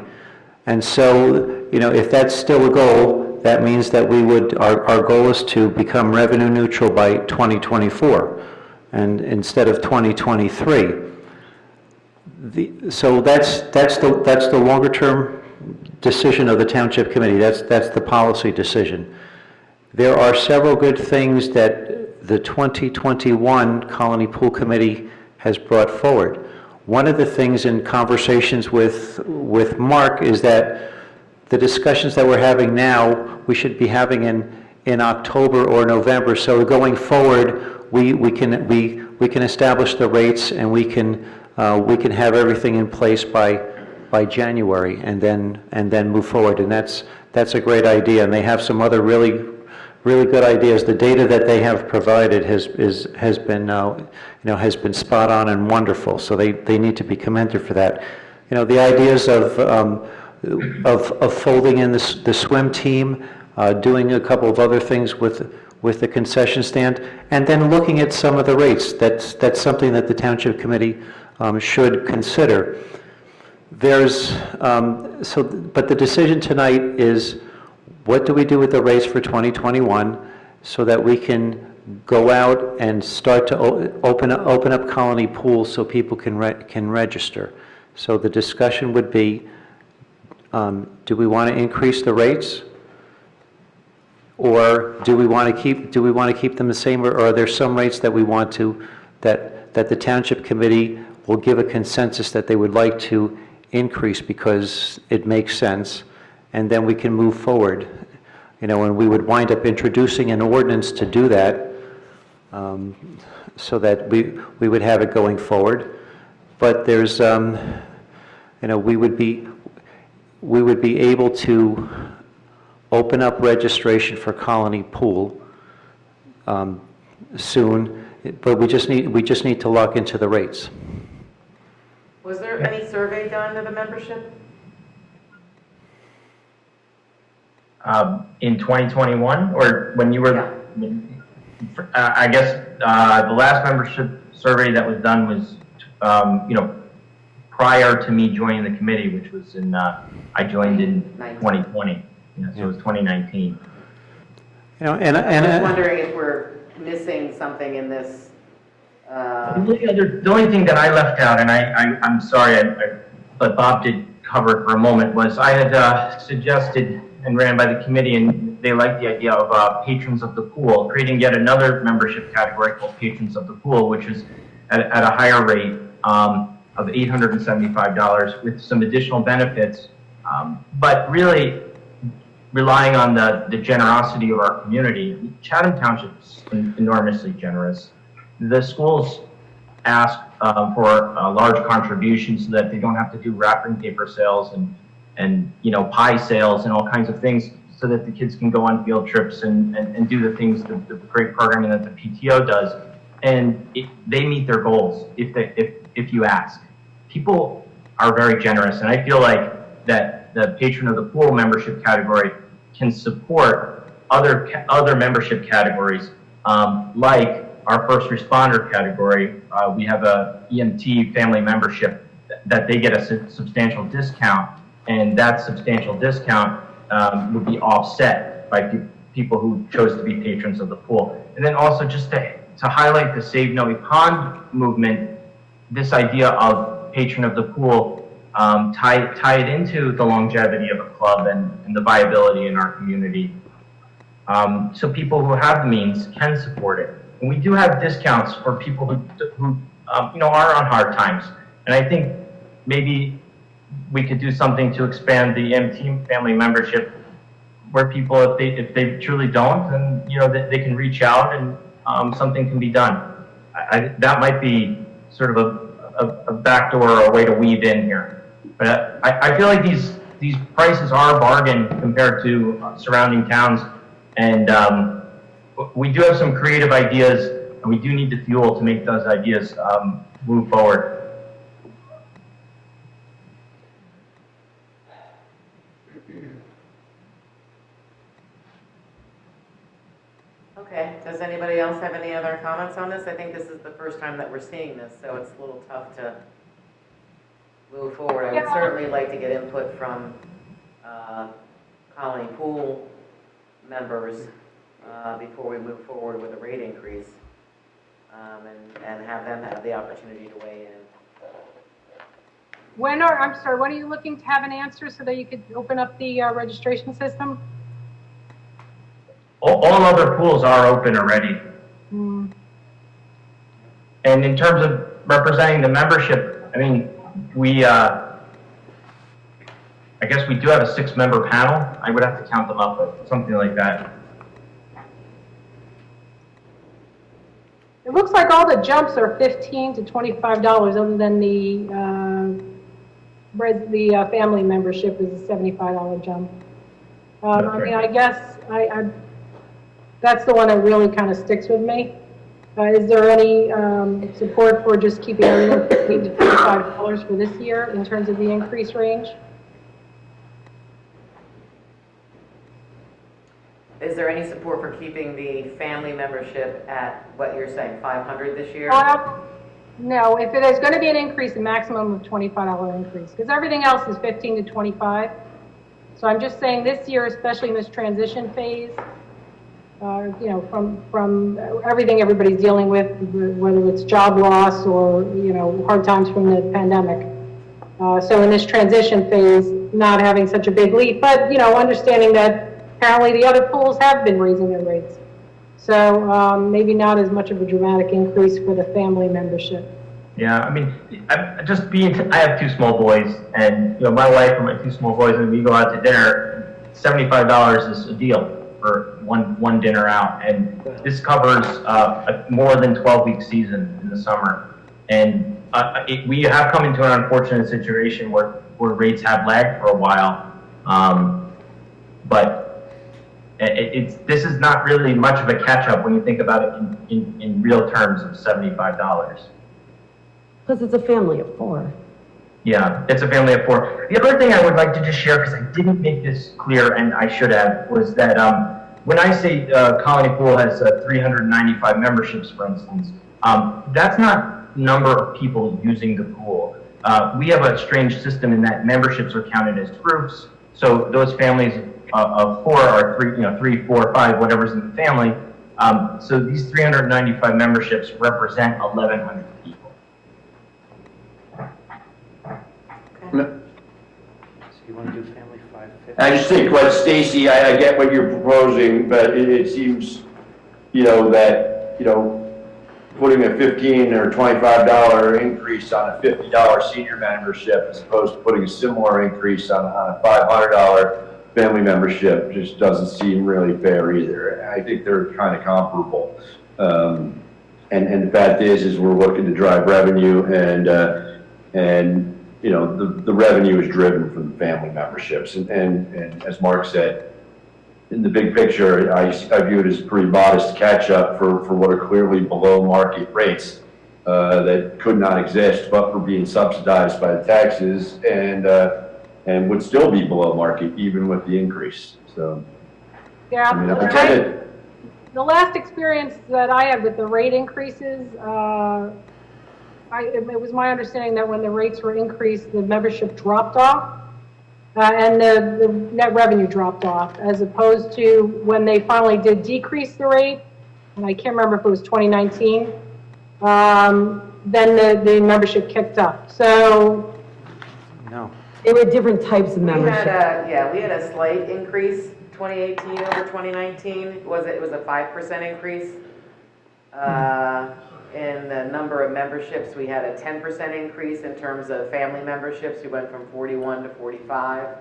and so if that's still a goal, that means that our goal is to become revenue neutral by 2024, and instead of 2023. So that's the longer term decision of the Township Committee. That's the policy decision. There are several good things that the 2021 Colony Pool Committee has brought forward. One of the things in conversations with Mark is that the discussions that we're having now, we should be having in October or November. So going forward, we can establish the rates, and we can have everything in place by January, and then move forward. And that's a great idea. And they have some other really good ideas. The data that they have provided has been spot on and wonderful. So they need to be commended for that. The ideas of folding in the swim team, doing a couple of other things with the concession stand, and then looking at some of the rates. That's something that the Township Committee should consider. But the decision tonight is, what do we do with the rates for 2021 so that we can go out and start to open up Colony Pool so people can register? So the discussion would be, do we want to increase the rates, or do we want to keep them the same, or are there some rates that we want to that the Township Committee will give a consensus that they would like to increase because it makes sense, and then we can move forward, and we would wind up introducing an ordinance to do that, so that we would have it going forward. But there's, we would be able to open up registration for Colony Pool soon, but we just need to lock into the rates. Was there any survey done of the membership? In 2021, or when you were? Yeah. I guess, the last membership survey that was done was, prior to me joining the committee, which was I joined in 2020. Yeah, so it was 2019. I'm just wondering if we're missing something in this. The only thing that I left out, and I'm sorry, but Bob did cover it for a moment, was I had suggested and ran by the committee, and they liked the idea of patrons of the pool, creating yet another membership category called patrons of the pool, which is at a higher rate of $875 with some additional benefits, but really relying on the generosity of our community. Chatham Township is enormously generous. The schools ask for large contributions so that they don't have to do wrapping paper sales and pie sales and all kinds of things, so that the kids can go on field trips and do the things, the great programming that the PTO does, and they meet their goals if you ask. People are very generous, and I feel like that the patron of the pool membership category can support other membership categories, like our first responder category. We have a EMT family membership that they get a substantial discount, and that substantial discount would be offset by people who chose to be patrons of the pool. And then also just to highlight the Save Noe Pond movement, this idea of patron of the pool, tie it into the longevity of a club and the viability in our community. So people who have the means can support it. And we do have discounts for people who are on hard times. And I think maybe we could do something to expand the MT family membership, where people, if they truly don't, then they can reach out and something can be done. That might be sort of a backdoor or a way to weave in here. But I feel like these prices are a bargain compared to surrounding towns, and we do have some creative ideas, and we do need the fuel to make those ideas move forward. Okay, does anybody else have any other comments on this? I think this is the first time that we're seeing this, so it's a little tough to move forward. I would certainly like to get input from colony pool members before we move forward with a rate increase, and have them have the opportunity to weigh in. When are you looking to have an answer so that you could open up the registration system? All other pools are open already. Mm. And in terms of representing the membership, I mean, I guess we do have a 6-member panel. I would have to count them up, but something like that. It looks like all the jumps are $15 to $25, other than the family membership is a $75 jump. I mean, I guess that's the one that really kind of sticks with me. Is there any support for just keeping everyone $15 to $25 for this year in terms of the increase range? Is there any support for keeping the family membership at what you're saying, 500 this year? No, if it is going to be an increase, a maximum of $25 increase, because everything else is 15 to 25. So I'm just saying this year, especially in this transition phase, from everything everybody's dealing with, whether it's job loss or, hard times from the pandemic. So in this transition phase, not having such a big leap, but, understanding that apparently the other pools have been raising their rates. So maybe not as much of a dramatic increase for the family membership. Yeah, I mean, I have 2 small boys, and, my wife and my 2 small boys, and we go out to dinner, $75 is a deal for one dinner out, and this covers a more than 12-week season in the summer. And we have come into an unfortunate situation where rates have lagged for a while, but this is not really much of a catch-up when you think about it in real terms of $75. Plus it's a family of 4. Yeah, it's a family of 4. The other thing I would like to just share, because I didn't make this clear and I should have, was that when I say Colony Pool has 395 memberships, for instance, that's not number of people using the pool. We have a strange system in that memberships are counted as groups. So those families of 4 are 3, 4, 5, whatever's in the family. So these 395 memberships represent 1,100 people. So you want to do family 550? I just think what Stacy, I get what you're proposing, but it seems, that, putting a $15 or $25 increase on a $50 senior membership as opposed to putting a similar increase on a $500 family membership just doesn't seem really fair either. I think they're kind of comparable. And the fact is we're looking to drive revenue and the revenue is driven from the family memberships. And as Mark said, in the big picture, I view it as pretty modest catch up for what are clearly below market rates that could not exist but for being subsidized by the taxes and would still be below market even with the increase. So, Yeah, I mean, the last experience that I had with the rate increases, it was my understanding that when the rates were increased, the membership dropped off, and the net revenue dropped off, as opposed to when they finally did decrease the rate, and I can't remember if it was 2019, then the membership kicked up. So No. They were different types of membership. We had a slight increase, 2018 over 2019. It was a 5% increase. In the number of memberships, we had a 10% increase in terms of family memberships. We went from 41 to 45.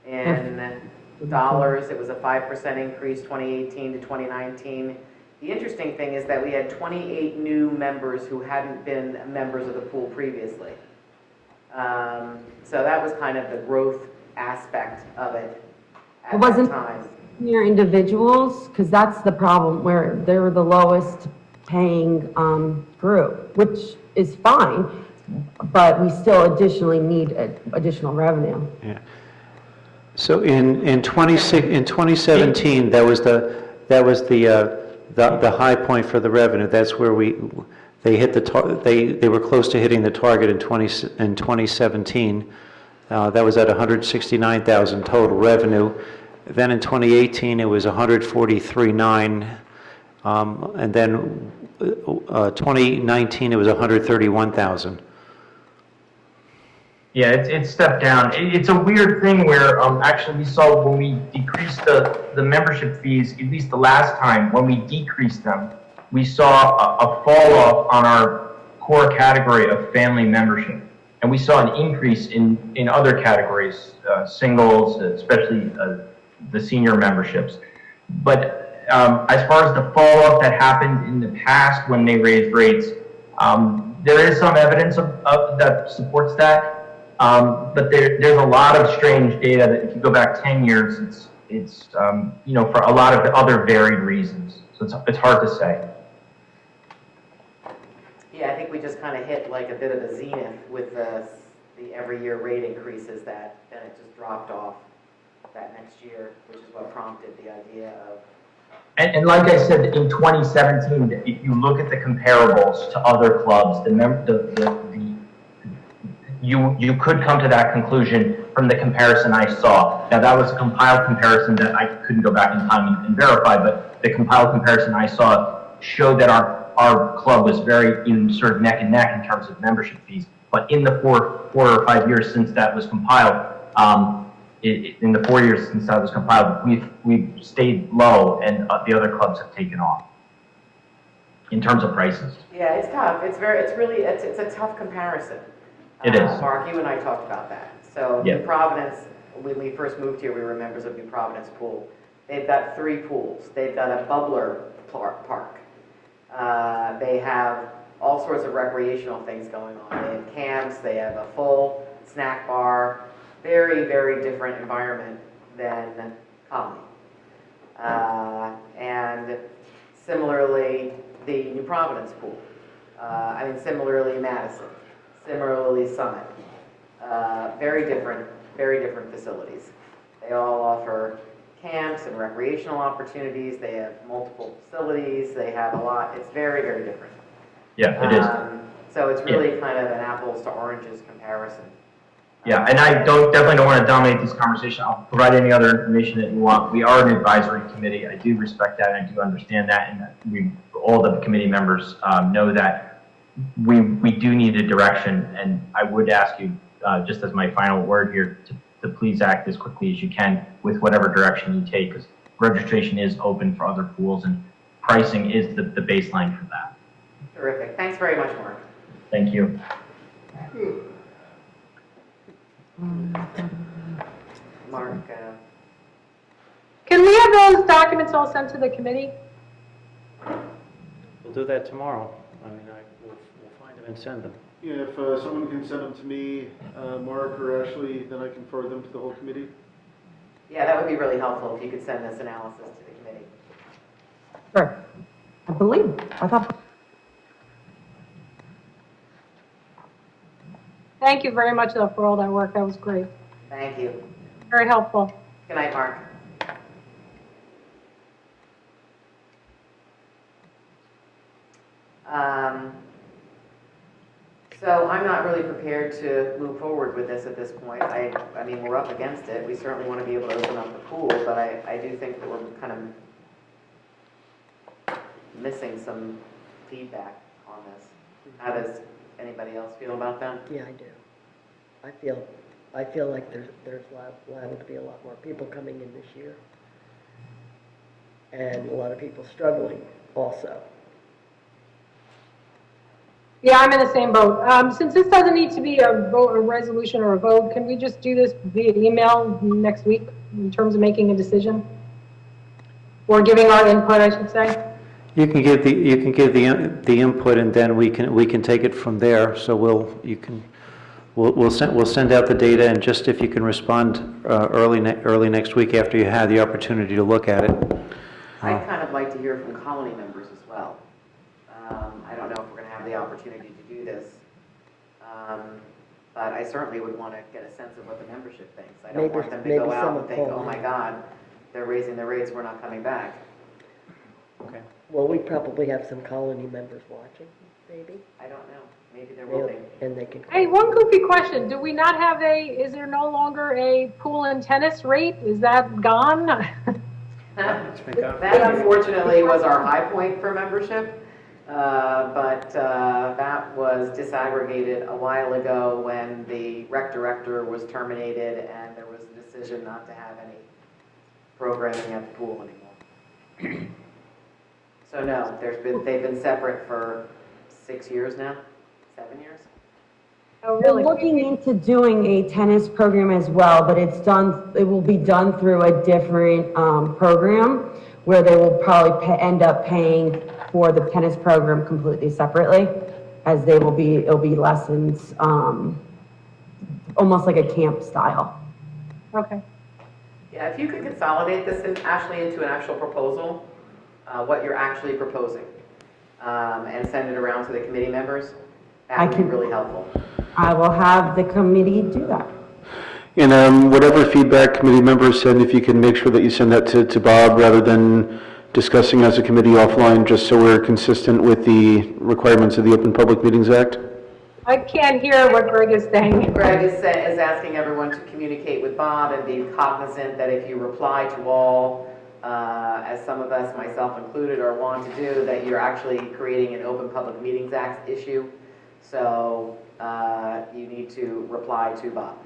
In dollars, it was a 5% increase, 2018 to 2019. The interesting thing is that we had 28 new members who hadn't been members of the pool previously. So that was kind of the growth aspect of it at that time. Senior individuals, because that's the problem, where they're the lowest paying group, which is fine, but we still additionally need additional revenue. Yeah. So in 2017, that was the high point for the revenue. That's where they hit they were close to hitting the target in 2017. That was at 169,000 total revenue. Then in 2018, it was 143.9, and then 2019, it was 131,000. Yeah, it's stepped down. It's a weird thing where actually we saw when we decreased the membership fees, at least the last time, when we decreased them, we saw a fall off on our core category of family membership. And we saw an increase in other categories, singles, especially the senior memberships. But as far as the fall off that happened in the past when they raised rates, there is some evidence of that supports that. But there's a lot of strange data that if you go back 10 years, it's for a lot of other varied reasons. So it's hard to say. Yeah, I think we just kind of hit like a bit of a zenith with the every year rate increases then it just dropped off that next year, which is what prompted the idea of. And like I said, in 2017, if you look at the comparables to other clubs, you could come to that conclusion from the comparison I saw. Now that was a compiled comparison that I couldn't go back in time and verify, but the compiled comparison I saw showed that our club was very sort of neck and neck in terms of membership fees. But in the four or 5 years since that was compiled, in the 4 years since that was compiled, we've stayed low, and the other clubs have taken off in terms of prices. Yeah, it's tough. It's a tough comparison. It is. Mark, you and I talked about that. So Yeah. New Providence, when we first moved here, we were members of New Providence Pool. They've got 3 pools. They've got a bubbler park. They have all sorts of recreational things going on. They have camps. They have a full snack bar. Very, very different environment than Colony. And similarly, the New Providence Pool. Similarly Madison. Similarly Summit. Very different facilities. They all offer camps and recreational opportunities. They have multiple facilities. They have a lot. It's very, very different. Yeah, it is. So it's really kind of an apples to oranges comparison. Yeah, and I definitely don't want to dominate this conversation. I'll provide any other information that you want. We are an advisory committee. I do respect that, and I do understand that, and that all the committee members know that we do need a direction, and I would ask you, just as my final word here, to please act as quickly as you can with whatever direction you take, because registration is open for other pools, and pricing is the baseline for that. Terrific. Thanks very much, Mark. Thank you. Mark, Can we have those documents all sent to the committee? We'll do that tomorrow. I mean, we'll find them and send them. Yeah, if someone can send them to me, Mark or Ashley, then I can forward them to the whole committee. yeah, that would be really helpful if you could send this analysis to the committee. Sure. I thought. Thank you very much, though, for all that work. That was great. Thank you. Very helpful. Good night, Mark. So I'm not really prepared to move forward with this at this point. I mean, we're up against it. We certainly want to be able to open up the pool, but I do think that we're kind of missing some feedback on this. How does anybody else feel about that? Yeah, I do. I feel like there's liable to be a lot more people coming in this year. And a lot of people struggling also. Yeah, I'm in the same boat. Since this doesn't need to be a vote, a resolution or a vote, can we just do this via email next week in terms of making a decision? Or giving our input, I should say? You can give the input, and then we can take it from there. So we'll send out the data, and just if you can respond early next week after you have the opportunity to look at it. I'd kind of like to hear from colony members as well. I don't know if we're going to have the opportunity to do this, but I certainly would want to get a sense of what the membership thinks. I don't want them to go out and think, oh my God, they're raising their rates, we're not coming back. Okay. Well, we probably have some colony members watching, maybe. I don't know. Maybe there will be. And they can. Hey, one goofy question. Do we not have is there no longer a pool and tennis rate? Is that gone? That unfortunately was our high point for membership, but that was disaggregated a while ago when the rec director was terminated and there was a decision not to have any programming at the pool anymore. So no, they've been separate for 6 years now, 7 years. Oh, We're really? looking into doing a tennis program as well, but it will be done through a different program where they will probably end up paying for the tennis program completely separately, as it'll be lessons, almost like a camp style. Okay. Yeah, if you could consolidate this, Ashley, into an actual proposal, what you're actually proposing, and send it around to the committee members, that would be really helpful. I will have the committee do that. And whatever feedback committee members send, if you can make sure that you send that to Bob rather than discussing as a committee offline, just so we're consistent with the requirements of the Open Public Meetings Act. I can't hear what Greg is saying. Greg is asking everyone to communicate with Bob and be cognizant that if you reply to all, as some of us, myself included, are want to do, that you're actually creating an Open Public Meetings Act issue. So you need to reply to Bob.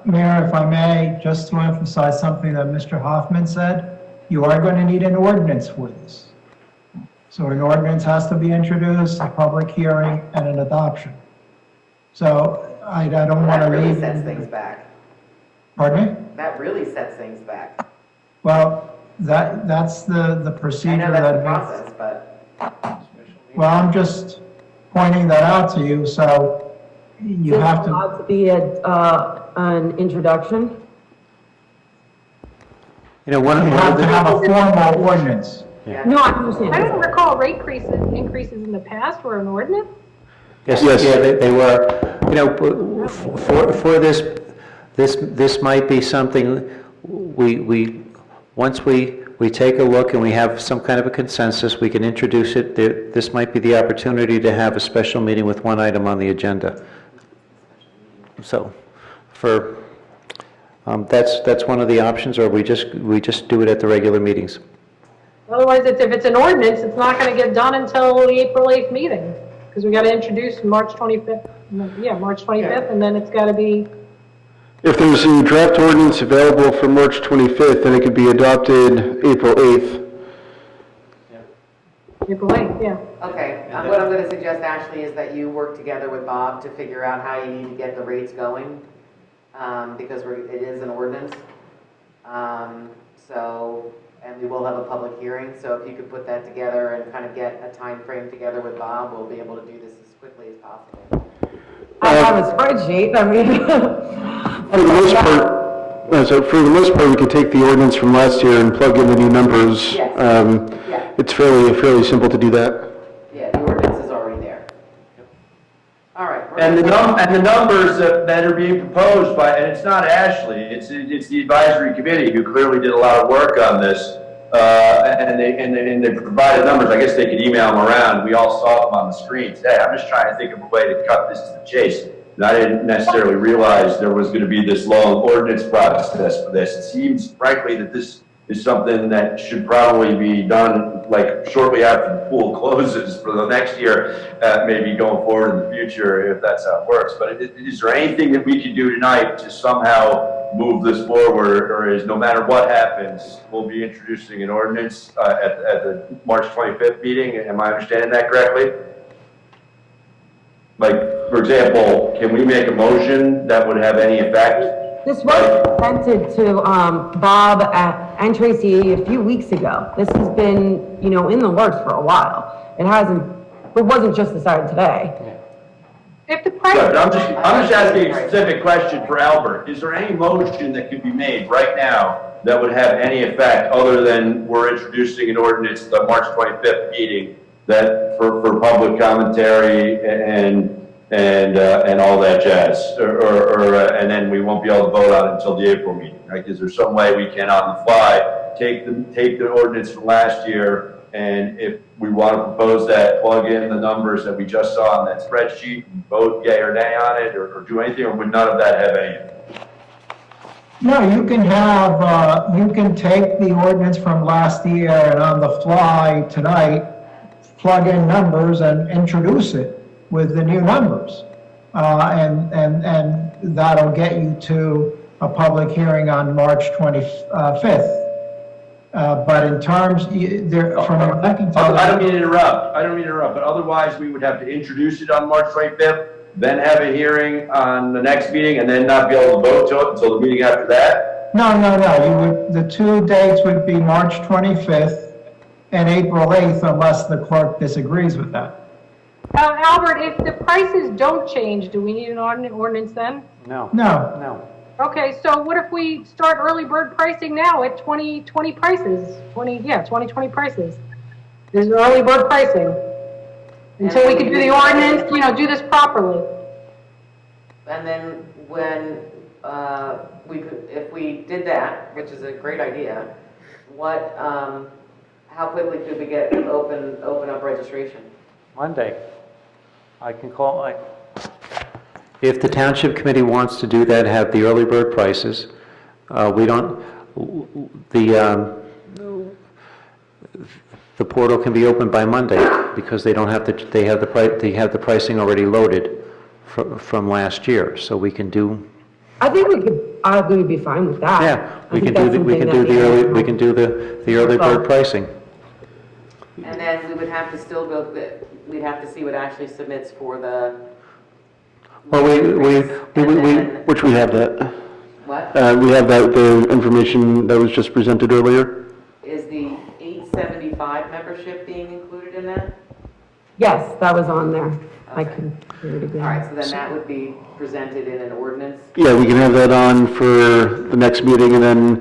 Mayor, if I may, just to emphasize something that Mr. Hoffman said, you are going to need an ordinance for this. So an ordinance has to be introduced, a public hearing, and an adoption. So I don't want to That really leave. sets things back. Pardon me? That really sets things back. Well, that's the procedure. I know that's the that process, but Well, I'm just pointing that out to you, so you have to. Allowed to be an introduction. You know, one You of have to the... have a formal ordinance. yeah. No, I understand. I don't recall rate increases in the past were an ordinance. Yes, Yes. yeah, they were. You know, for this might be something, once we take a look and we have some kind of a consensus, we can introduce it. This might be the opportunity to have a special meeting with one item on the agenda. So, that's one of the options, or we just do it at the regular meetings. Otherwise, if it's an ordinance, it's not going to get done until the April 8th meeting, because we got to introduce March 25th, March 25th, and then it's got to be, If there's a draft ordinance available for March 25th, then it could be adopted April 8th. April 8th, yeah. Okay, what I'm gonna suggest, Ashley, is that you work together with Bob to figure out how you need to get the rates going, because it is an ordinance. And we will have a public hearing, so if you could put that together and kind of get a time frame together with Bob, we'll be able to do this as quickly as possible. I have a spreadsheet, I mean. For the most part, we can take the ordinance from last year and plug in the new numbers. Yes. Yeah. It's fairly simple to do that. Yeah, the ordinance is already there. All right. And the numbers that are being proposed by, and it's not Ashley, it's the advisory committee who clearly did a lot of work on this, and they provided numbers. I guess they could email them around. We all saw them on the screen today. I'm just trying to think of a way to cut this to the chase. And I didn't necessarily realize there was going to be this long ordinance process for this. It seems, frankly, that this is something that should probably be done like shortly after the pool closes for the next year, maybe going forward in the future, if that's how it works. But is there anything that we can do tonight to somehow move this forward, or is no matter what happens, we'll be introducing an ordinance at the March 25th meeting? Am I understanding that correctly? Like, for example, can we make a motion that would have any effect? This was presented to Bob and Tracy a few weeks ago. This has been, in the works for a while. It wasn't just decided today. If the price. Yeah, but I'm just asking a specific question for Albert. Is there any motion that could be made right now that would have any effect other than we're introducing an ordinance at the March 25th meeting that for public commentary and all that jazz, and then we won't be able to vote on it until the April meeting, right? Is there some way we can on the fly take the ordinance from last year, and if we want to propose that, plug in the numbers that we just saw on that spreadsheet and vote yay or nay on it, or do anything, or would none of that have any? No, you can take the ordinance from last year and on the fly tonight, plug in numbers and introduce it with the new numbers. And that'll get you to a public hearing on March 25th. But in terms, from I can tell. I don't mean to interrupt, but otherwise we would have to introduce it on March 25th, then have a hearing on the next meeting, and then not be able to vote to it until the meeting after that? No. The two dates would be March 25th and April 8th, unless the clerk disagrees with that. Albert, if the prices don't change, do we need an ordinance then? No. Okay, so what if we start early bird pricing now at 20 prices? 20 prices. There's early bird pricing. Until we can do the ordinance, do this properly. And then when, if we did that, which is a great idea, how quickly could we get open up registration? Monday. I can call, if the Township Committee wants to do that, have the early bird prices, the portal can be opened by Monday, because they have the pricing already loaded from last year, so we can do. I think we would be fine with that. Yeah, we can do the early bird pricing. And then we would have to still we'd have to see what Ashley submits for the. Well, which we have that. What? We have the information that was just presented earlier. Is the 875 membership being included in that? Yes, that was on there. Okay. I can hear it again. All right, so then that would be presented in an ordinance? Yeah, we can have that on for the next meeting, and then,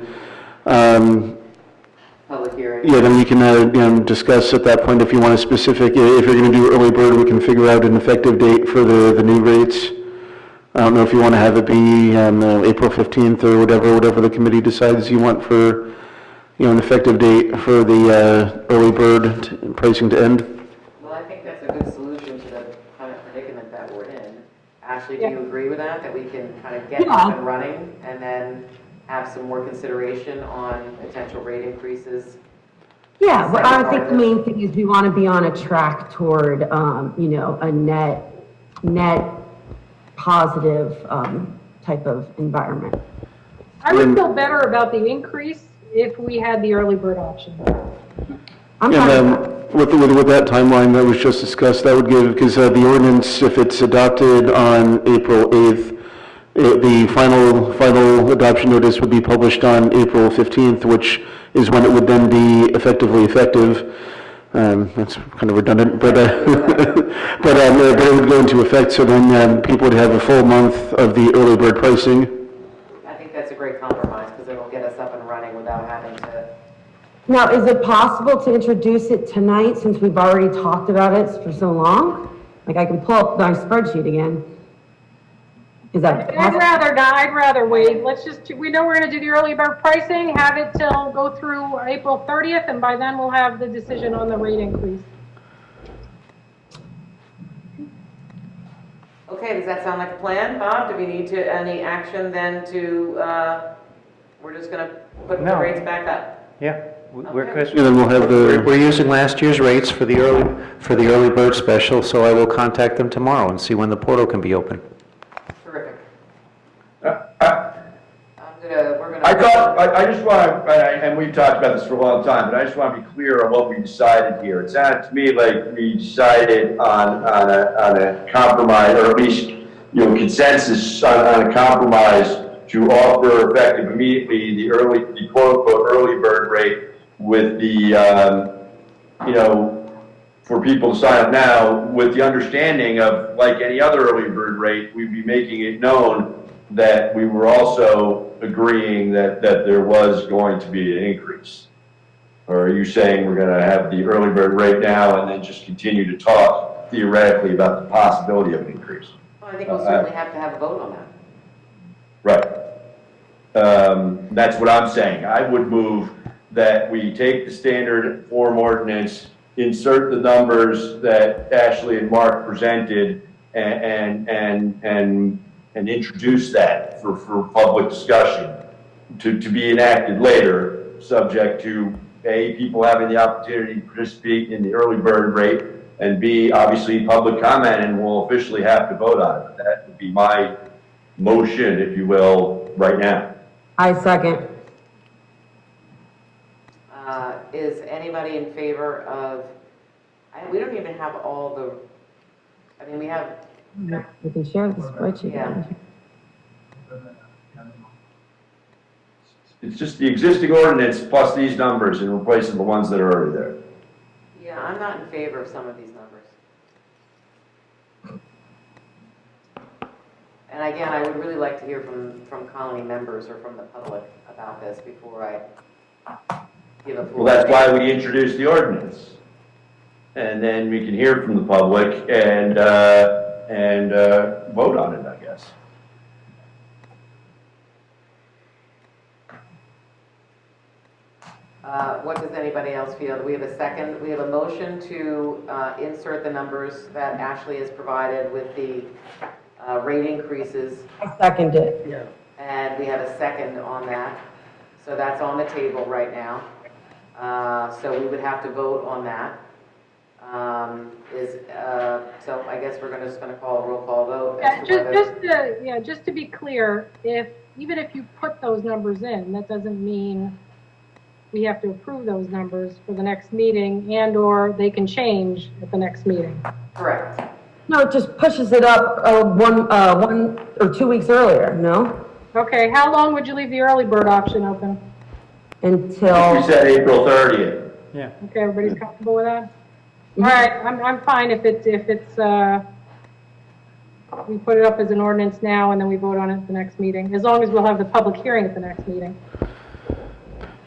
Public hearing? yeah, then we can, discuss at that point if you want a specific, if you're gonna do early bird, we can figure out an effective date for the new rates. I don't know if you want to have it be on April 15th or whatever the committee decides you want for, an effective date for the early bird pricing to end. Well, I think that's a good solution to the kind of predicament that we're in. Ashley, do you agree with that? That we can kind of get up and running and then have some more consideration on potential rate increases? Yeah, but I think the main thing is we want to be on a track toward, a net positive type of environment. I would feel better about the increase if we had the early bird option. I'm And fine. with that timeline that was just discussed, that would give, because the ordinance, if it's adopted on April 8th, the final adoption notice would be published on April 15th, which is when it would then be effectively effective. That's kind of redundant, but it would go into effect, so then people would have a full month of the early bird pricing. I think that's a great compromise because it'll get us up and running without having to. Now, is it possible to introduce it tonight since we've already talked about it for so long? Like I can pull up my spreadsheet again. Is that I'd possible? rather not, I'd rather wait. Let's just, we know we're gonna do the early bird pricing, have it till, go through April 30th, and by then we'll have the decision on the rate increase. Okay, does that sound like a plan, Bob? Do we need to, any action then to, we're just gonna put the No. rates back up? Yeah, we're Okay. good. And then we'll have We're using last year's rates for the early bird special, so I will contact them tomorrow and see when the portal can be open. Terrific. I just want to, and we've talked about this for a long time, but I just want to be clear on what we decided here. It sounded to me like we decided on a compromise, or at least, consensus on a compromise to offer effective immediately the quote-unquote early bird rate with the, for people to sign up now, with the understanding of, like any other early bird rate, we'd be making it known that we were also agreeing that there was going to be an increase? Or are you saying we're going to have the early bird rate now and then just continue to talk theoretically about the possibility of an increase? Well, I think we'll certainly have to have a vote on that. Right. That's what I'm saying. I would move that we take the standard form ordinance, insert the numbers that Ashley and Mark presented, and introduce that for public discussion to be enacted later, subject to A, people having the opportunity to participate in the early bird rate, and B, obviously public comment, and we'll officially have to vote on it. That would be my motion, if you will, right now. I second. Is anybody in favor of, we don't even have all the, we have, We can share the spreadsheet. Yeah. It's just the existing ordinance plus these numbers and replacing the ones that are already there. yeah, I'm not in favor of some of these numbers. And again, I would really like to hear from colony members or from the public about this before I give a full. Well, that's why we introduced the ordinance. And then we can hear from the public and vote on it, I guess. What does anybody else feel? Do we have a second? We have a motion to insert the numbers that Ashley has provided with the rate increases. I second it. Yeah. And we have a second on that. So that's on the table right now. So we would have to vote on that. So I guess we're just going to call a roll call vote. Yeah, as to whether- just to be clear, even if you put those numbers in, that doesn't mean we have to approve those numbers for the next meeting, and/or they can change at the next meeting. Correct. No, it just pushes it up 1 or 2 weeks earlier, no? Okay, how long would you leave the early bird option open? Until, We said April 30th. Yeah. Okay, everybody's comfortable with that? All right, I'm fine if it's, we put it up as an ordinance now and then we vote on it at the next meeting, as long as we'll have the public hearing at the next meeting.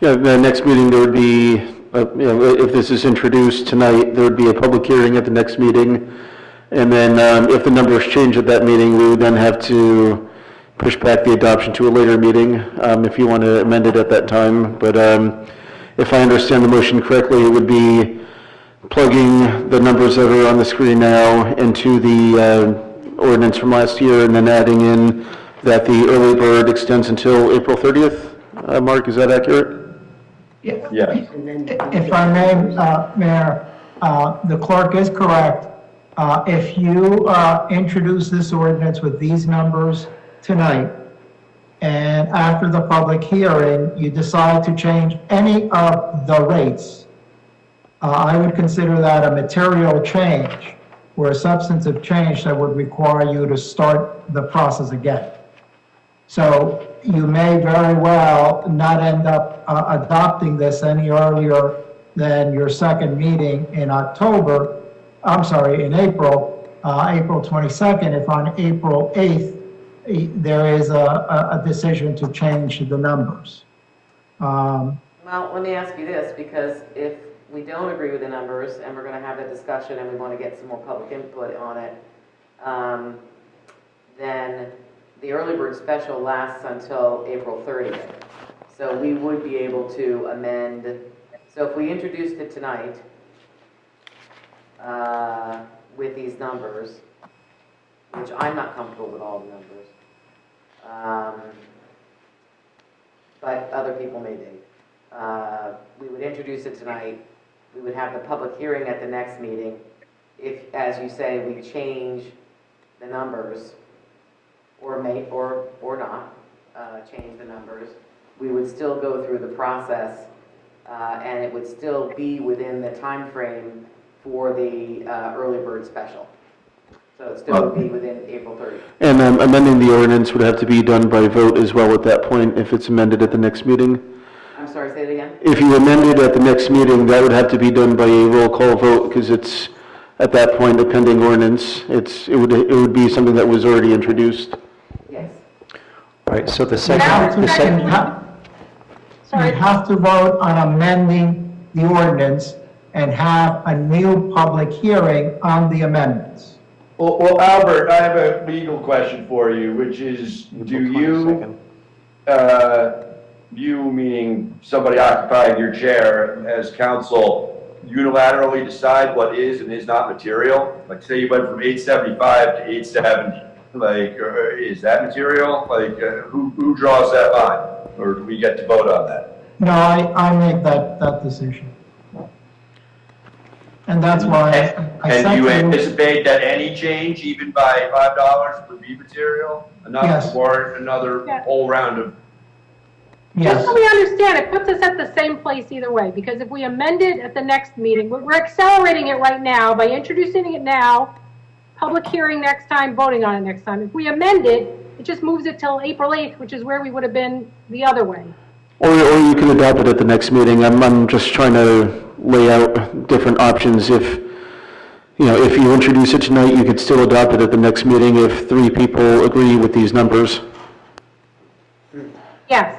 Yeah, the next meeting, there would be, if this is introduced tonight, there would be a public hearing at the next meeting, And then if the numbers change at that meeting, we would then have to push back the adoption to a later meeting if you want to amend it at that time. But if I understand the motion correctly, it would be plugging the numbers that are on the screen now into the ordinance from last year and then adding in that the early bird extends until April 30th. Mark, is that accurate? Yeah. If I may, Mayor, the clerk is correct. If you introduce this ordinance with these numbers tonight, and after the public hearing, you decide to change any of the rates, I would consider that a material change or a substantive change that would require you to start the process again. So you may very well not end up adopting this any earlier than your second meeting in April, April 22nd, if on April 8th, there is a decision to change the numbers. Well, let me ask you this, because if we don't agree with the numbers and we're going to have a discussion and we want to get some more public input on it, then the early bird special lasts until April 30th. So we would be able to amend. So if we introduced it tonight with these numbers, which I'm not comfortable with all the numbers, but other people may be. We would introduce it tonight. We would have the public hearing at the next meeting. If, as you say, we change the numbers, or may, or not change the numbers, we would still go through the process, and it would still be within the time frame for the early bird special. So it still would be within April 30th. And amending the ordinance would have to be done by vote as well at that point if it's amended at the next meeting. I'm sorry, say it again? If you amend it at the next meeting, that would have to be done by a roll call vote because it's, at that point, a pending ordinance. It would be something that was already introduced. Yes. All right, so the You second, have to vote on amending the ordinance and have a new public hearing on the amendments. Well, Albert, I have a legal question for you, which is, do you, you meaning somebody occupying your chair as counsel, unilaterally decide what is and is not material? Like, say you went from 875 to 870, like, is that material? Like, who draws that line? Or do we get to vote on that? No, I make that decision. And that's why I And sent do you you, anticipate that any change, even by $5, would be material? Enough Yes. to warrant another whole round of? Just yes, so we understand, it puts us at the same place either way, because if we amend it at the next meeting, we're accelerating it right now by introducing it now, public hearing next time, voting on it next time. If we amend it, it just moves it till April 8th, which is where we would have been the other way. Or you can adopt it at the next meeting. I'm just trying to lay out different options. If you introduce it tonight, you could still adopt it at the next meeting if 3 people agree with these numbers. Yes.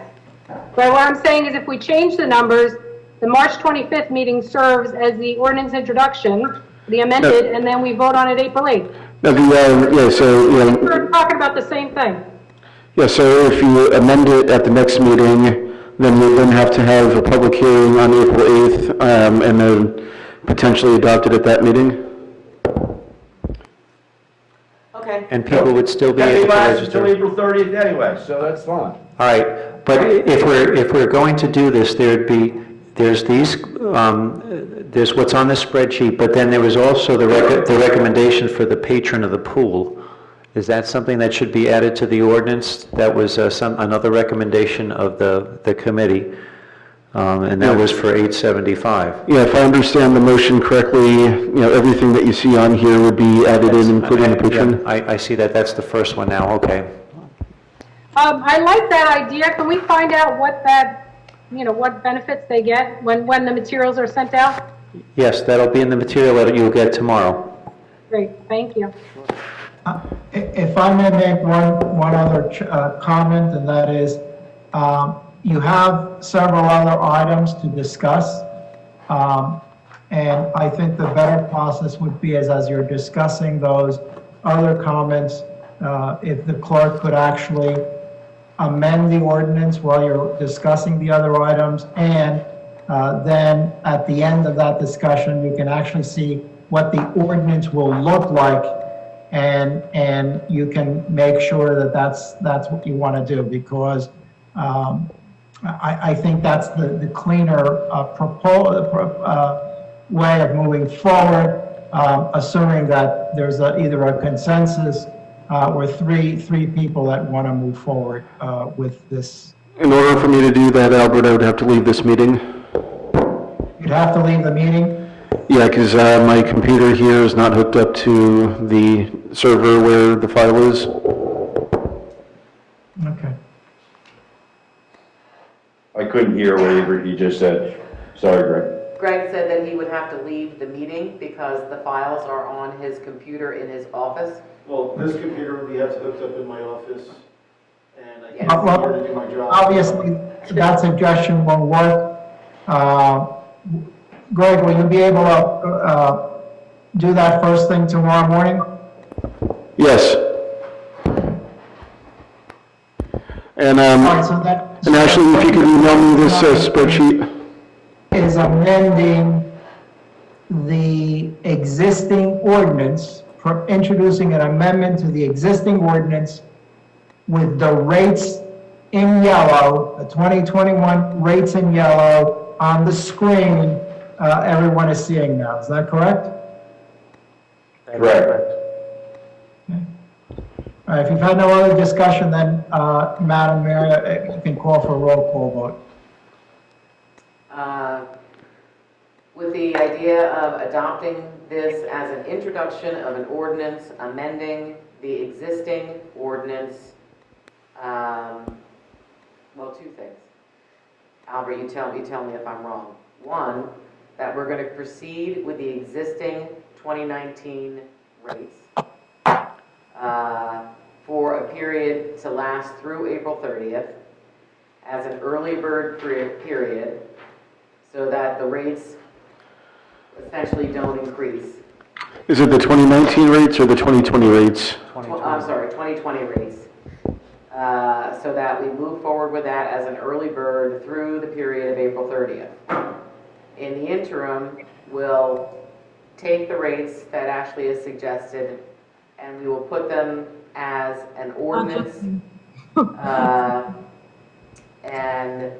But what I'm saying is if we change the numbers, the March 25th meeting serves as the ordinance introduction, the amended, and then we vote on it April 8th. Now, We're talking about the same thing. so if you amend it at the next meeting, then we'll then have to have a public hearing on April 8th, and then potentially adopt it at that meeting. Okay. and people would still be That able to lasts until register. April 30th anyway, so that's fine. All right, but if we're going to do this, there's what's on the spreadsheet, but then there was also the recommendation for the patron of the pool. Is that something that should be added to the ordinance? That was another recommendation of the committee, and that was for 875. Yeah, if I understand the motion correctly, everything that you see on here would be added in, including the patron. Yeah, I see that, that's the first one now, okay. I like that idea. Can we find out what what benefits they get when the materials are sent out? Yes, that'll be in the material that you'll get tomorrow. Great, thank you. if I may make one other comment, and that is, you have several other items to discuss, And I think the better process would be as you're discussing those other comments, if the clerk could actually amend the ordinance while you're discussing the other items, and then at the end of that discussion, you can actually see what the ordinance will look like, and you can make sure that that's what you want to do, because I think that's the cleaner way of moving forward, assuming that there's either a consensus or three people that want to move forward with this. In order for me to do that, Albert, I would have to leave this meeting. You'd have to leave the meeting? Yeah, because my computer here is not hooked up to the server where the file is. Okay. I couldn't hear whatever he just said. Sorry, Greg. Greg said that he would have to leave the meeting because the files are on his computer in his office. Well, this computer would be hooked up in my office, and I Yes. can't be here to do my job. Obviously, that suggestion will work. Greg, will you be able to do that first thing tomorrow morning? Yes. And, All right, so that- and actually, if you could email me this spreadsheet. Is amending the existing ordinance, for introducing an amendment to the existing ordinance with the rates in yellow, the 2021 rates in yellow on the screen everyone is seeing now. Is that correct? Correct. All right, if you've had no other discussion, then Madam Mayor, you can call for a roll call vote. With the idea of adopting this as an introduction of an ordinance, amending the existing ordinance, well, two things. Albert, you tell me if I'm wrong. One, that we're going to proceed with the existing 2019 rates for a period to last through April 30th as an early bird period, so that the rates essentially don't increase. Is it the 2019 rates or the 2020 rates? I'm sorry, 2020 rates. So that we move forward with that as an early bird through the period of April 30th. In the interim, we'll take the rates that Ashley has suggested, and we will put them as an ordinance, and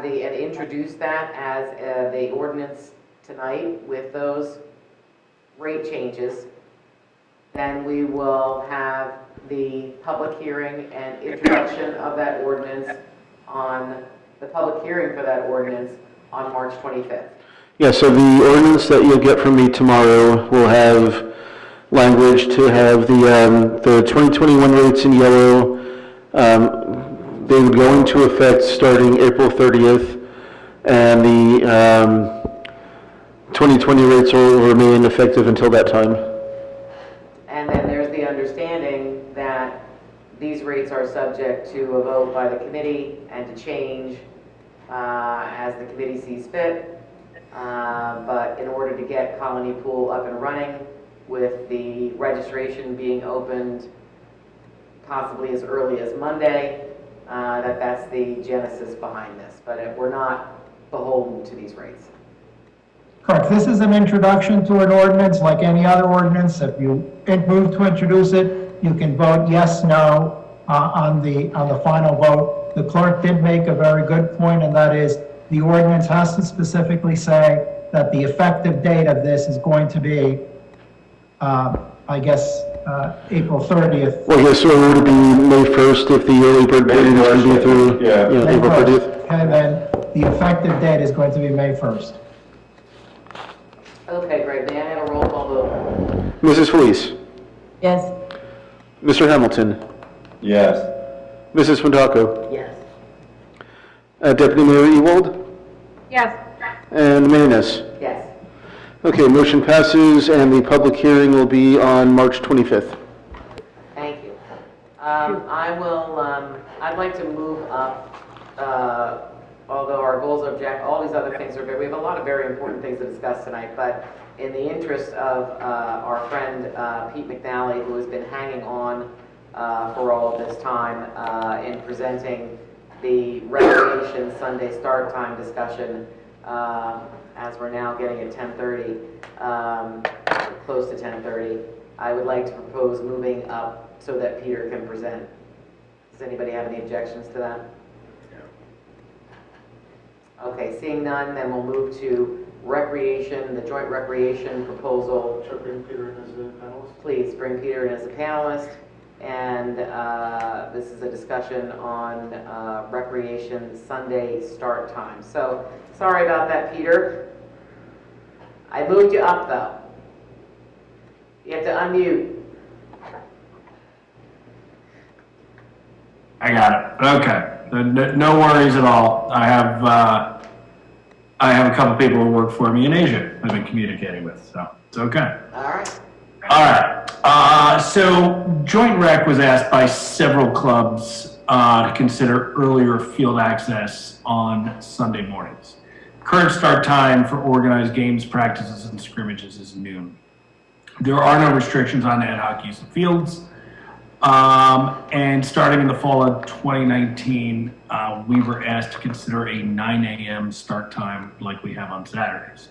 introduce that as the ordinance tonight with those rate changes. Then we will have the public hearing and introduction of that ordinance on the public hearing for that ordinance on March 25th. Yeah, so the ordinance that you'll get from me tomorrow will have language to have the 2021 rates in yellow. They would go into effect starting April 30th, and the 2020 rates will remain effective until that time. And then there's the understanding that these rates are subject to a vote by the committee and to change as the committee sees fit. But in order to get Colony Pool up and running, with the registration being opened possibly as early as Monday, that's the genesis behind this. But we're not beholden to these rates. Correct. This is an introduction to an ordinance like any other ordinance. If you move to introduce it, you can vote yes, no on the final vote. The clerk did make a very good point, and that is the ordinance has to specifically say that the effective date of this is going to be, I guess, April 30th. Well, yes, so would it be May 1st if the early bird period is going to be through? Yeah. April 30th. Okay, then the effective date is going to be May 1st. Okay, Greg, may I have a roll call vote? Mrs. Felice? Yes. Mr. Hamilton? Yes. Mrs. Fundaco? Yes. Deputy Mayor Ewald? Yes. And Mayor Ness? Yes. Okay, motion passes, and the public hearing will be on March 25th. Thank you. I'd like to move up although our goals object, all these other things are very, we have a lot of very important things to discuss tonight, but in the interest of our friend Pete McNally, who has been hanging on for all of this time in presenting the recreation Sunday start time discussion, as we're now getting at 10:30, close to 10:30, I would like to propose moving up so that Peter can present. Does anybody have any objections to that? Okay, seeing none, then we'll move to recreation, the joint recreation proposal. Should I bring Peter in as a panelist? Please bring Peter in as a panelist. And this is a discussion on recreation Sunday start time. So, sorry about that, Peter. I moved you up, though. You have to unmute. I got it. Okay. No worries at all. I have a couple people who work for me in Asia I've been communicating with, so it's okay. All right. All right. So Joint Rec was asked by several clubs to consider earlier field access on Sunday mornings. Current start time for organized games, practices, and scrimmages is noon. There are no restrictions on ad hoc use of fields. And starting in the fall of 2019, we were asked to consider a 9 a.m. start time like we have on Saturdays.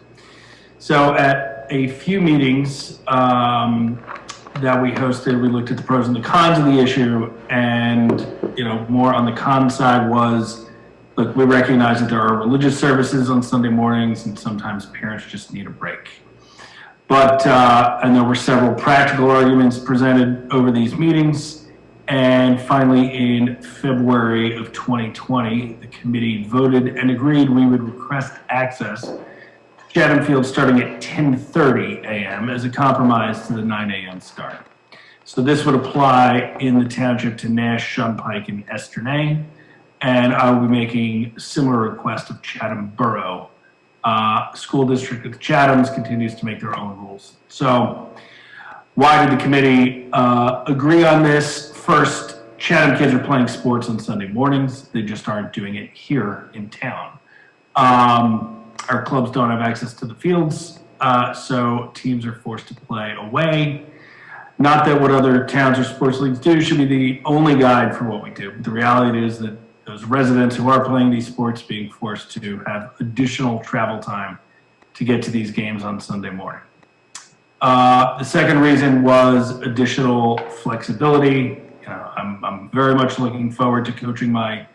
So at a few meetings that we hosted, we looked at the pros and the cons of the issue, and more on the con side was, look, we recognize that there are religious services on Sunday mornings, and sometimes parents just need a break. But, and there were several practical arguments presented over these meetings. And finally, in February of 2020, the committee voted and agreed we would request access to Chatham Field starting at 10:30 a.m. as a compromise to the 9 a.m. start. So this would apply in the township to Nash, Shunpike, and Estuarine. And I will be making a similar request of Chatham Borough. School district of Chatham's continues to make their own rules. So why did the committee agree on this? First, Chatham kids are playing sports on Sunday mornings. They just aren't doing it here in town. Our clubs don't have access to the fields, so teams are forced to play away. Not that what other towns or sports leagues do should be the only guide for what we do, but the reality is that those residents who are playing these sports being forced to have additional travel time to get to these games on Sunday morning. The second reason was additional flexibility. I'm very much looking forward to coaching my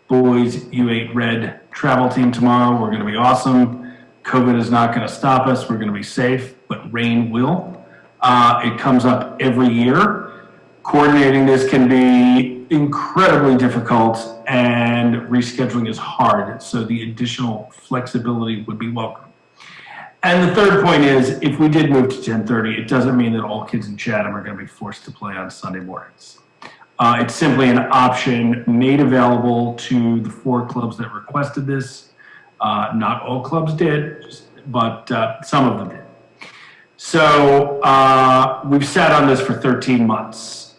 boys U8 Red travel team tomorrow. We're going to be awesome. COVID is not going to stop us. We're going to be safe, but rain will. It comes up every year. Coordinating this can be incredibly difficult, and rescheduling is hard, so the additional flexibility would be welcome. And the third point is, if we did move to 10:30, it doesn't mean that all kids in Chatham are going to be forced to play on Sunday mornings. It's simply an option made available to the 4 clubs that requested this. Not all clubs did, but some of them did. So we've sat on this for 13 months.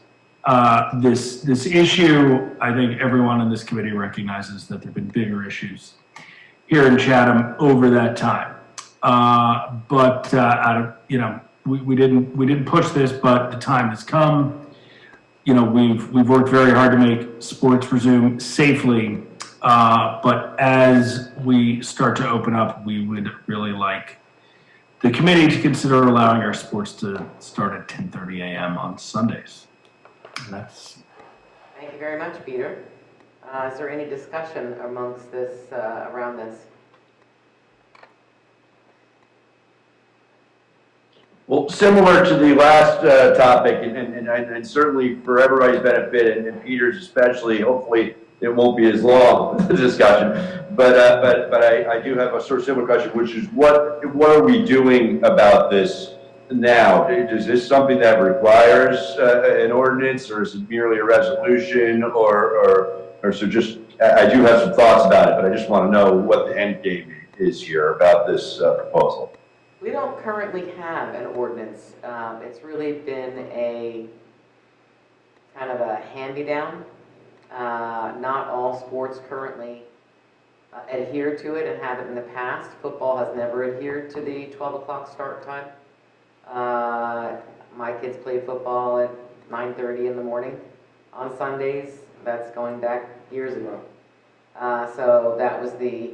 This issue, I think everyone in this committee recognizes that there have been bigger issues here in Chatham over that time. We didn't push this, but the time has come. We've worked very hard to make sports resume safely. But as we start to open up, we would really like the committee to consider allowing our sports to start at 10:30 a.m. on Sundays. And that's. Thank you very much, Peter. Is there any discussion amongst this, around this? Well, similar to the last topic, and certainly for everybody's benefit, and Peter's especially, hopefully it won't be as long, the discussion. But I do have a sort of similar question, which is what are we doing about this now? Is this something that requires an ordinance, or is it merely a resolution, or so just, I do have some thoughts about it, but I just want to know what the end game is here about this proposal. We don't currently have an ordinance. It's really been a kind of a hand-me-down. Not all sports currently adhere to it and have it in the past. Football has never adhered to the 12 o'clock start time. My kids played football at 9:30 in the morning on Sundays. That's going back years ago. So that was the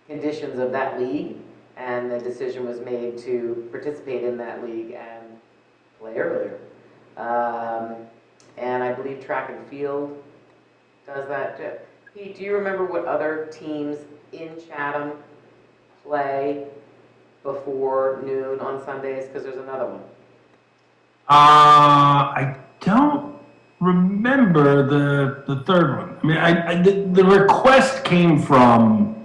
conditions of that league, and the decision was made to participate in that league and play earlier. And I believe track and field does that too. Pete, do you remember what other teams in Chatham play before noon on Sundays? Because there's another one. I don't remember the third one. I mean, the request came from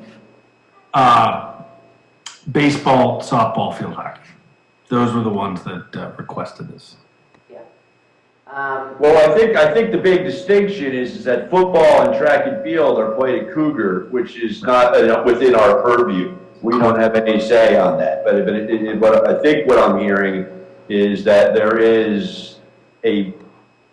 baseball, softball, field hockey. Those were the ones that requested this. Yeah. Well, I think the big distinction is that football and track and field are played at Cougar, which is not within our purview. We don't have any say on that. But I think what I'm hearing is that there is a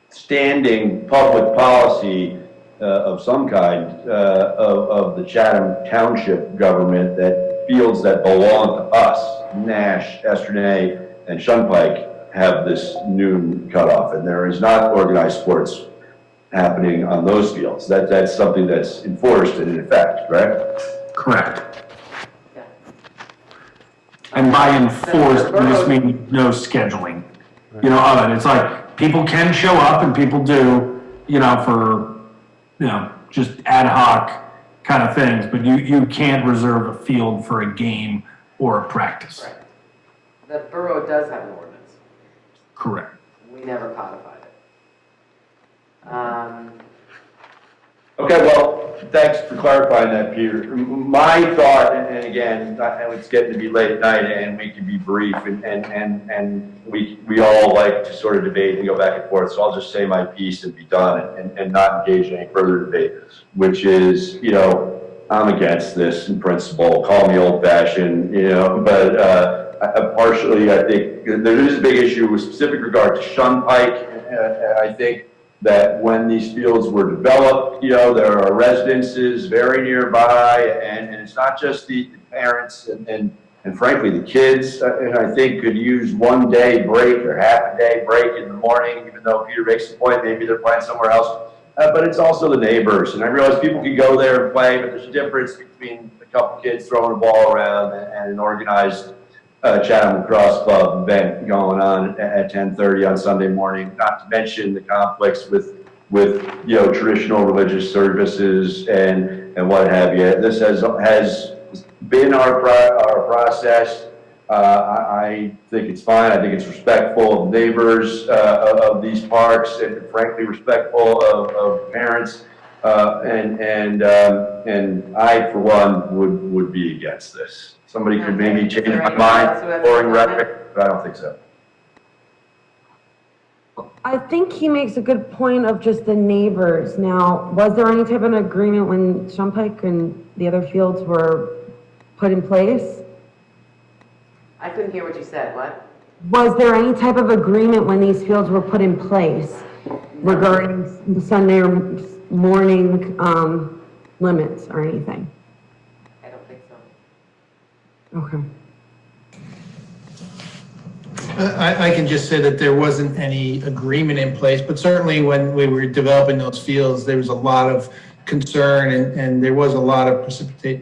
standing public policy of some kind of the Chatham Township government that fields that belong to us, Nash, Estuarine, and Shunpike, have this noon cutoff, and there is not organized sports happening on those fields. That's something that's enforced and in effect, correct? Correct. Yeah. And by enforced, we just mean no scheduling. You know, of it. It's like people can show up and people do, for, just ad hoc kind of things, but you can't reserve a field for a game or a practice. Right. The borough does have an ordinance. Correct. We never codified it. Okay, well, thanks for clarifying that, Peter. My thought, and again, it's getting to be late at night, and we can be brief, and we all like to sort of debate and go back and forth, so I'll just say my piece and be done and not engage in any further debate, which is, I'm against this in principle, call me old-fashioned, but partially, I think there is a big issue with specific regard to Shunpike. I think that when these fields were developed, there are residences very nearby, and it's not just the parents and frankly the kids, and I think could use 1 day break or half a day break in the morning, even though Peter makes the point, maybe they're playing somewhere else. But it's also the neighbors, and I realize people can go there and play, but there's a difference between a couple kids throwing a ball around and an organized Chatham Cross Club event going on at 10:30 on Sunday morning, not to mention the conflicts with traditional religious services and what have you. This has been our process. I think it's fine. I think it's respectful of neighbors of these parks, and frankly respectful of parents. And I, for one, would be against this. Somebody could maybe change my mind, boring rhetoric, but I don't think so. I think he makes a good point of just the neighbors. Now, was there any type of agreement when Shunpike and the other fields were put in place? I couldn't hear what you said. What? Was there any type of agreement when these fields were put in place regarding the Sunday morning limits or anything? I don't think so. Okay. I can just say that there wasn't any agreement in place, but certainly when we were developing those fields, there was a lot of concern and there was a lot of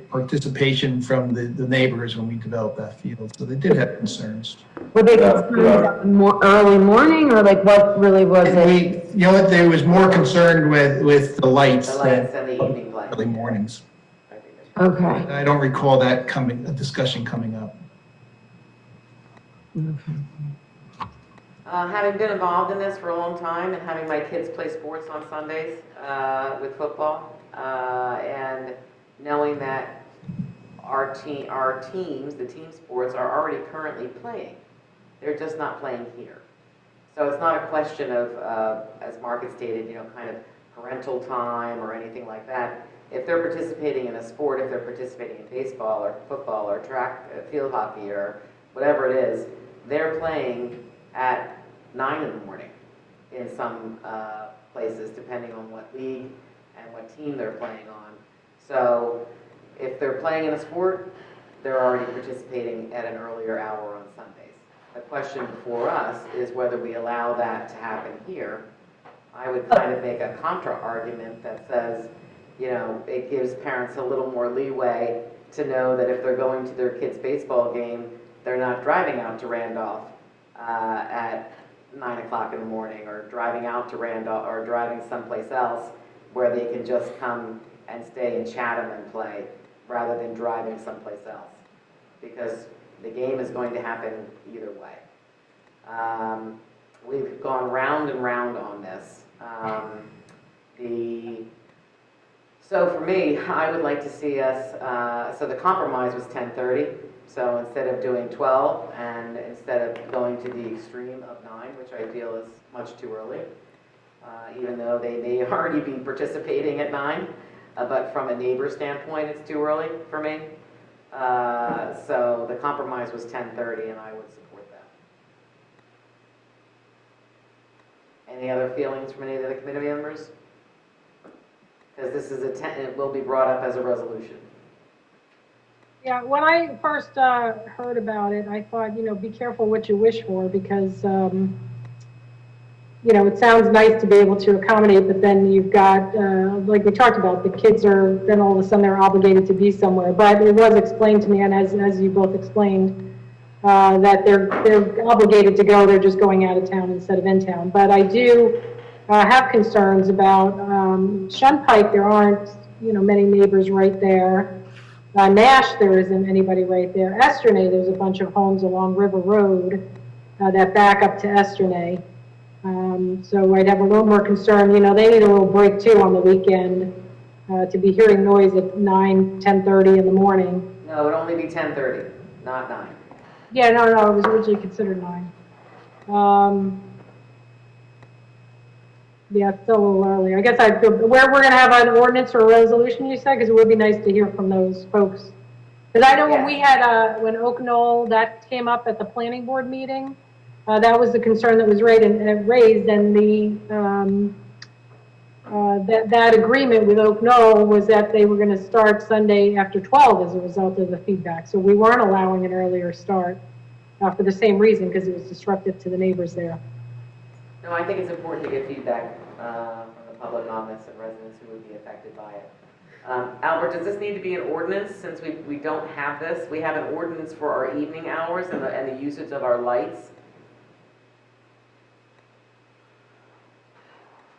participation from the neighbors when we developed that field. So they did have concerns. Were they concerned early morning, or like what really was it? There was more concerned with the lights. The lights and the evening lights. Early mornings. Okay. I don't recall that a discussion coming up. Okay. Having been involved in this for a long time and having my kids play sports on Sundays with football, and knowing that our teams, the team sports, are already currently playing. They're just not playing here. So it's not a question of, as Mark had stated, kind of parental time or anything like that. If they're participating in a sport, if they're participating in baseball or football or track, field hockey or whatever it is, they're playing at 9 in the morning in some places, depending on what league and what team they're playing on. So If they're playing in a sport, they're already participating at an earlier hour on Sundays. The question before us is whether we allow that to happen here. I would kind of make a contra argument that says, you know, it gives parents a little more leeway to know that if they're going to their kid's baseball game, they're not driving out to Randolph at 9 o'clock in the morning, or driving out to Randolph, or driving someplace else where they can just come and stay in Chatham and play, rather than driving someplace else. Because the game is going to happen either way. We've gone round and round on this. So for me, I would like to see us, so the compromise was 10:30. So instead of doing 12, and instead of going to the extreme of 9, which I feel is much too early, even though they may already be participating at 9, but from a neighbor standpoint, it's too early for me. So the compromise was 10:30, and I would support that. Any other feelings from any of the committee members? Because this is it will be brought up as a resolution. Yeah, when I first heard about it, I thought, you know, be careful what you wish for, because, you know, it sounds nice to be able to accommodate, but then you've got, like we talked about, the kids are, then all of a sudden they're obligated to be somewhere. But it was explained to me, and as you both explained, that they're obligated to go, they're just going out of town instead of in town. But I do have concerns about Shunpike. There aren't, you know, many neighbors right there. Nash, there isn't anybody right there. Estuarine, there's a bunch of homes along River Road that back up to Estuarine. So I'd have a little more concern. You know, they need a little break too on the weekend to be hearing noise at 9, 10:30 in the morning. No, it would only be 10:30, not 9. Yeah, no, it was originally considered 9. Yeah, it's still a little early. I guess where we're going to have an ordinance or a resolution, you said, because it would be nice to hear from those folks. Because I know when we had, when Oak Knoll, that came up at the planning board meeting, that was the concern that was raised, and that agreement with Oak Knoll was that they were going to start Sunday after 12 as a result of the feedback. So we weren't allowing an earlier start for the same reason, because it was disruptive to the neighbors there. No, I think it's important to get feedback from the public on this and residents who would be affected by it. Albert, does this need to be an ordinance, since we don't have this? We have an ordinance for our evening hours and the usage of our lights.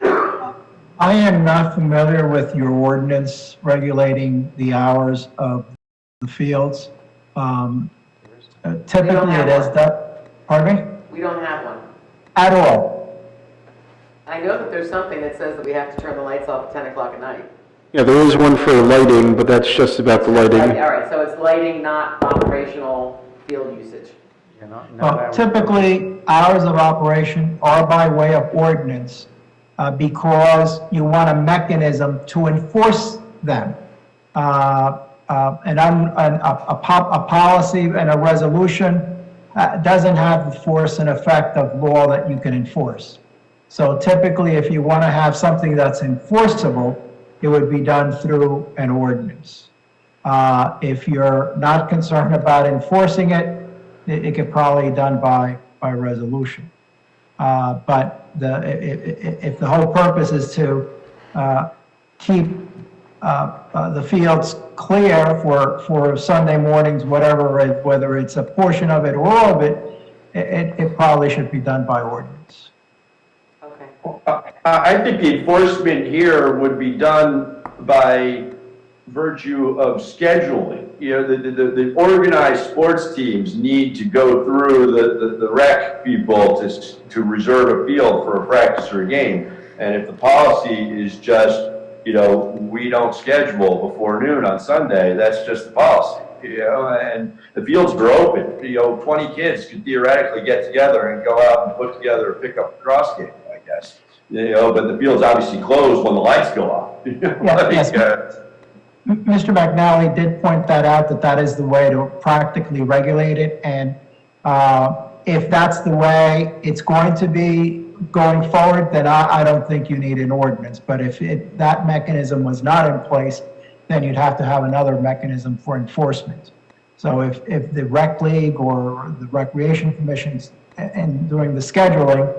I am not familiar with your ordinance regulating the hours of the fields. Typically it is that, pardon me? We don't have one. At all. I know that there's something that says that we have to turn the lights off at 10 o'clock at night. Yeah, there is one for lighting, but that's just about the lighting. All right, so it's lighting, not operational field usage. Typically, hours of operation are by way of ordinance because you want a mechanism to enforce them. A policy and a resolution doesn't have the force and effect of law that you can enforce. So typically, if you want to have something that's enforceable, it would be done through an ordinance. If you're not concerned about enforcing it, it could probably be done by resolution. But if the whole purpose is to keep the fields clear for Sunday mornings, whether it's a portion of it or all of it, it probably should be done by ordinance. Okay. I think the enforcement here would be done by virtue of scheduling. You know, the organized sports teams need to go through the rec people to reserve a field for a practice or a game. And if the policy is just, you know, we don't schedule before noon on Sunday, that's just the policy. You know, and the fields are open. You know, 20 kids could theoretically get together and go out and put together a pickup cross game, I guess. You know, but the field's obviously closed when the lights go off. Yes. Mr. McNally did point that out, that is the way to practically regulate it. And if that's the way it's going to be going forward, then I don't think you need an ordinance. But if that mechanism was not in place, then you'd have to have another mechanism for enforcement. So if the rec league or the recreation commissions and doing the scheduling,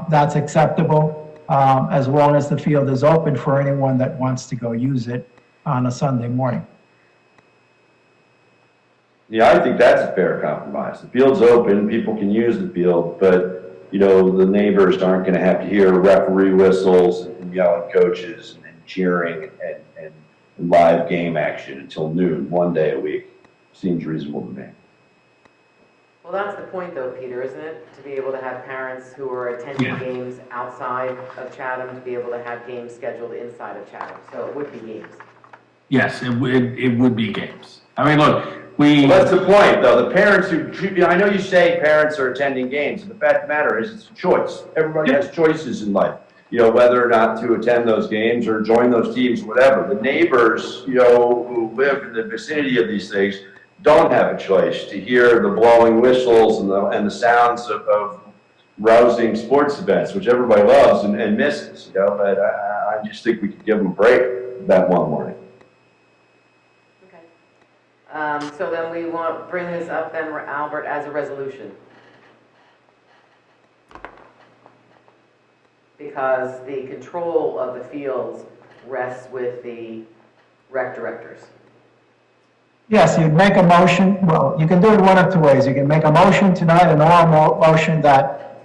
that's acceptable, as long as the field is open for anyone that wants to go use it on a Sunday morning. Yeah, I think that's a fair compromise. The field's open, people can use the field, but, you know, the neighbors aren't gonna have to hear referee whistles and yelling coaches and cheering and live game action until noon, one day a week. Seems reasonable to me. Well, that's the point though, Peter, isn't it? To be able to have parents who are attending games outside of Chatham, to be able to have games scheduled inside of Chatham. So it would be games. Yes, it would be games. I mean, look, Well, that's the point, though. The parents who, I know you say parents are attending games, but the fact of the matter is it's a choice. Everybody has choices in life, you know, whether or not to attend those games or join those teams, whatever. The neighbors, you know, who live in the vicinity of these things don't have a choice to hear the blowing whistles and the sounds of rousing sports events, which everybody loves and misses, you know, but I just think we could give them a break that one morning. So then we want to bring this up then, Albert, as a resolution. Because the control of the fields rests with the rec directors. Yes, you'd make a motion, well, you can do it one of two ways. You can make a motion tonight, an oral motion that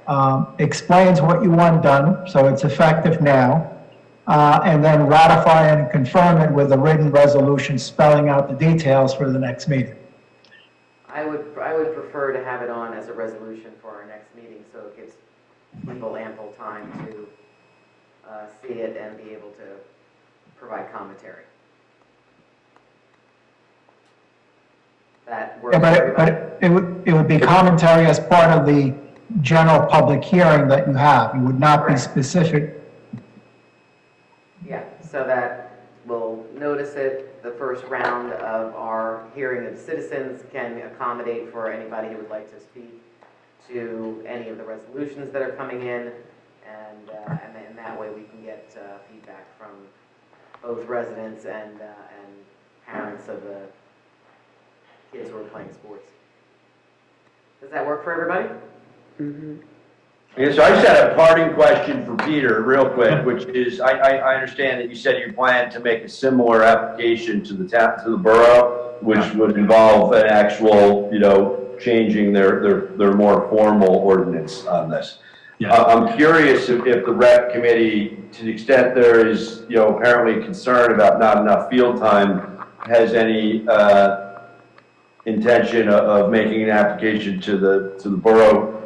explains what you want done, so it's effective now, and then ratify and confirm it with a written resolution spelling out the details for the next meeting. I would prefer to have it on as a resolution for our next meeting, so it gives people ample time to see it and be able to provide commentary. That works for everybody. But it would be commentary as part of the general public hearing that you have. You would not be specific. Yeah, so that we'll notice it. The first round of our hearing of citizens can accommodate for anybody who would like to speak to any of the resolutions that are coming in, and then that way we can get feedback from both residents and parents of the kids who are playing sports. Does that work for everybody? Mm-hmm. Yeah, so I just had a parting question for Peter, real quick, which is, I understand that you said you plan to make a similar application to the borough, which would involve an actual, you know, changing their more formal ordinance on this. Yeah. I'm curious if the rec committee, to the extent there is, you know, apparently concern about not enough field time, has any intention of making an application to the borough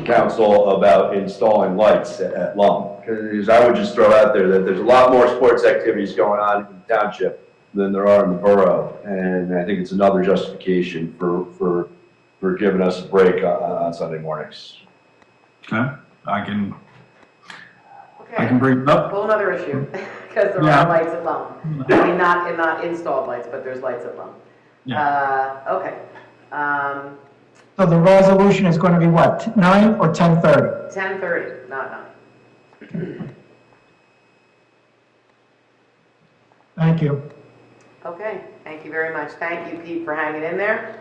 council about installing lights at Lum. Because I would just throw out there that there's a lot more sports activities going on in the township than there are in the borough, and I think it's another justification for giving us a break on Sunday mornings. okay, I can bring it up. Whole other issue, because there are lights at Lum. I mean, not installed lights, but there's lights at Lum. Okay. So the resolution is going to be what, 9 or 10:30? 10:30, not 9. Thank you. Okay, thank you very much. Thank you, Pete, for hanging in there.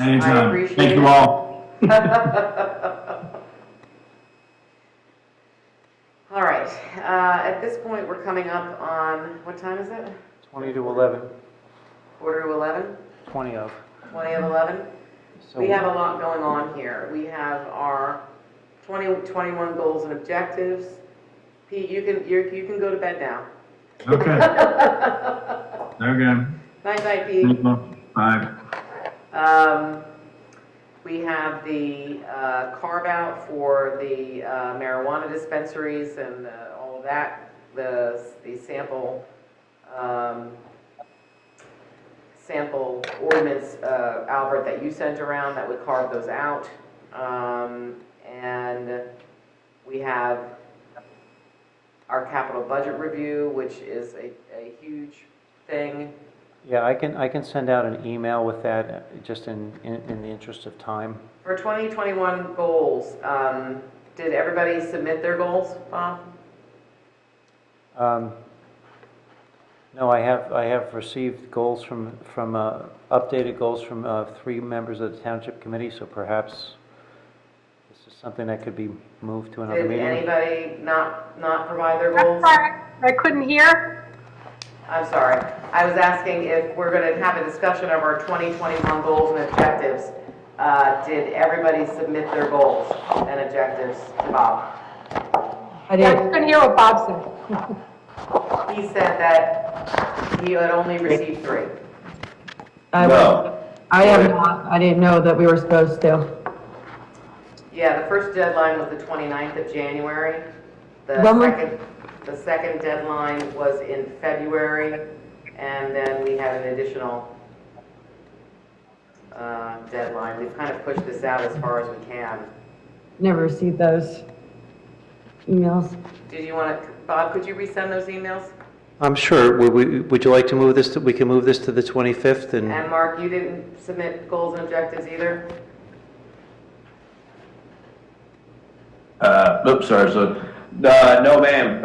Anytime. I appreciate Thank it. you all. All right, at this point, we're coming up on, what time is it? 20 to 11, Quarter to 11? 20 of. 20 of 11? So We have a lot going on here. We have our 2021 goals and objectives. Pete, you can go to bed now. Okay. Okay. Night, night, Pete. Bye. We have the carve-out for the marijuana dispensaries and all of that, the sample ordinance, Albert, that you sent around that would carve those out. And we have our capital budget review, which is a huge thing. Yeah, I can send out an email with that, just in the interest of time. For 2021 goals, did everybody submit their goals, Bob? No, I have received goals updated goals from 3 members of the Township Committee, so perhaps this is something that could be moved to another Did meeting. anybody not provide their I'm goals? sorry, I couldn't hear. I'm sorry. I was asking if we're going to have a discussion of our 2021 goals and objectives. Did everybody submit their goals and objectives to Bob? I Yeah, I didn't, couldn't hear what Bob said. He said that he had only received 3. No. I have not, I didn't know that we were supposed to. Yeah, the first deadline was the 29th of January. When was- The second deadline was in February, and then we had an additional deadline. We've kind of pushed this out as far as we can. Never received those emails. Did you want to, Bob, could you resend those emails? I'm sure. Would you like to move this, we can move this to the 25th and... And Mark, you didn't submit goals and objectives either? Oops, sorry, so, no ma'am,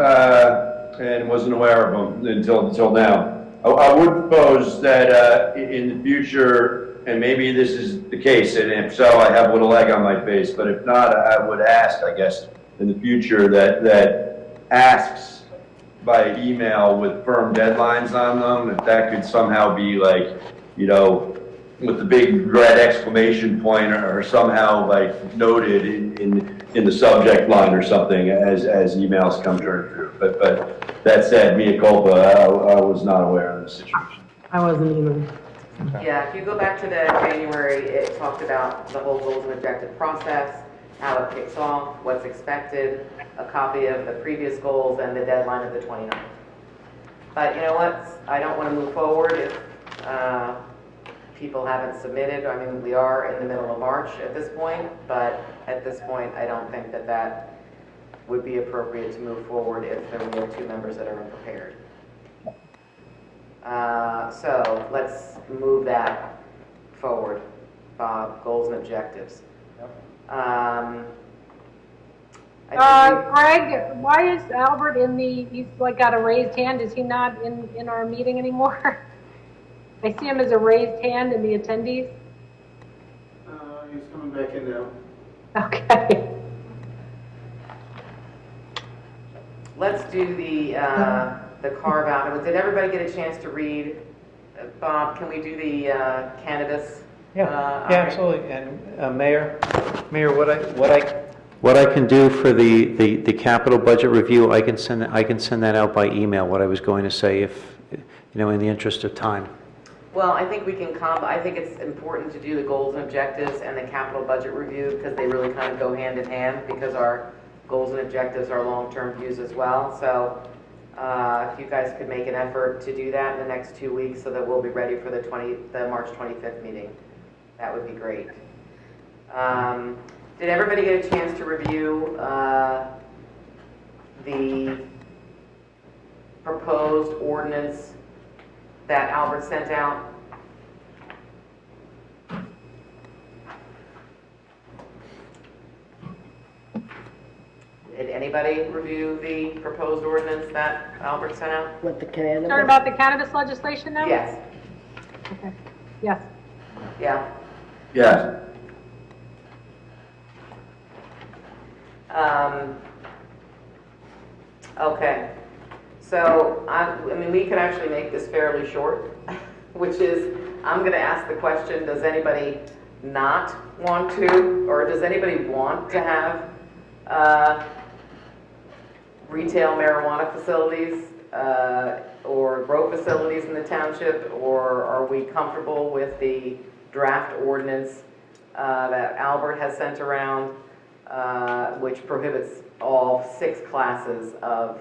and wasn't aware of them until now. I would propose that, in the future, and maybe this is the case, and if so, I have a little egg on my face, but if not, I would ask, I guess, in the future that asks by email with firm deadlines on them, if that could somehow be like, you know, with the big red exclamation point or somehow like noted in the subject line or something as emails come through. But that said, mea culpa, I was not aware of the situation. I wasn't even. Yeah, if you go back to the January, it talked about the whole goals and objective process, how it kicks off, what's expected, a copy of the previous goals, and the deadline of the 29th. But you know what? I don't want to move forward if people haven't submitted. I mean, we are in the middle of March at this point, but at this point, I don't think that would be appropriate to move forward if there were 2 members that are unprepared. So let's move that forward, Bob, goals and objectives. I think Greg, why is Albert he's like got a raised hand, is he not in our meeting anymore? I see him as a raised hand in the attendees. He's coming back in now. Okay. let's do the carve out. Did everybody get a chance to read? Bob, can we do the cannabis? Yeah, absolutely. And Mayor, what I can do for the capital budget review, I can send that out by email. What I was going to say, if in the interest of time. Well, I think we can I think it's important to do the goals and objectives and the capital budget review because they really kind of go hand in hand because our goals and objectives are long-term views as well. So if you guys could make an effort to do that in the next 2 weeks so that we'll be ready for the March 25th meeting, that would be great. Did everybody get a chance to review the proposed ordinance that Albert sent out? Did anybody review the proposed ordinance that Albert sent out? With the cannabis? Talking about the cannabis legislation now? Yes. Okay. Yes. Yeah. Yes. Okay. So, I mean, we could actually make this fairly short, which is, I'm going to ask the question, does anybody not want to, or does anybody want to have retail marijuana facilities or grow facilities in the township, or are we comfortable with the draft ordinance that Albert has sent around, which prohibits all 6 classes of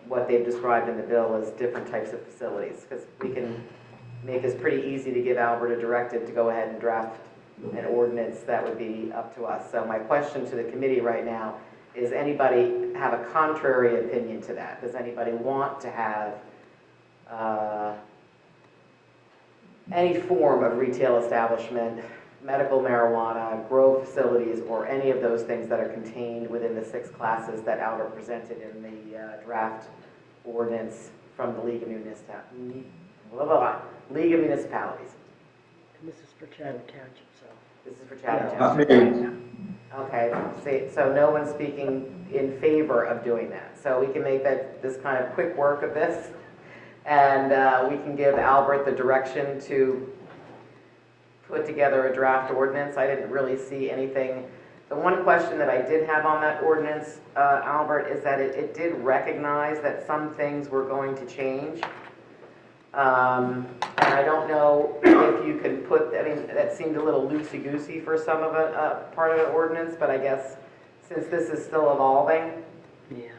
what they've described in the bill as different types of facilities, because we can make this pretty easy to give Albert a directive to go ahead and draft an ordinance that would be up to us. So my question to the committee right now is, anybody have a contrary opinion to that? Does anybody want to have any form of retail establishment medical marijuana, grow facilities, or any of those things that are contained within the 6 classes that Albert presented in the draft ordinance from the League of Municipalities. This is for Chatham Township, so. This is for Chatham Not Township. me. Okay, so no one's speaking in favor of doing that. So we can make this kind of quick work of this, and we can give Albert the direction to put together a draft ordinance. I didn't really see anything. The one question that I did have on that ordinance, Albert, is that it did recognize that some things were going to change. And I don't know if you can put, I mean, that seemed a little loosey-goosey for some of it, part of the ordinance, but I guess since this is still evolving. Yeah.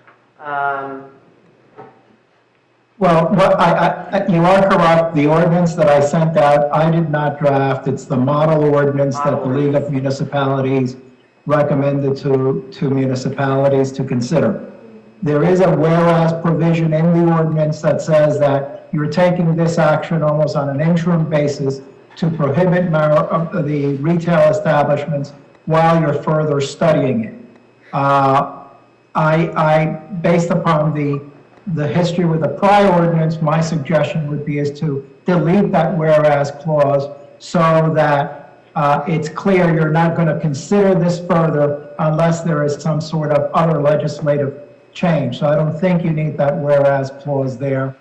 Well, you are correct. The ordinance that I sent out, I did not draft. It's the model ordinance that the League of Municipalities recommended to municipalities to consider. There is a whereas provision in the ordinance that says that you're taking this action almost on an interim basis to prohibit the retail establishments while you're further studying it. Based upon the history with the prior ordinance, my suggestion would be is to delete that whereas clause so that it's clear you're not going to consider this further unless there is some sort of other legislative change. So I don't think you need that whereas clause there.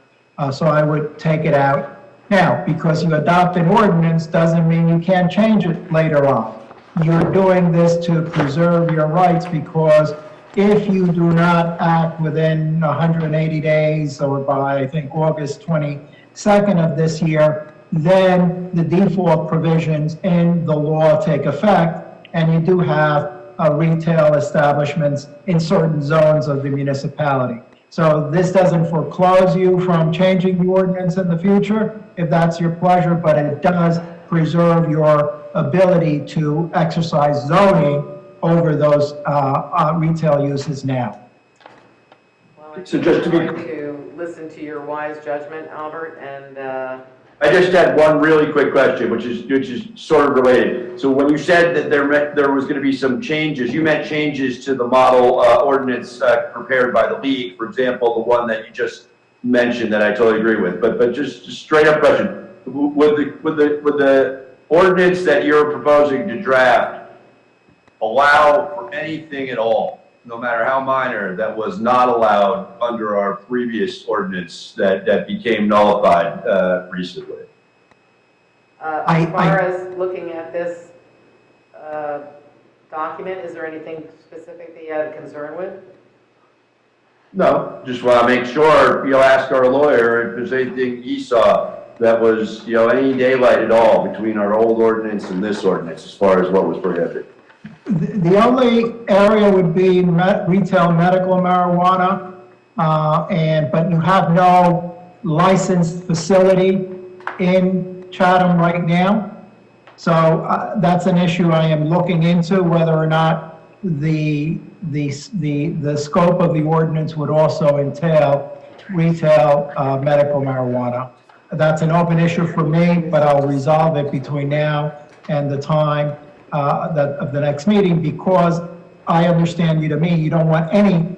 So I would take it out. Now, because you adopt an ordinance doesn't mean you can't change it later on. You're doing this to preserve your rights because if you do not act within 180 days or by, I think, August 22nd of this year, then the default provisions in the law take effect, and you do have retail establishments in certain zones of the municipality. So this doesn't foreclose you from changing the ordinance in the future, if that's your pleasure, but it does preserve your ability to exercise zoning over those retail uses now. Well, I So just to be- trying to listen to your wise judgment, Albert, and I just had one really quick question, which is sort of related. So when you said that there was going to be some changes, you meant changes to the model ordinance prepared by the league, for example, the one that you just mentioned that I totally agree with. But just straight up question: would the ordinance that you're proposing to draft allow for anything at all, no matter how minor, that was not allowed under our previous ordinance that became nullified recently? as far as looking at this document, is there anything specific that you have concern with? No, just want to make sure, ask our lawyer if there's anything he saw that was, any daylight at all between our old ordinance and this ordinance as far as what was prohibited. The only area would be retail medical marijuana, but you have no licensed facility in Chatham right now. So that's an issue I am looking into, whether or not the scope of the ordinance would also entail retail medical marijuana. That's an open issue for me, but I'll resolve it between now and the time of the next meeting, because I understand you don't want any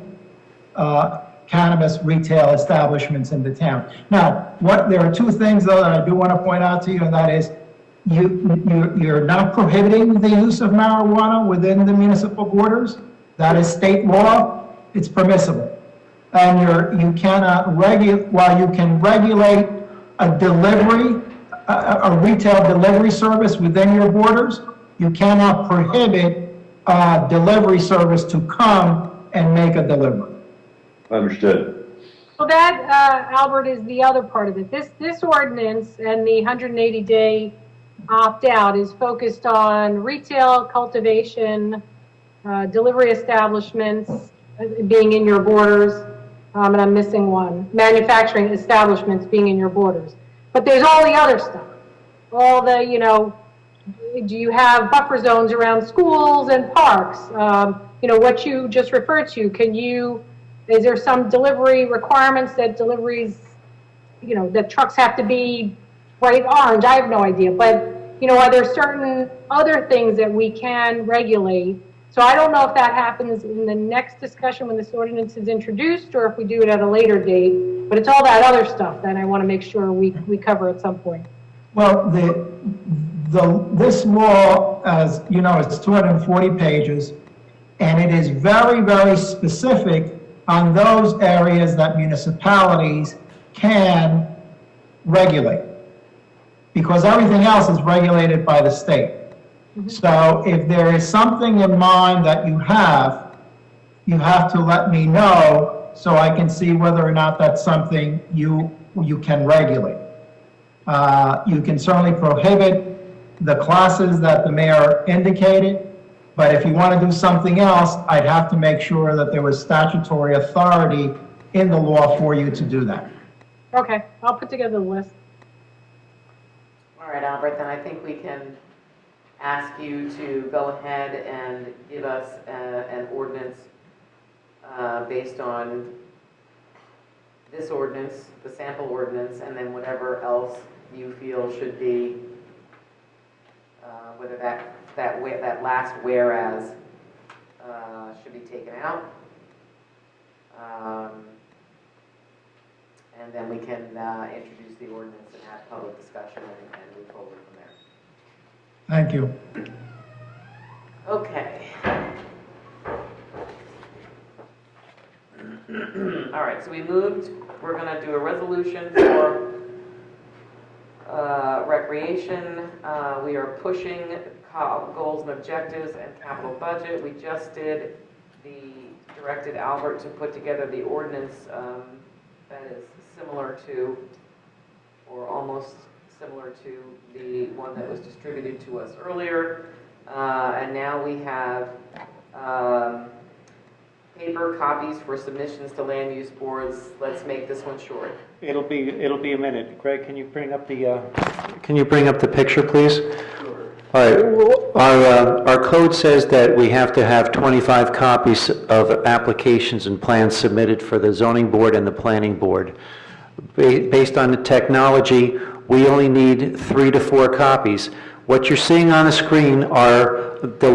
cannabis retail establishments in the town. Now, there are two things though that I do want to point out to you, and that is you're not prohibiting the use of marijuana within the municipal borders. That is state law. It's permissible. And you cannot while you can regulate a delivery, a retail delivery service within your borders, you cannot prohibit a delivery service to come and make a delivery. Understood. Well, that, Albert, is the other part of it. This ordinance and the 180-day opt-out is focused on retail, cultivation, delivery establishments being in your borders, and I'm missing one, manufacturing establishments being in your borders. But there's all the other stuff, all the, do you have buffer zones around schools and parks? What you just referred to, is there some delivery requirements that deliveries, that trucks have to be bright orange? I have no idea, but are there certain other things that we can regulate? So I don't know if that happens in the next discussion when this ordinance is introduced, or if we do it at a later date, but it's all that other stuff that I want to make sure we cover at some point. Well, this law, as you know, it's 240 pages, and it is very, very specific on those areas that municipalities can regulate, because everything else is regulated by the state. So if there is something in mind that you have to let me know so I can see whether or not that's something you can regulate. You can certainly prohibit the classes that the mayor indicated, but if you want to do something else, I'd have to make sure that there was statutory authority in the law for you to do that. Okay, I'll put together the list. All right, Albert, then I think we can ask you to go ahead and give us an ordinance based on this ordinance, the sample ordinance, and then whatever else you feel should be, whether that last whereas should be taken out. And then we can introduce the ordinance and have public discussion and move forward from there. Thank you. Okay. All right, so we're going to do a resolution for recreation. We are pushing goals and objectives and capital budget. We just directed Albert to put together the ordinance that is similar to, or almost similar to, the one that was distributed to us earlier. And now we have paper copies for submissions to land use boards. Let's make this one short. It'll be a minute. Greg, can you bring up the picture, please? All right. Our code says that we have to have 25 copies of applications and plans submitted for the zoning board and the planning board. Based on the technology, we only need 3 to 4 copies. What you're seeing on the screen are the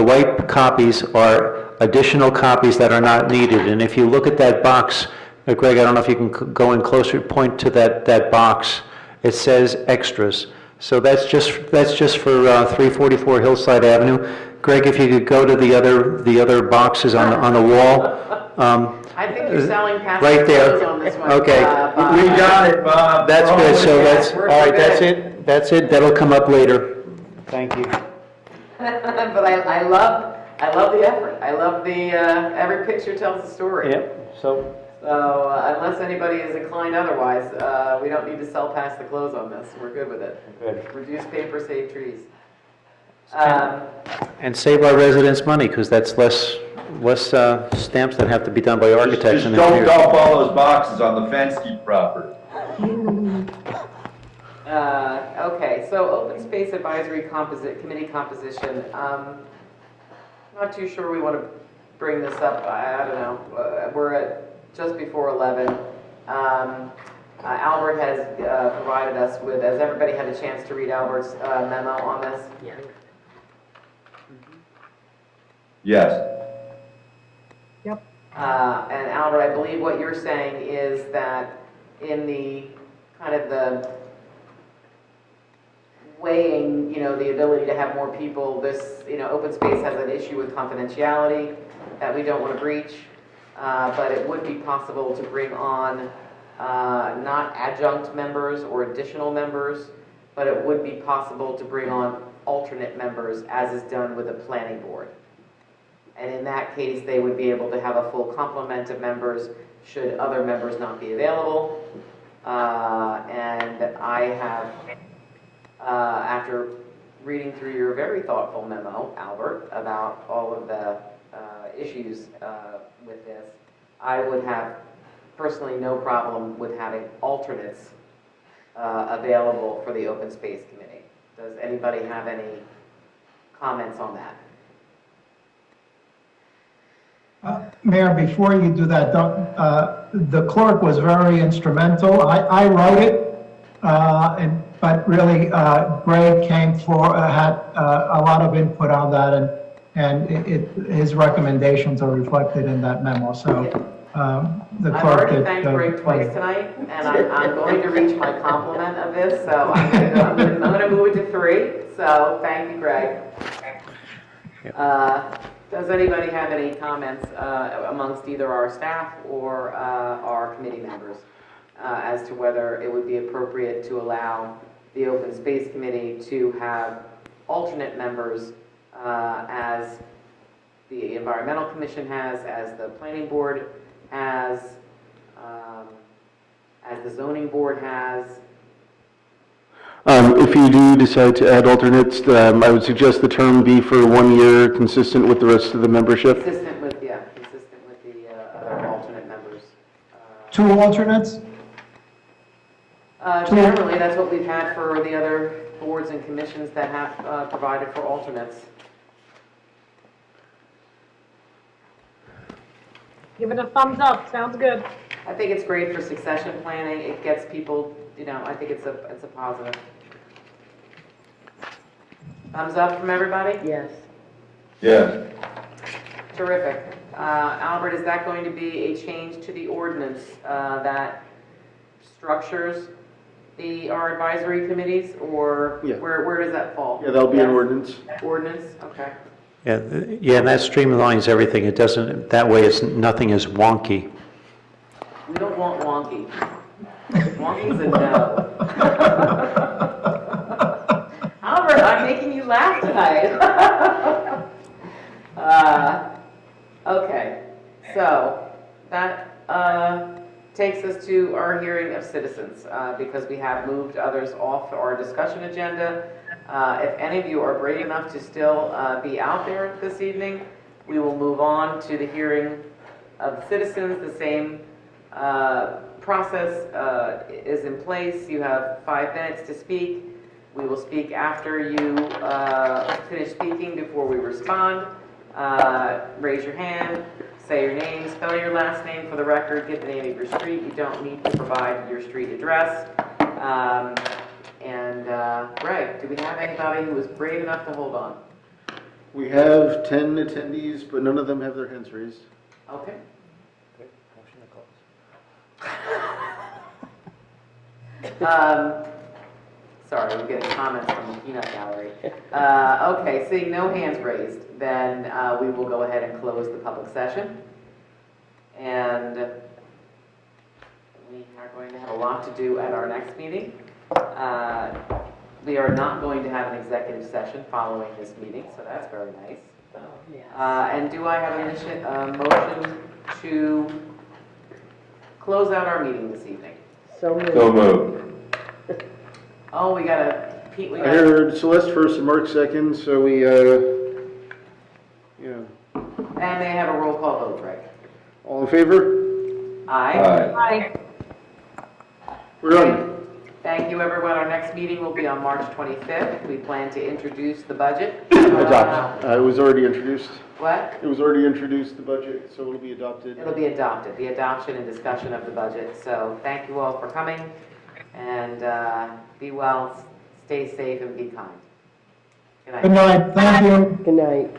white copies are additional copies that are not needed. And if you look at that box, Greg, I don't know if you can go in closer, point to that box. It says extras. So that's just for 344 Hillside Avenue. Greg, if you could go to the other boxes on the wall. I think you're selling past Right there. on this one. Okay. We got it, Bob. That's good. So We're all right. good. That's it. That's it. That'll come up later. Thank you. But I love the effort. I love the every picture tells a story. Yep. So Unless anybody is inclined otherwise, we don't need to sell past the close on this. We're good with it. good. Reduce paper, save trees. And save our residents money, because that's less stamps that have to be done by architects Just and don't engineers. dump all those boxes on the Fensky property. Okay, so open space advisory committee composition. Not too sure we want to bring this up. I don't know. We're at just before 11. Albert has provided us with, has everybody had a chance to read Albert's memo on this? Yeah. Yes. And Albert, I believe what you're saying is that in the kind of the weighing, the ability to have more people, this, open space has an issue with confidentiality that we don't want to breach, but it would be possible to bring on not adjunct members or additional members, but it would be possible to bring on alternate members, as is done with the planning board. And in that case, they would be able to have a full complement of members should other members not be available. And I have, after reading through your very thoughtful memo, Albert, about all of the issues with this, I would have personally no problem with having alternates available for the Open Space Committee. Does anybody have any comments on that? Mayor, before you do that, the clerk was very instrumental. I wrote it, and but really, Greg came for, had a lot of input on that, and his recommendations are reflected in that memo, so the I've clerk already did. thanked Greg twice tonight, and I'm going to reach my compliment of this, so I'm gonna move it to 3, so thank you, Greg. Does anybody have any comments amongst either our staff or our committee members as to whether it would be appropriate to allow the Open Space Committee to have alternate members as the Environmental Commission has, as the Planning Board has, as the Zoning Board has? If you do decide to add alternates, I would suggest the term be for 1 year, consistent with the rest of the membership. Consistent with the other alternate members. 2 alternates? Generally, that's what we've had for the other boards and commissions that have provided for alternates. Give it a thumbs up, sounds good. I think it's great for succession planning. It gets people, I think it's a positive. Thumbs up from everybody? Yes. Yes. Terrific. Albert, is that going to be a change to the ordinance that structures our advisory committees, or Yeah. where does that fall? Yeah, that'll be an Yes? ordinance. Ordinance, okay. Yeah, and that streamlines everything. It doesn't, that way nothing is wonky. We don't want wonky. Wonky's a no. Albert, I'm making you laugh tonight. Okay, so that takes us to our hearing of citizens, because we have moved others off our discussion agenda. If any of you are brave enough to still be out there this evening, we will move on to the hearing of the citizens. The same process is in place. You have 5 minutes to speak. We will speak after you finish speaking before we respond. Raise your hand, say your name, spell your last name for the record, give the name of your street. You don't need to provide your street address. Greg, do we have anybody who is brave enough to hold on? We have 10 attendees, but none of them have their hands raised. Okay. Sorry, we're getting comments from the peanut gallery. Okay, seeing no hands raised, then we will go ahead and close the public session. And we are going to have a lot to do at our next meeting. We are not going to have an executive session following this meeting, so that's very nice. Oh, yes. And do I have a motion to close out our meeting this evening? So moved. So moved. Oh, we gotta, Pete, we I gotta, heard Celeste first and Mark second, so we, yeah. and may I have a roll call vote, Greg? All in favor? Aye. Bye. We're done. Thank you, everyone. Our next meeting will be on March 25th. We plan to introduce the budget. Adopt. It was already introduced. What? It was already introduced, the budget, so it'll be adopted. It'll be adopted, the adoption and discussion of the budget. So thank you all for coming, and be well, stay safe, and be kind. Good night. Good night, thank you. Good night.